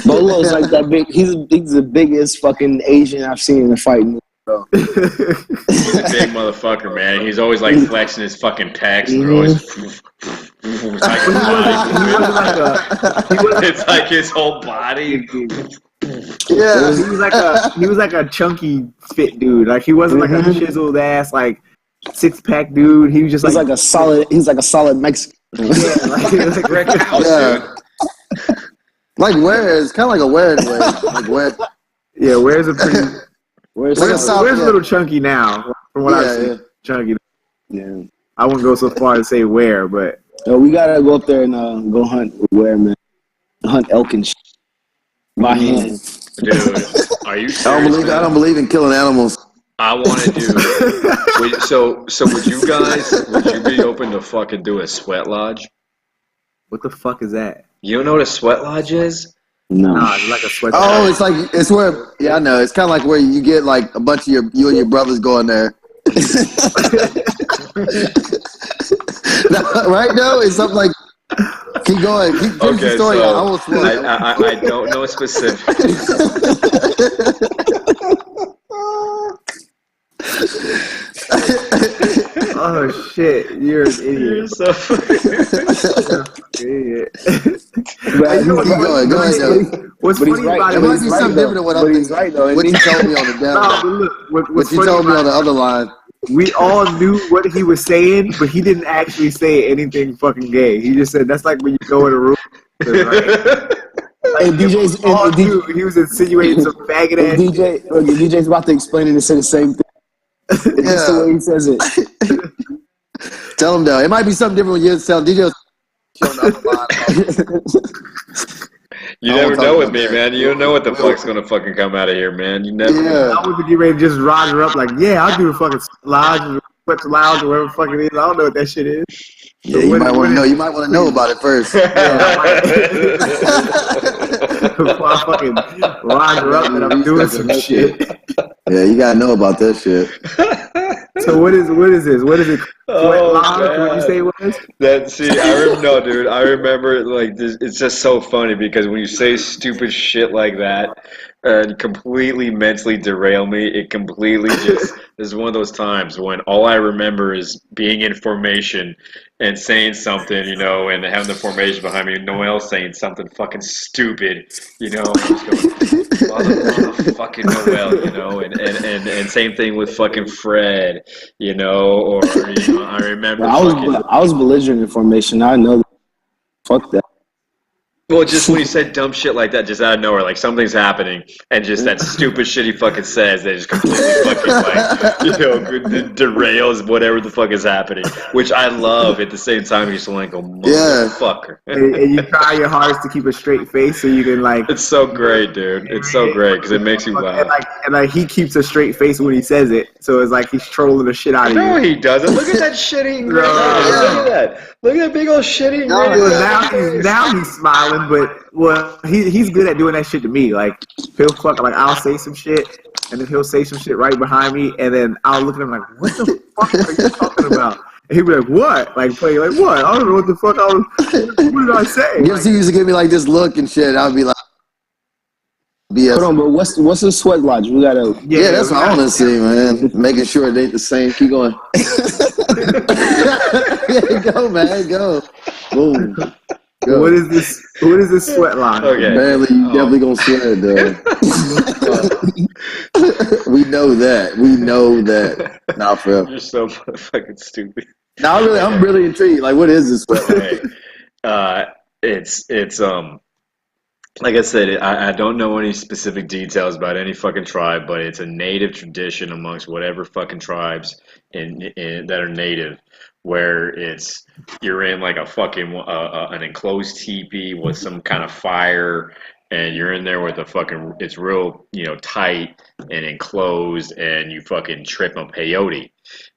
Bolo's like that big. He's the biggest fucking Asian I've seen in a fight movie. Bro. He's a big motherfucker, man. He's always like flexing his fucking pecs. It's like his whole body. Yeah, he was like a chunky fit dude. Like he wasn't like a chiseled ass like 6-pack dude. He was just like a solid. He's like a solid Mexican. Yeah, Rick House, dude. Like Where's kind of like a Where anyway. Like Where. Yeah, Where's a pretty. Where's a little chunky now from what I've seen. Chunky. Yeah. I wouldn't go so far to say where, but we gotta go up there and go hunt with Where, man. Hunt elk and shit. By hand. Dude, are you serious? I don't believe in killing animals. I want to do. So would you be open to fucking do a sweat lodge? What the fuck is that? You don't know what a sweat lodge is? No. Nah, it's like a sweat. Oh, it's where I know. It's kind of like where you get like a bunch of you and your brothers going there. Right? No, it's something like. Keep going. Keep the story. So I don't know specifics. Oh shit! You're an idiot. You're so idiot. Go ahead. What's funny about it might be something different than what you told me on the down. What you told me on the other line. We all knew what he was saying, but he didn't actually say anything fucking gay. He just said that's like when you go in a room. And he was insinuating some faggot ass. DJ's about to explain it and say the same thing. That's the way he says it. Tell him though. It might be something different when you tell DJ. You never know with me, man. You don't know what the fuck's gonna fucking come out of here, man. You never know. I was getting ready to just Roger up like, yeah, I'll do a fucking lodge, sweat lounge, or whatever the fuck it is. I don't know what that shit is. Yeah, you might want to know. You might want to know about it first. Before I fucking Roger up and I'm doing some shit. Yeah, you gotta know about that shit. So what is this? What is it? Oh, what you say it was? Dude. I remember like this. It's just so funny because when you say stupid shit like that and completely mentally derail me, it completely just is one of those times when all I remember is being in formation and saying something, and having the formation behind me, and Noel saying something fucking stupid, and just going, fucking Noel, and same thing with fucking Fred, or I remember. I was belligerent in formation. I know. Fuck that. Well, just when you said dumb shit like that, just out of nowhere, like something's happening, and just that stupid shit he fucking says, that just completely fucking derails whatever the fuck is happening, which I love. At the same time, you're just like, oh, motherfucker. And you try your hardest to keep a straight face so you can like. It's so great, dude. It's so great because it makes you laugh. And he keeps a straight face when he says it, so it's like he's trolling the shit out of you. No, he doesn't. Look at that shitty. Look at that. Look at that big old shitty. Now he's smiling. But he's good at doing that shit to me. Like I'll say some shit, and then he'll say some shit right behind me, and then I'll look at him like, "What the fuck are you talking about?" And he'll be like, "What?" Like play like what? I don't know what the fuck what did I say? He used to give me like this look and shit. I'd be like, BS. Hold on, but what's the sweat lodge? We gotta. Yeah, that's what I want to see, man. Making sure it ain't the same. Keep going. Yeah, go, man, go. Boom. Go. What is this? What is this sweat line? Okay. Apparently, you definitely gonna sweat it, though. We know that. We know that. Nah, for real. You're so fucking stupid. Now, I'm really intrigued. Like, what is this sweat line? It's like I said, I don't know any specific details about any fucking tribe, but it's a native tradition amongst whatever fucking tribes that are native, where it's you're in like a fucking an enclosed teepee with some kind of fire, and you're in there with a fucking it's real tight and enclosed, and you fucking trip on peyote,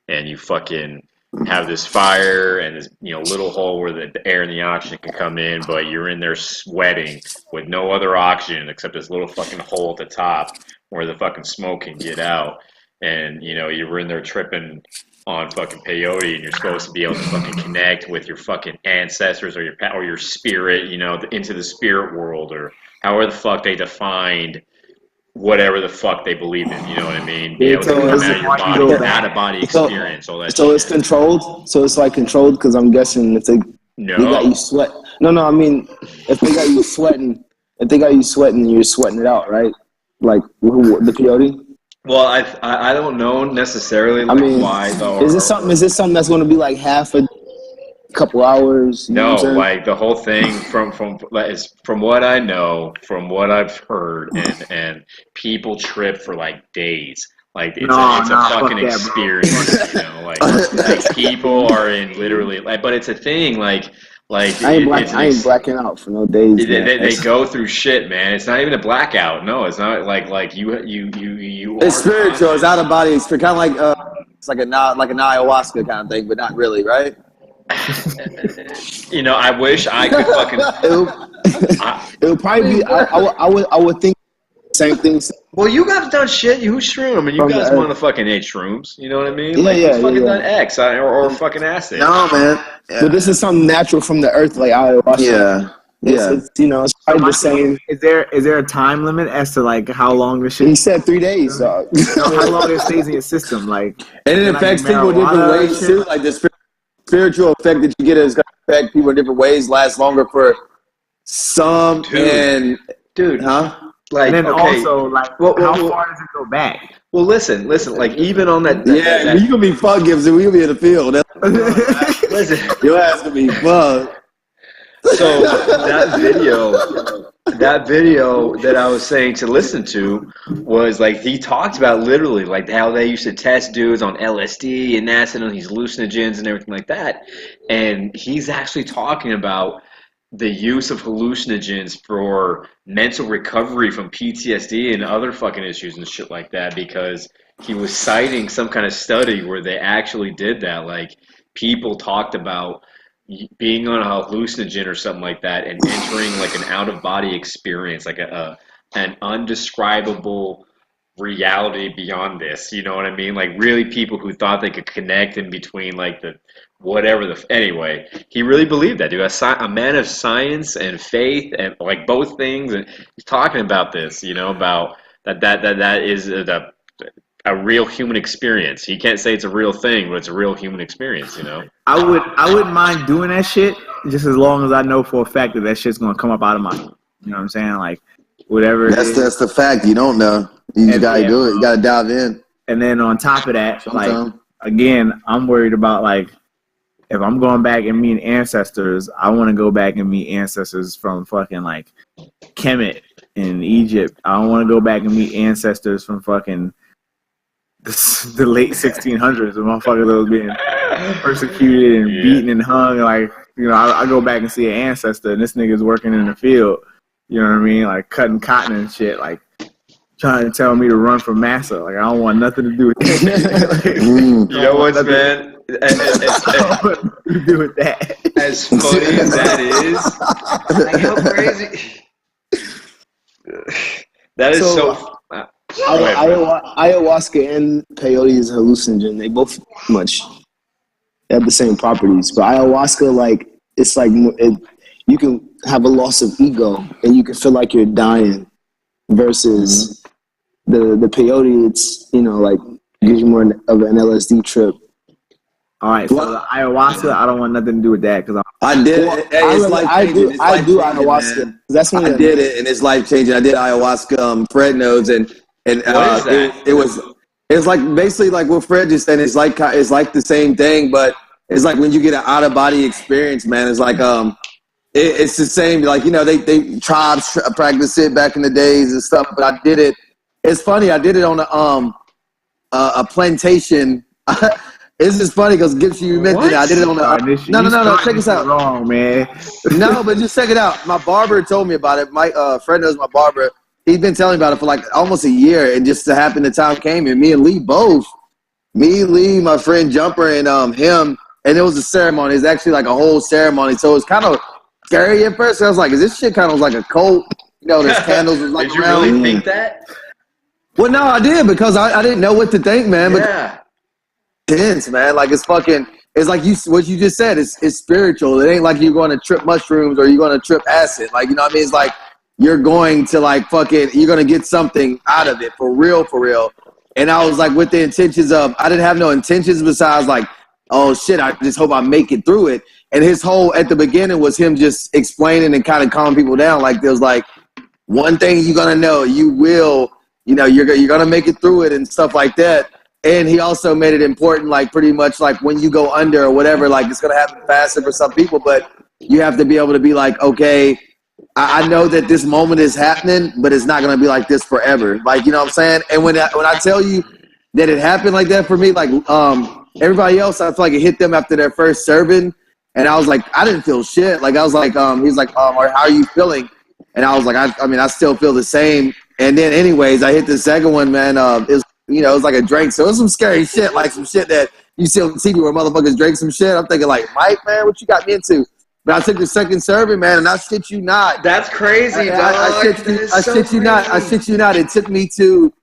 and you fucking have this fire and this little hole where the air and the oxygen can come in, but you're in there sweating with no other oxygen except this little fucking hole at the top where the fucking smoke can get out, and you're in there tripping on fucking peyote, and you're supposed to be able to fucking connect with your fucking ancestors or your spirit, into the spirit world, or however the fuck they defined whatever the fuck they believe in, you know what I mean? Be able to come out of your body, out of body experience, all that. So it's controlled. So it's like controlled because I'm guessing if they got you sweat. No, I mean if they got you sweating, you're sweating it out, right? Like the peyote. Well, I don't know necessarily. I mean, why is this something that's going to be like half a couple hours? No, like the whole thing from what I know, from what I've heard, and people trip for like days. Like it's a fucking experience, like people are in literally but it's a thing I ain't blacking out for no days. They go through shit, man. It's not even a blackout. No, it's not like you. It's spiritual. It's out of body. It's kind of like it's like an ayahuasca kind of thing, but not really, right? I wish I could fucking. It would probably be. I would think same things. Well, you guys done shit. You shroom, and you guys want to fucking ate shrooms. You know what I mean? Who's fucking done X or fucking acid? No, man. Yeah. But this is something natural from the earth, like ayahuasca. Yeah. It's probably the same. Is there a time limit as to like how long this shit? He said 3 days. Dog. How long it stays in your system, like? And it affects people in different ways too. Like the spiritual effect that you get is going to affect people in different ways. Lasts longer for some. Dude, huh? Like, and then also, like, how well, far does it go back? Well, listen. Like, even on that. You gonna be fucked, Gibson. We gonna be in the field. Listen, your ass gonna be fucked. So that video that I was saying to listen to was like he talked about literally like how they used to test dudes on LSD and acid and these hallucinogens and everything like that, and he's actually talking about the use of hallucinogens for mental recovery from PTSD and other fucking issues and shit like that, because he was citing some kind of study where they actually did that. Like, people talked about being on a hallucinogen or something like that and entering like an out-of-body experience, like an undescribable reality beyond this, you know what I mean? Like, really people who thought they could connect in between like the whatever anyway, he really believed that, dude. A man of science and faith and like both things, and he's talking about this, about that is a real human experience. He can't say it's a real thing, but it's a real human experience, I wouldn't mind doing that shit just as long as I know for a fact that shit's gonna come up out of my, you know what I'm saying? Like, whatever. That's the fact. You don't know. You just gotta do it. You gotta dive in. And then on top of that, like, again, I'm worried about like, if I'm going back and meeting ancestors, I want to go back and meet ancestors from fucking like Kemet in Egypt. I don't want to go back and meet ancestors from fucking the late 1600s, when motherfuckers was being persecuted and beaten and hung. Like, I go back and see an ancestor, and this nigga's working in the field. You know what I mean? Like cutting cotton and shit. Like trying to tell me to run from massa. Like, I don't want nothing to do with that. Like, you know what's, man? Do with that. As funny as that is, like, how crazy. That is so. Ayahuasca and peyote is a hallucinogen. They both pretty much have the same properties, but ayahuasca, like, it's like you can have a loss of ego and you can feel like you're dying, versus the peyote. It's like gives you more of an LSD trip. All right, so the ayahuasca, I don't want nothing to do with that because I did Well, it. Hey, it's life changing. I do ayahuasca. That's one I did it, and it's life changing. I did ayahuasca. Fred knows, and What is that? it was like basically like what Fred just said. It's like the same thing, but it's like when you get an out of body experience, man. It's like it's the same. Like, you know, they tribes practice it back in the days and stuff. But I did it. It's funny. I did it on a plantation. This is funny because Gibbs, you mentioned it. I did it on a no. Check this out. Wrong, man. No, but just check it out. My barber told me about it. My friend knows my barber. He's been telling me about it for like almost a year, and just so happened the time came, and me and Lee both, Lee, my friend Jumper, and him, and it was a ceremony. It's actually like a whole ceremony, so it was kind of scary at first. I was like, "Is this shit kind of like a cult?" You know, there's candles was like Did you around. really think that? Well, no, I did because I didn't know what to think, man. Yeah. But intense, man. Like it's fucking. It's like what you just said. It's spiritual. It ain't like you're going to trip mushrooms or you're going to trip acid. Like, you know what I mean? It's like you're going to like fucking. You're going to get something out of it for real, for real. And I was like with the intentions of. I didn't have no intentions besides like, oh shit, I just hope I make it through it. And his whole at the beginning was him just explaining and kind of calming people down. Like there was like one thing you're gonna know. You will. You know, you're gonna make it through it and stuff like that. And he also made it important, like pretty much like when you go under or whatever, like it's gonna happen faster for some people, but you have to be able to be like, okay, I know that this moment is happening, but it's not gonna be like this forever. Like, you know what I'm saying? And when I tell you that it happened like that for me, like everybody else, I feel like it hit them after their first serving, and I was like, I didn't feel shit. Like I was like, he's like, how are you feeling? And I was like, I mean, I still feel the same. And then, anyways, I hit the second one, man. It was like a drink. So it was some scary shit, like some shit that you see on TV where motherfuckers drink some shit. I'm thinking, like, Mike, man, what you got me into? But I took the second serving, man, and I shit you not. That's crazy, dog. I shit you not. It took me to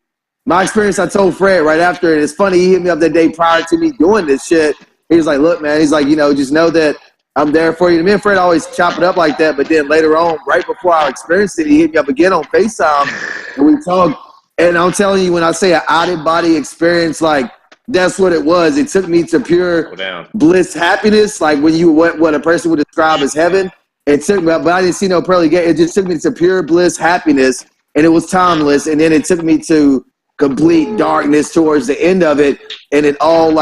my experience. I told Fred right after, and it's funny, he hit me up that day prior to me doing this shit. He was like, look, man, he's like, you know, just know that I'm there for you. And me and Fred always chop it up like that, but then later on, right before I experienced it, he hit me up again on FaceTime, and we talked. And I'm telling you, when I say an out-of-body experience, like, that's what it was. It took me to pure bliss, happiness, like when you what a person would describe as heaven. It took me, but I didn't see no pearly gate. It just took me to pure bliss, happiness, and it was timeless. And then it took me to complete darkness towards the end of it, and it all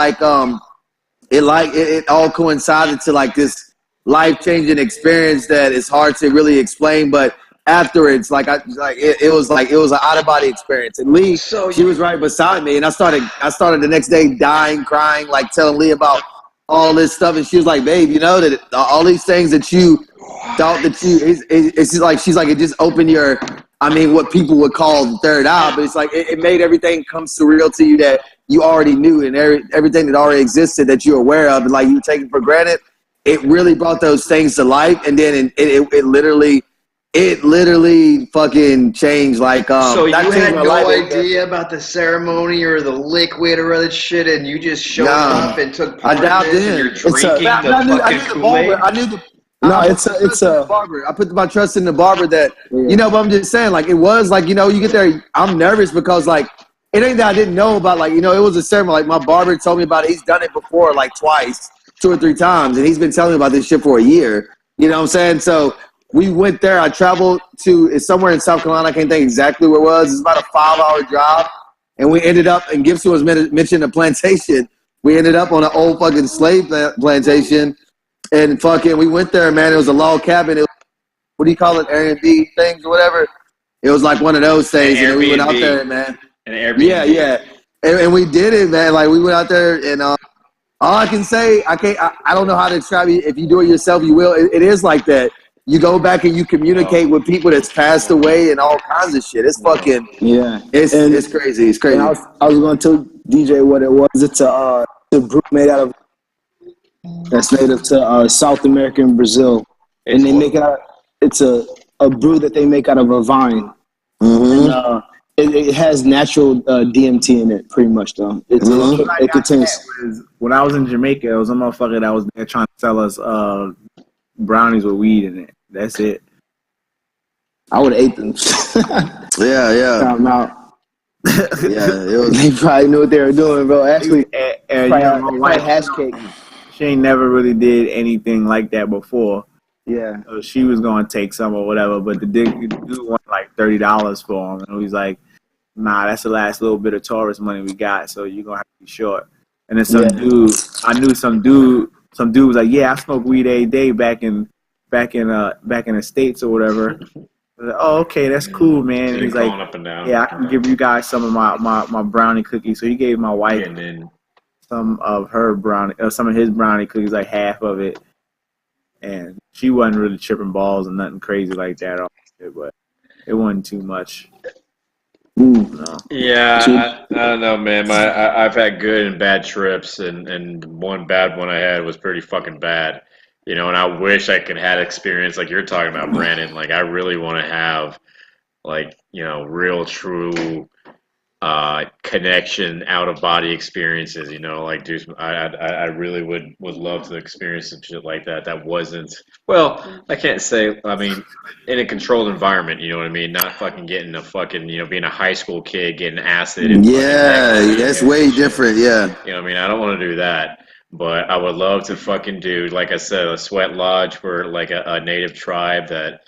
it all coincided to like this life-changing experience that is hard to really explain, but afterwards, it was an out-of-body experience. And Lee, she was right beside me, and I started the next day dying, crying, like telling Lee about all this stuff, and she was like, babe, you know that all these things that you thought that it's just like, she's like, it just opened your, I mean, what people would call the third eye, but it's like it made everything come surreal to you that you already knew, and everything that already existed that you're aware of and like you take it for granted. It really brought those things to life, and then it literally fucking changed. Like so you had no idea about the ceremony or the liquid or other shit, and you just showed up and took part in this, and you're drinking the fucking Kool-Aid. It's a barber. I put my trust in the barber that, you know, but I'm just saying, like, it was like, you know, you get there, I'm nervous because, like, it ain't that I didn't know about, like, you know, it was a ceremony. Like, my barber told me about it. He's done it before, like, twice, 2 or 3 times, and he's been telling me about this shit for a year. You know what I'm saying? So we went there. I traveled to, it's somewhere in South Carolina. I can't think exactly where it was. It's about a 5-hour drive. And we ended up, and Gibson was mentioned a plantation. We ended up on an old fucking slave plantation. And fucking, we went there, man. It was a log cabin. It was, what do you call it? Airbnb things or whatever. It was like one of those things. And we went out there, man. An Airbnb. Yeah. And we did it, man. Like, we went out there, and all I can say, I don't know how to describe it. If you do it yourself, you will. It is like that. You go back and you communicate with people that's passed away and all kinds of shit. It's fucking, it's crazy. It's crazy. I was going to tell DJ what it was. It's a brew made out of, that's native to South America and Brazil. And they make it out, it's a brew that they make out of a vine. Mm-hmm. And, it has natural DMT in it, pretty much, though. It contains. When I was in Jamaica, it was a motherfucker that was there trying to sell us brownies with weed in it. That's it. I would have ate them. Yeah. I'm out. They probably knew what they were doing, bro. Actually, my wife hash cake. she ain't never really did anything like that before. Yeah. So she was going to take some or whatever, but the dude wanted like $30 for him. And he's like, nah, that's the last little bit of tourist money we got, so you're going to have to be short. And then I knew some dude was like, yeah, I smoke weed every day back in the States or whatever. I was like, oh, okay, that's cool, man. And he's like, up and down. yeah, I can give you guys some of my brownie cookies. So he gave my wife some of his brownie cookies, like half of it. And she wasn't really tripping balls and nothing crazy like that, but it wasn't too much. No. Yeah, I don't know, man. I've had good and bad trips, and one bad one I had was pretty fucking bad. You know, and I wish I could have experience like you're talking about, Brandon. Like, I really want to have, like, you know, real, true connection, out of body experiences. You know, like, dude, I really would love to experience some shit like that. That wasn't, well, I can't say. I mean, in a controlled environment, you know what I mean. Not fucking getting a fucking, you know, being a high school kid getting acid. And that's way different. Yeah, you know what I mean. I don't want to do that. But I would love to fucking do, like I said, a sweat lodge for like a native tribe that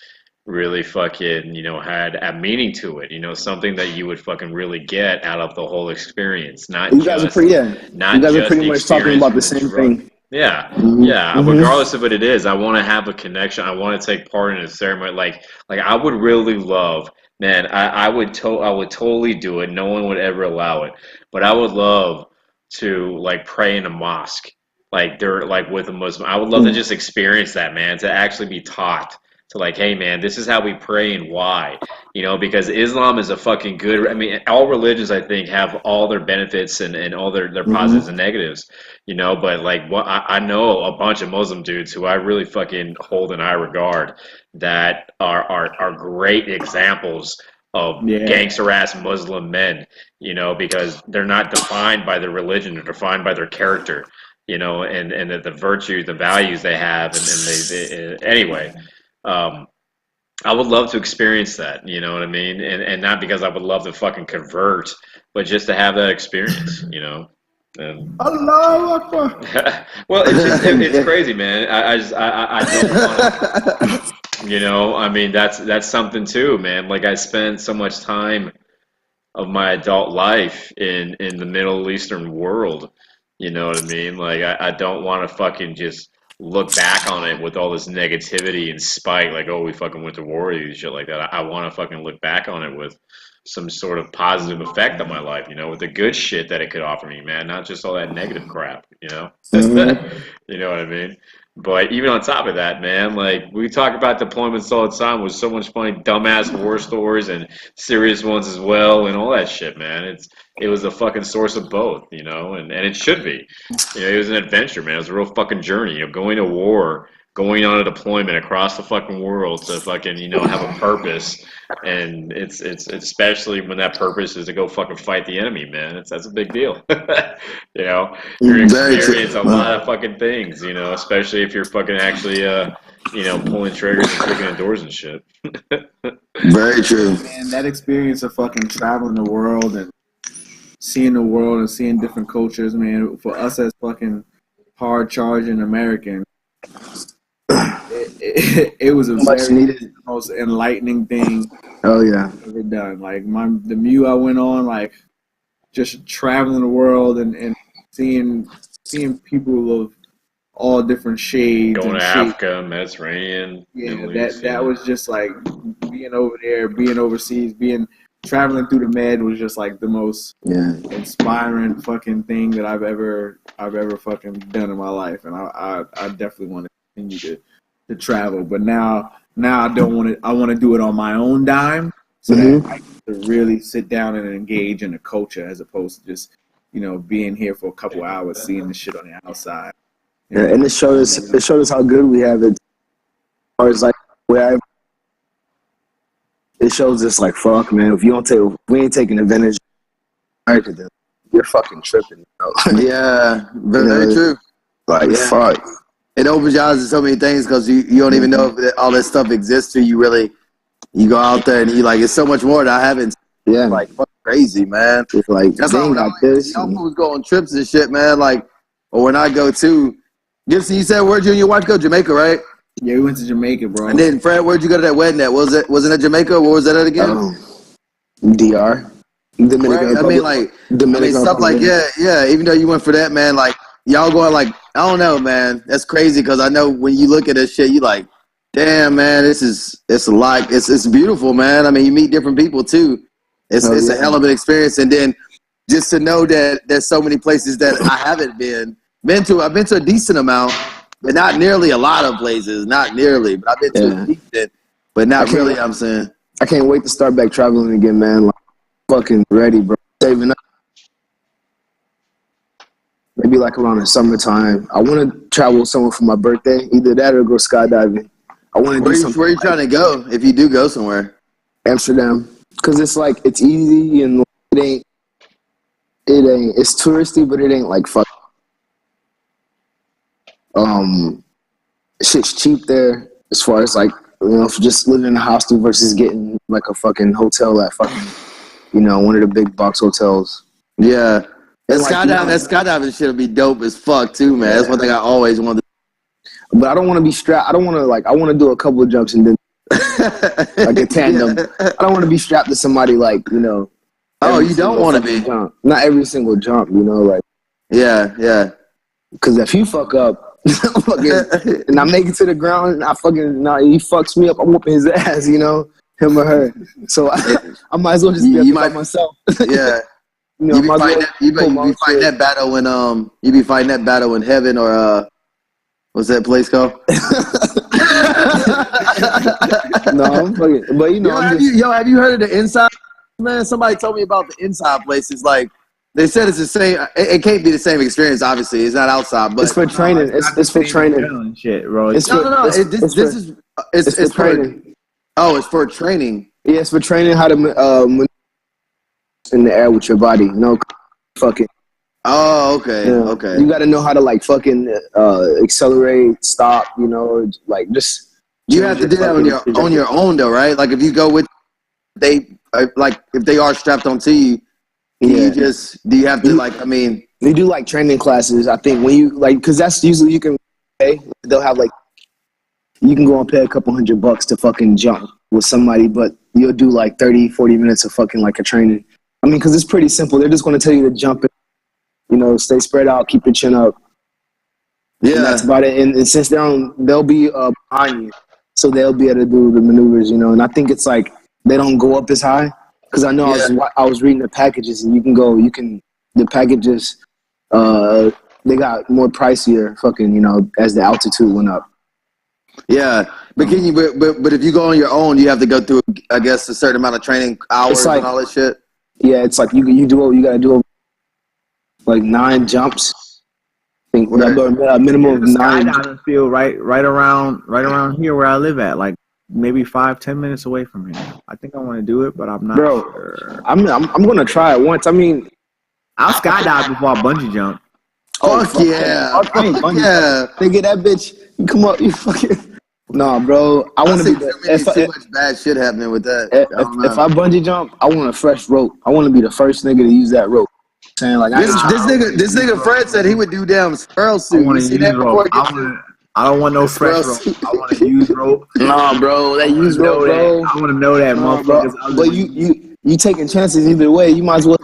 really fucking, you know, had a meaning to it. You know, something that you would fucking really get out of the whole experience. Not you guys just, are pretty much talking about the same thing. Yeah, yeah. Regardless of what it is, I want to have a connection. I want to take part in a ceremony. Like I would really love, man. I would totally do it. No one would ever allow it, but I would love to like pray in a mosque, like they're like with a Muslim. I would love to just experience that, man. To actually be taught to like, hey, man, this is how we pray and why. You know, because Islam is a fucking good. I mean, all religions I think have all their benefits and all their positives and negatives. You know, but like what I know a bunch of Muslim dudes who I really fucking hold in high regard that are great examples of gangster ass Muslim men, you know, because they're not defined by their religion, they're defined by their character, you know, and the virtues, the values they have, and they anyway. I would love to experience that, you know what I mean, and not because I would love to fucking convert, but just to have that experience, you know. And Allahu Akbar. well, it's crazy, man. I don't want to. You know, I mean, that's something too, man. Like, I spent so much time of my adult life in the Middle Eastern world. You know what I mean? Like, I don't want to fucking just look back on it with all this negativity and spite, like, oh, we fucking went to war and shit like that. I want to fucking look back on it with some sort of positive effect on my life, you know, with the good shit that it could offer me, man, not just all that negative crap, you know? You know what I mean? But even on top of that, man, like, we talk about deployments all the time with so much funny dumbass war stories and serious ones as well and all that shit, man. It was a fucking source of both, you know, and it should be. You know, it was an adventure, man. It was a real fucking journey, you know, going to war, going on a deployment across the fucking world to fucking, you know, have a purpose. And it's especially when that purpose is to go fucking fight the enemy, man. That's a big deal. You know, you're experience a lot of fucking things, you know, especially if you're fucking actually, you know, pulling triggers and kicking in doors and shit. Very true. Man, that experience of fucking traveling the world and seeing the world and seeing different cultures, man, for us as fucking hard charging Americans, it was a very most enlightening thing. Oh yeah, I've ever done. Like the Mew I went on, like just traveling the world and seeing people of all different shades. Going and to shapes. Africa, Mediterranean. Yeah, that was just like being over there, being overseas, traveling through the med was just like the most inspiring fucking thing that I've ever fucking done in my life, and I definitely want to continue to travel. But now I don't want to. I want to do it on my own dime, so that I can really sit down and engage in the culture as opposed to just, you know, being here for a couple hours seeing the shit on the outside. Yeah, and it showed us how good we have it. Or it's like it shows us like, fuck, man, if we ain't taking advantage of America, then you're fucking tripping. You know? Yeah, very true. Like, fuck. It opens your eyes to so many things because you don't even know if all that stuff exists to you. Really, you go out there and you like, it's so much more that I haven't. Yeah, like fucking crazy, man. It's like, that's all. Got this. Y'all fools go on trips and shit, man. Like, or when I go to, Gibson, you said where'd you and your wife go? Jamaica, right? Yeah, we went to Jamaica, bro. And then Fred, where'd you go to that wedding at? Was it at Jamaica? What was that at again? DR. Dominican Republic. Stuff like yeah. Even though you went for that, man, like y'all going like I don't know, man. That's crazy because I know when you look at this shit, you like, damn, man, it's beautiful, man. I mean, you meet different people too. It's a hell of an experience, and then just to know that there's so many places that I haven't been to. I've been to a decent amount, but not nearly a lot of places. Not nearly, but I've been to a decent, but not really. I'm saying I can't wait to start back traveling again, man. Like, fucking ready, bro. Saving up. Maybe like around the summertime. I want to travel somewhere for my birthday. Either that or go skydiving. I want to do something. Where are you trying to go? If you do go somewhere, Amsterdam, because it's like it's easy and it ain't. It's touristy, but it ain't like fuck. Shit's cheap there as far as like for just living in a hostel versus getting like a fucking hotel at fucking one of the big box hotels. Yeah. That skydiving shit will be dope as fuck too, man. That's one thing I always wanted. But I don't want to be strapped. I don't want to I want to do a couple of jumps and then like a tandem. I don't want to be strapped to somebody like Oh, you don't want to be. Jump. Not every single jump, like. Yeah. Because if you fuck up, and I make it to the ground, and he fucks me up, I'm whooping his ass, him or her. So I might as well just be by myself. Yeah. You be fighting that battle in heaven or what's that place called? No, I'm fucking. But have you heard of the inside? Man, somebody told me about the inside places. Like they said, it's the same. It can't be the same experience. Obviously, it's not outside, but it's for training. It's for training. Shit, bro. It's for training. Oh, it's for training. Yeah, it's for training how to in the air with your body. No fucking. Oh, okay, okay. You got to know how to like fucking accelerate, stop. Like just. You have to do that on your own, though, right? Like if you go with if they are strapped onto you, do you have to they do like training classes. I think when you because that's usually you can pay. They'll have you can go and pay a couple $100 to fucking jump with somebody, but you'll do like 30-40 minutes of fucking like a training. I mean, because it's pretty simple. They're just going to tell you to jump stay spread out, keep your chin up. Yeah, and that's about it. And since they'll be behind you, so they'll be able to do the maneuvers. And I think it's like they don't go up as high because I know I was reading the packages and the packages they got more pricier fucking as the altitude went up. Yeah, but but if you go on your own, you have to go through I guess a certain amount of training hours and all that shit. Yeah, it's like you do what you gotta do, like 9 jumps. I think a minimum of 9. Skydiving field right around here where I live at, like maybe 5-10 minutes away from here. I think I want to do it, but I'm not sure. I'm gonna try it once. I mean, I'll skydive before I bungee jump. Fuck yeah! Yeah, nigga, that bitch, you come up, you fucking. Nah, bro, I want to be. Too much bad shit happening with that. If I bungee jump, I want a fresh rope. I want to be the first nigga to use that rope. Saying like this nigga Fred said he would do damn squirrel suit. I see that before? I don't want no fresh rope. I want to use rope. Nah, bro, that use rope, bro. I want to know that, motherfuckers. But you taking chances either way. You might as well.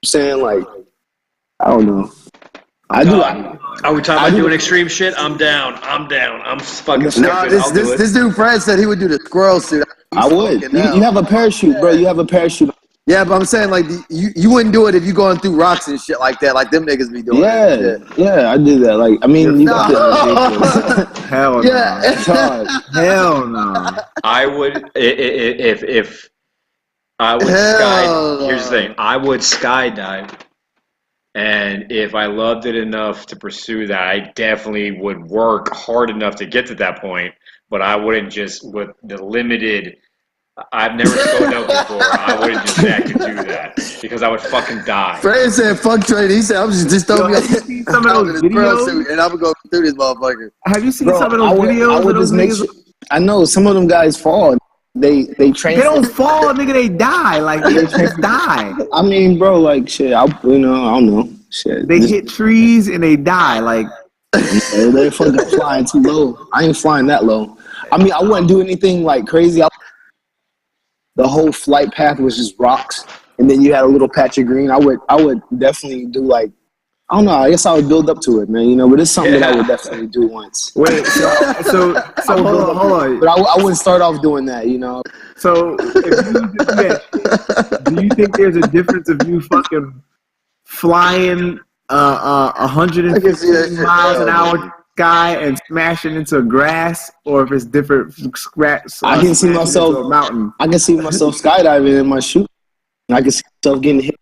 Saying like, I don't know. Are we talking about doing extreme shit? I'm down. I'm fucking stupid. This dude Fred said he would do the squirrel suit. I would. You have a parachute, bro. You have a parachute. Yeah, but I'm saying like you wouldn't do it if you going through rocks and shit like that, like them niggas be doing. Yeah, I did that. Like, I mean, you got to. Hell no. Hell no. I would if I would Here's the thing. I would skydive, and if I loved it enough to pursue that, I definitely would work hard enough to get to that point. But I wouldn't just with the limited. I've never spoken up before. I wouldn't just back to do that because I would fucking die. Fred said, "Fuck training." He said, "I'm just throwing me some of those videos, and I'm gonna go through this motherfucker." Have you seen some of those videos? I know some of them guys fall. They train. They don't fall, nigga. They die. Like they just die. I mean, bro, like shit. I don't know. Shit. They hit trees and they die. Like They're fucking flying too low. I ain't flying that low. I mean, I wouldn't do anything like crazy. The whole flight path was just rocks, and then you had a little patch of green. I would definitely do like, I don't know. I guess I would build up to it, man. You know, but it's something that I would definitely do once. Wait, so hold on. But I wouldn't start off doing that, you know. So if you do that, do you think there's a difference of you fucking flying 150 miles an hour sky and smashing into grass, or if it's different scratch? I can see myself a mountain. I can see myself skydiving in my shoe. I can see myself getting hit.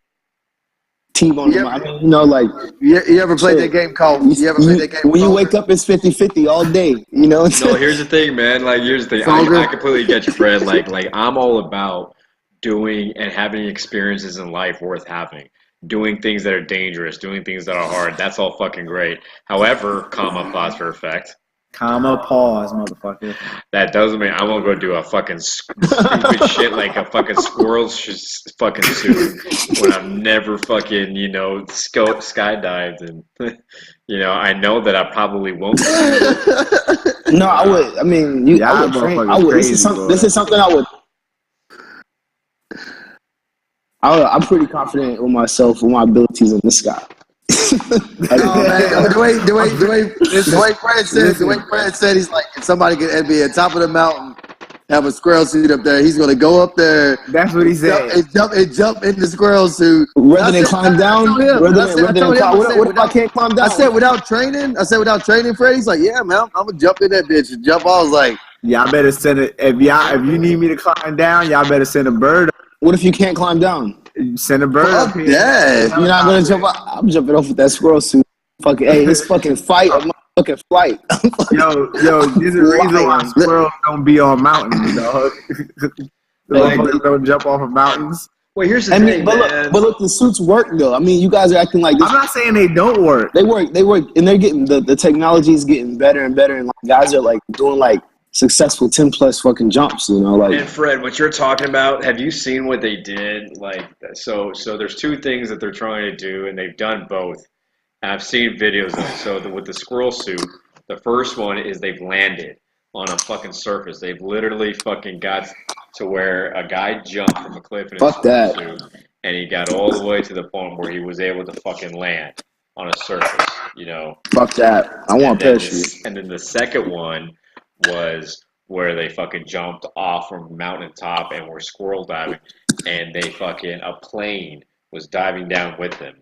T-bone. I mean, you know, like you ever played that game called? You ever played that game? When you wake up, it's 50-50 all day. You know. No, here's the thing, man. Like, here's the thing. I completely get you, Fred. Like I'm all about doing and having experiences in life worth having. Doing things that are dangerous, doing things that are hard. That's all fucking great. However, pause for effect. Pause, motherfucker. That doesn't mean I won't go do a fucking stupid shit like a fucking squirrel's fucking suit when I've never fucking, skydived and, I know that I probably won't. No, I would. I mean, I would train. I would. This is something I would. I'm pretty confident with myself, with my abilities in the sky. The way Fred said, he's like, if somebody could be at top of the mountain, have a squirrel suit up there, he's gonna go up there. That's what he said. Jump in the squirrel suit rather than climb down. What if I can't climb down? I said without training, Fred. He's like, yeah, man, I'm gonna jump in that bitch and jump. I was like, y'all better send it. If you need me to climb down, y'all better send a bird. What if you can't climb down? Send a bird up here. Yeah, you're not gonna jump out. I'm jumping off with that squirrel suit. Fucking, hey, this fucking fight, a motherfucking flight. yo, there's a reason why squirrels don't be on mountains, dog. Don't jump off of mountains. Well, here's the thing, but look, the suits work though. I mean, you guys are acting like this. I'm not saying they don't work. They work, and they're getting the technology is getting better and better, and like, guys are like doing like successful 10+ fucking jumps, like. And Fred, what you're talking about, have you seen what they did? Like, so there's two things that they're trying to do, and they've done both. And I've seen videos of it. So with the squirrel suit, the first one is they've landed on a fucking surface. They've literally fucking got to where a guy jumped from a cliff in a squirrel suit, and he got all the way to the point where he was able to fucking land on a surface, Fuck that. I want a parachute. And then the second one was where they fucking jumped off from a mountaintop and were squirrel diving, and a plane was diving down with them,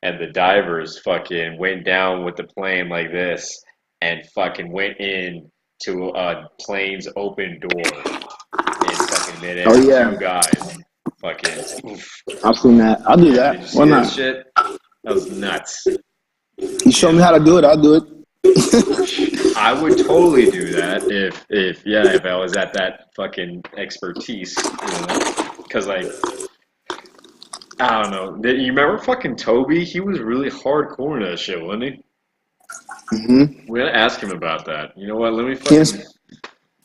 and the divers fucking went down with the plane like this and fucking went in to a plane's open door and fucking mid-air. Oh yeah, two guys fucking. Oof. I've seen that. I'll do that. Why not? Shit? That was nuts. You show me how to do it, I'll do it. I would totally do that if I was at that fucking expertise, because I don't know. You remember fucking Toby? He was really hardcore in that shit, wasn't he? Mm-hmm. We gotta ask him about that. You know what? Let me fucking.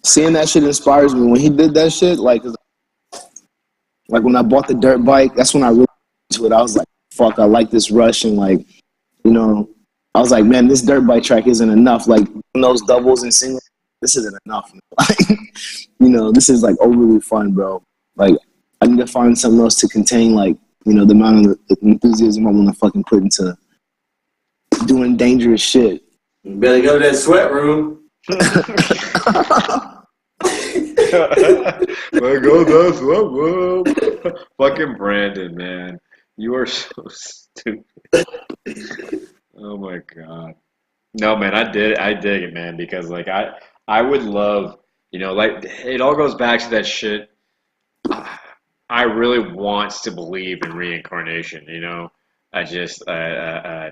Seeing that shit inspires me. When he did that shit, like when I bought the dirt bike, that's when I really into it. I was like, fuck, I like this rush, and I was like, man, this dirt bike track isn't enough. Like, those doubles and singles, this isn't enough. Like, this is like overly fun, bro. Like, I need to find something else to contain, like, the amount of enthusiasm I want to fucking put into doing dangerous shit. You better go to that sweat room. Let go that sweat room. Fucking Brandon, man. You are so stupid. Oh my god. No, man, I dig it, man, because like I would love, like it all goes back to that shit. I really want to believe in reincarnation, I just I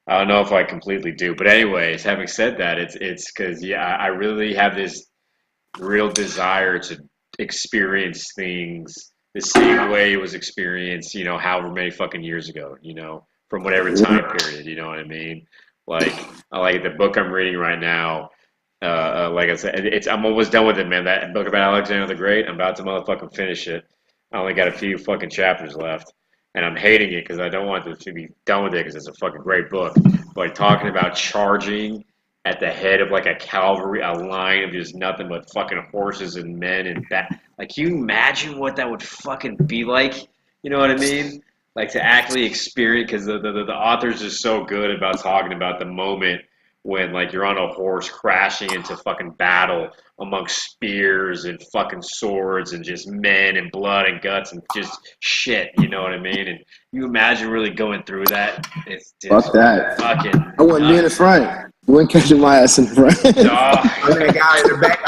don't know if I completely do, but anyways, having said that, it's because I really have this real desire to experience things the same way it was experienced, however many fucking years ago, from whatever time period, you know what I mean? Like the book I'm reading right now. Like I said, I'm almost done with it, man. That book about Alexander the Great, I'm about to motherfucking finish it. I only got a few fucking chapters left, and I'm hating it because I don't want to be done with it because it's a fucking great book. But talking about charging at the head of like a cavalry, a line of just nothing but fucking horses and men and like, can you imagine what that would fucking be like? You know what I mean? Like to actually experience, because the author's just so good about talking about the moment when like you're on a horse crashing into fucking battle amongst spears and fucking swords and just men and blood and guts and just shit, you know what I mean? And you imagine really going through that. It's just Fuck that. fucking I wouldn't be in the front. You wouldn't catch my ass in the front. dog. That guy in the back.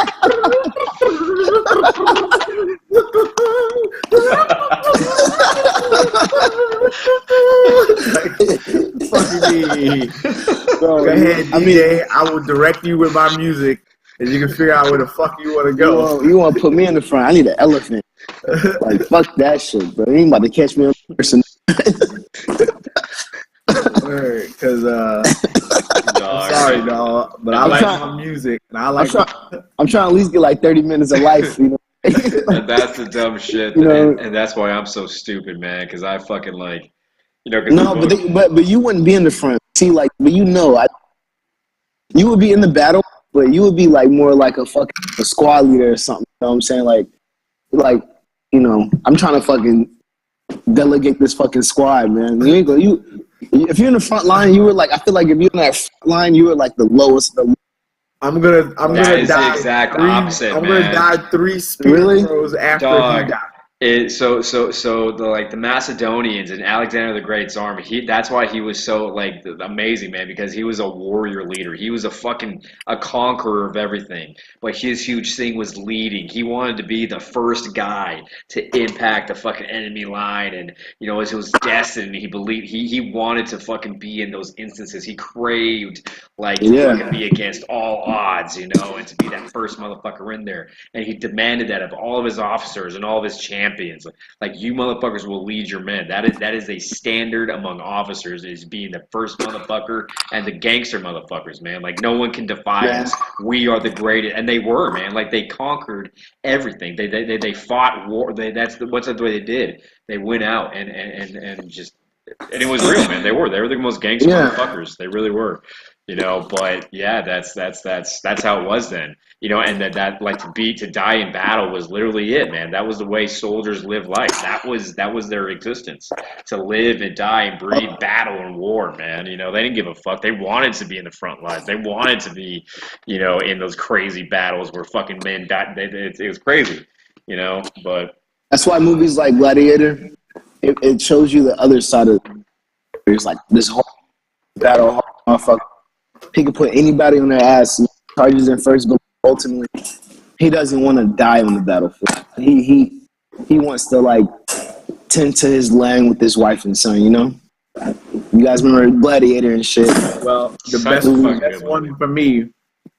Fucking me. Bro, Go ahead, DJ. I will direct you with my music, and you can figure out where the fuck you want to go. You want to put me in the front? I need an elephant. Like, fuck that shit, bro. You ain't about to catch me in person. Because I'm sorry, dog, but I like my music, and I like. I'm trying to at least get like 30 minutes of life, you know. And that's the dumb shit, You know, and that's why I'm so stupid, man. Because I fucking like, you know. no, but you wouldn't be in the front. See, like, but you would be in the battle, but you would be like more like a squad leader or something. You know what I'm saying? Like, you know, I'm trying to fucking delegate this fucking squad, man. You ain't go. If you're in the front line, you were like. I feel like if you're in that front line, you were like the lowest. I'm gonna That is die. the exact opposite, I'm man. gonna die 3 spear Really? throws after Dog. he died. So the Macedonians and Alexander the Great's army. That's why he was so like amazing, man. Because he was a warrior leader. He was a conqueror of everything. But his huge thing was leading. He wanted to be the first guy to impact the fucking enemy line, and you know it was destined. He believed he wanted to fucking be in those instances. He craved like to fucking be against all odds, you know, and to be that first motherfucker in there. And he demanded that of all of his officers and all of his champions. Like you motherfuckers will lead your men. That is a standard among officers, is being the first motherfucker and the gangster motherfuckers, man. Like no one can defy us. We are the greatest, and they were, man. Like they conquered everything. They fought war. That's the way they did. They went out and it was real, man. They were the most gangster motherfuckers. They really were. You know, but yeah, that's how it was then. You know, and that like to die in battle was literally it, man. That was the way soldiers live life. That was their existence, to live and die and breathe battle and war, man. You know, they didn't give a fuck. They wanted to be in the front lines. They wanted to be, you know, in those crazy battles where fucking men died. It was crazy, you know. But that's why movies like Gladiator, it shows you the other side of. There's like this whole battle, motherfucker. He could put anybody on their ass, charges in first, but ultimately, he doesn't want to die on the battlefield. He wants to like tend to his land with his wife and son. You know, you guys remember Gladiator and shit. Well, the best one for me,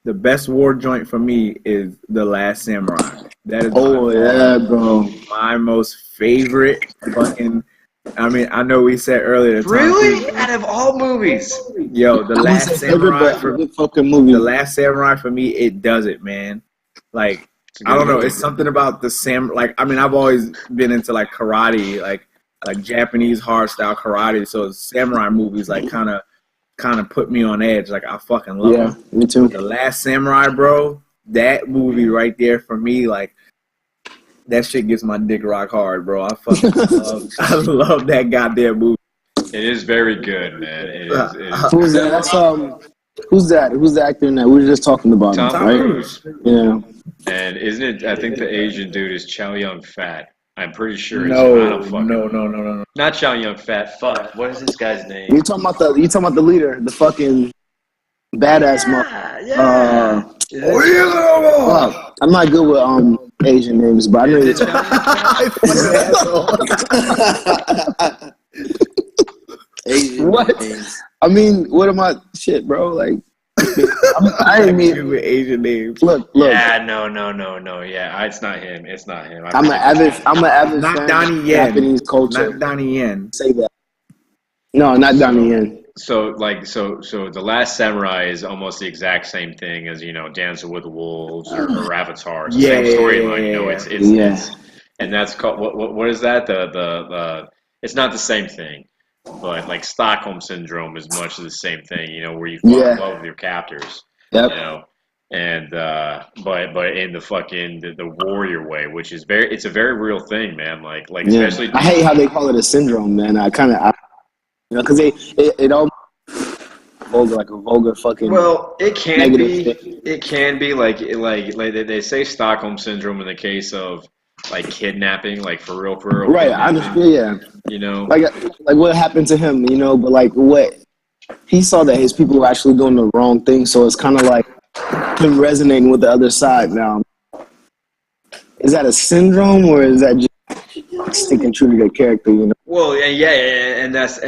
the best war joint for me is The Last Samurai. That is bro, my most favorite fucking. I mean, I know we said earlier. Really, out of all movies, yo, The Last Samurai fucking movie. The Last Samurai for me, it does it, man. Like I don't know, it's something about the Like I mean, I've always been into like karate, like Japanese hard style karate. So samurai movies like kind of put me on edge. Like I fucking love them. Me too. The Last Samurai, bro. That movie right there for me, like. That shit gets my dick rock hard, bro. I fucking love that goddamn movie. It is very good, man. It is. Who's that? Who's that? Who's the actor in that? We were just talking about Tom him, right? Cruise. Yeah. And isn't it? I think the Asian dude is Chow Yun Fat. I'm pretty sure. No. Not Chow Yun Fat. Fuck. What is this guy's name? You talking about the leader, the fucking badass mother. I'm not good with Asian names, but I know you're Asian what? Names. I mean, what am I? Shit, bro. Like, I didn't mean with Asian names. Look. Yeah, no. Yeah, it's not him. I'm an avid not fan Donnie of Yen. Japanese culture. Not Donnie Yen. Say that. No, not Donnie Yen. So The Last Samurai is almost the exact same thing as, you know, Dancing with the Wolves or Avatar. It's the same storyline, you know. It's and that's called what is that? it's not the same thing. But like Stockholm syndrome is much of the same thing, you know, where you fall in love with your captors, Yep. you know, and but in the fucking the warrior way, which is it's a very real thing, man. Like especially I hate how they call it a syndrome, man. Because it all vulgar, like a vulgar fucking. Well, it can negative be. It can be like they say Stockholm syndrome in the case of like kidnapping, like for real Right, I kidnapping. understand. Yeah, You know, like what happened to him, you know. But like what he saw that his people were actually doing the wrong thing, so it's kind of like him resonating with the other side. Now, is that a syndrome or is that just sticking true to their character? You know. well, yeah, and that's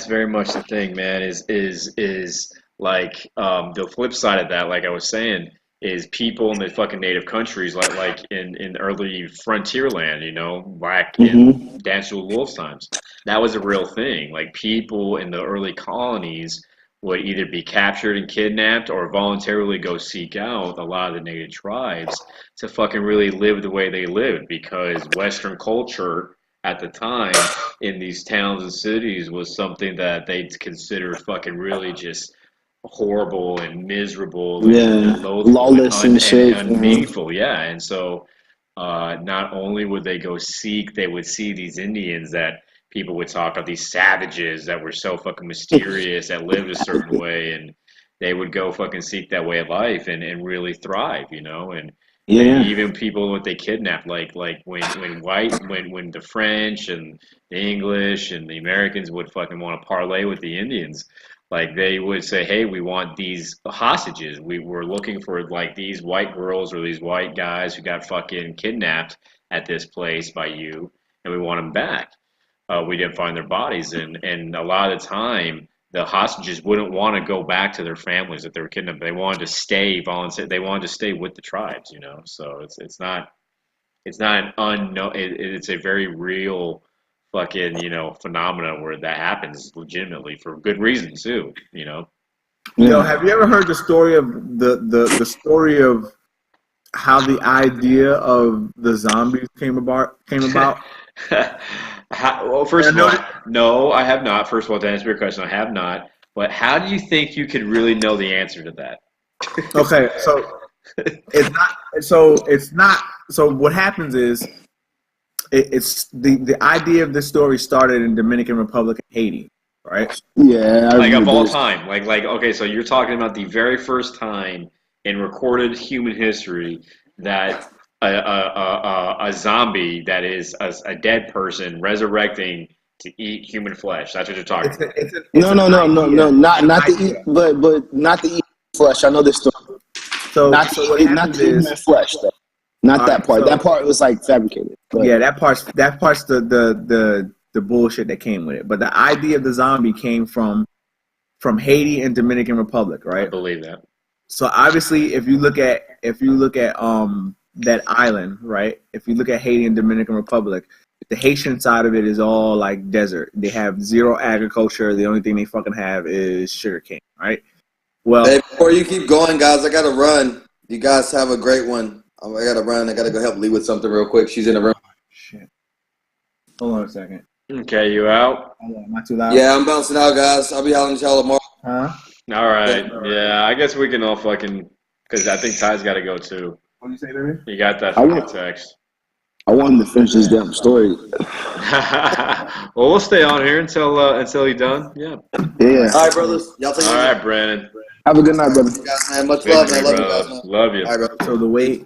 very much the thing, man. Is like the flip side of that, like I was saying, is people in the fucking native countries, like in early frontier land, you know, back in Dance with Wolves times, that was a real thing. Like people in the early colonies would either be captured and kidnapped or voluntarily go seek out a lot of the native tribes to fucking really live the way they lived because Western culture at the time in these towns and cities was something that they considered fucking really just horrible and miserable and loathful lawless and shit, unmeaningful. Yeah, and so not only would they go seek, they would see these Indians that people would talk about, these savages that were so fucking mysterious, that lived a certain way, and they would go fucking seek that way of life and really thrive, you know, and even people what they kidnapped, like when the French and the English and the Americans would fucking want to parlay with the Indians, like they would say, hey, we want these hostages. We were looking for like these white girls or these white guys who got fucking kidnapped at this place by you, and we want them back. We didn't find their bodies, and a lot of the time the hostages wouldn't want to go back to their families that they were kidnapped. They wanted to stay volunteer. They wanted to stay with the tribes, you know. So it's not an unknown. It's a very real fucking, you know, phenomena where that happens legitimately for good reason too, you know. You know, have you ever heard the story of the story of how the idea of the zombies came about? Well, first of all, no, I have not. First of all, to answer your question, I have not. But how do you think you could really know the answer to that? Okay, so it's not. So what happens is, it's the idea of this story started in Dominican Republic and Haiti, right? Yeah, like of all time, like okay, so you're talking about the very first time in recorded human history that a zombie that is a dead person resurrecting to eat human flesh. That's what you're talking about. No, not to eat, but not to eat flesh. I know this story. So not to eat human flesh, though. Not that part. That part was like fabricated. But. Yeah, that part's the bullshit that came with it. But the idea of the zombie came from Haiti and Dominican Republic, right? I believe that. So obviously, if you look at that island, right? If you look at Haiti and Dominican Republic, the Haitian side of it is all like desert. They have zero agriculture. The only thing they fucking have is sugarcane, right? Well, hey, before you keep going, guys, I gotta run. You guys have a great one. I gotta run. I gotta go help Lee with something real quick. She's in the room. Shit. Hold on a second. Okay, you out? Hold on, am I too loud? Yeah, I'm bouncing out, guys. I'll be hollering at y'all tomorrow. Huh? All right. Yeah, I guess we can all fucking, because I think Ty's got to go too. What do you say, baby? You got that from the text. I wanted to finish this damn story. Well, we'll stay on here until you're done. Yeah. Yeah. All right, brothers. Y'all take it. All right, Brandon. Have a good night, brother. Guys, man. Much love, man. Love you guys, man. Love you. All right, bro. So the way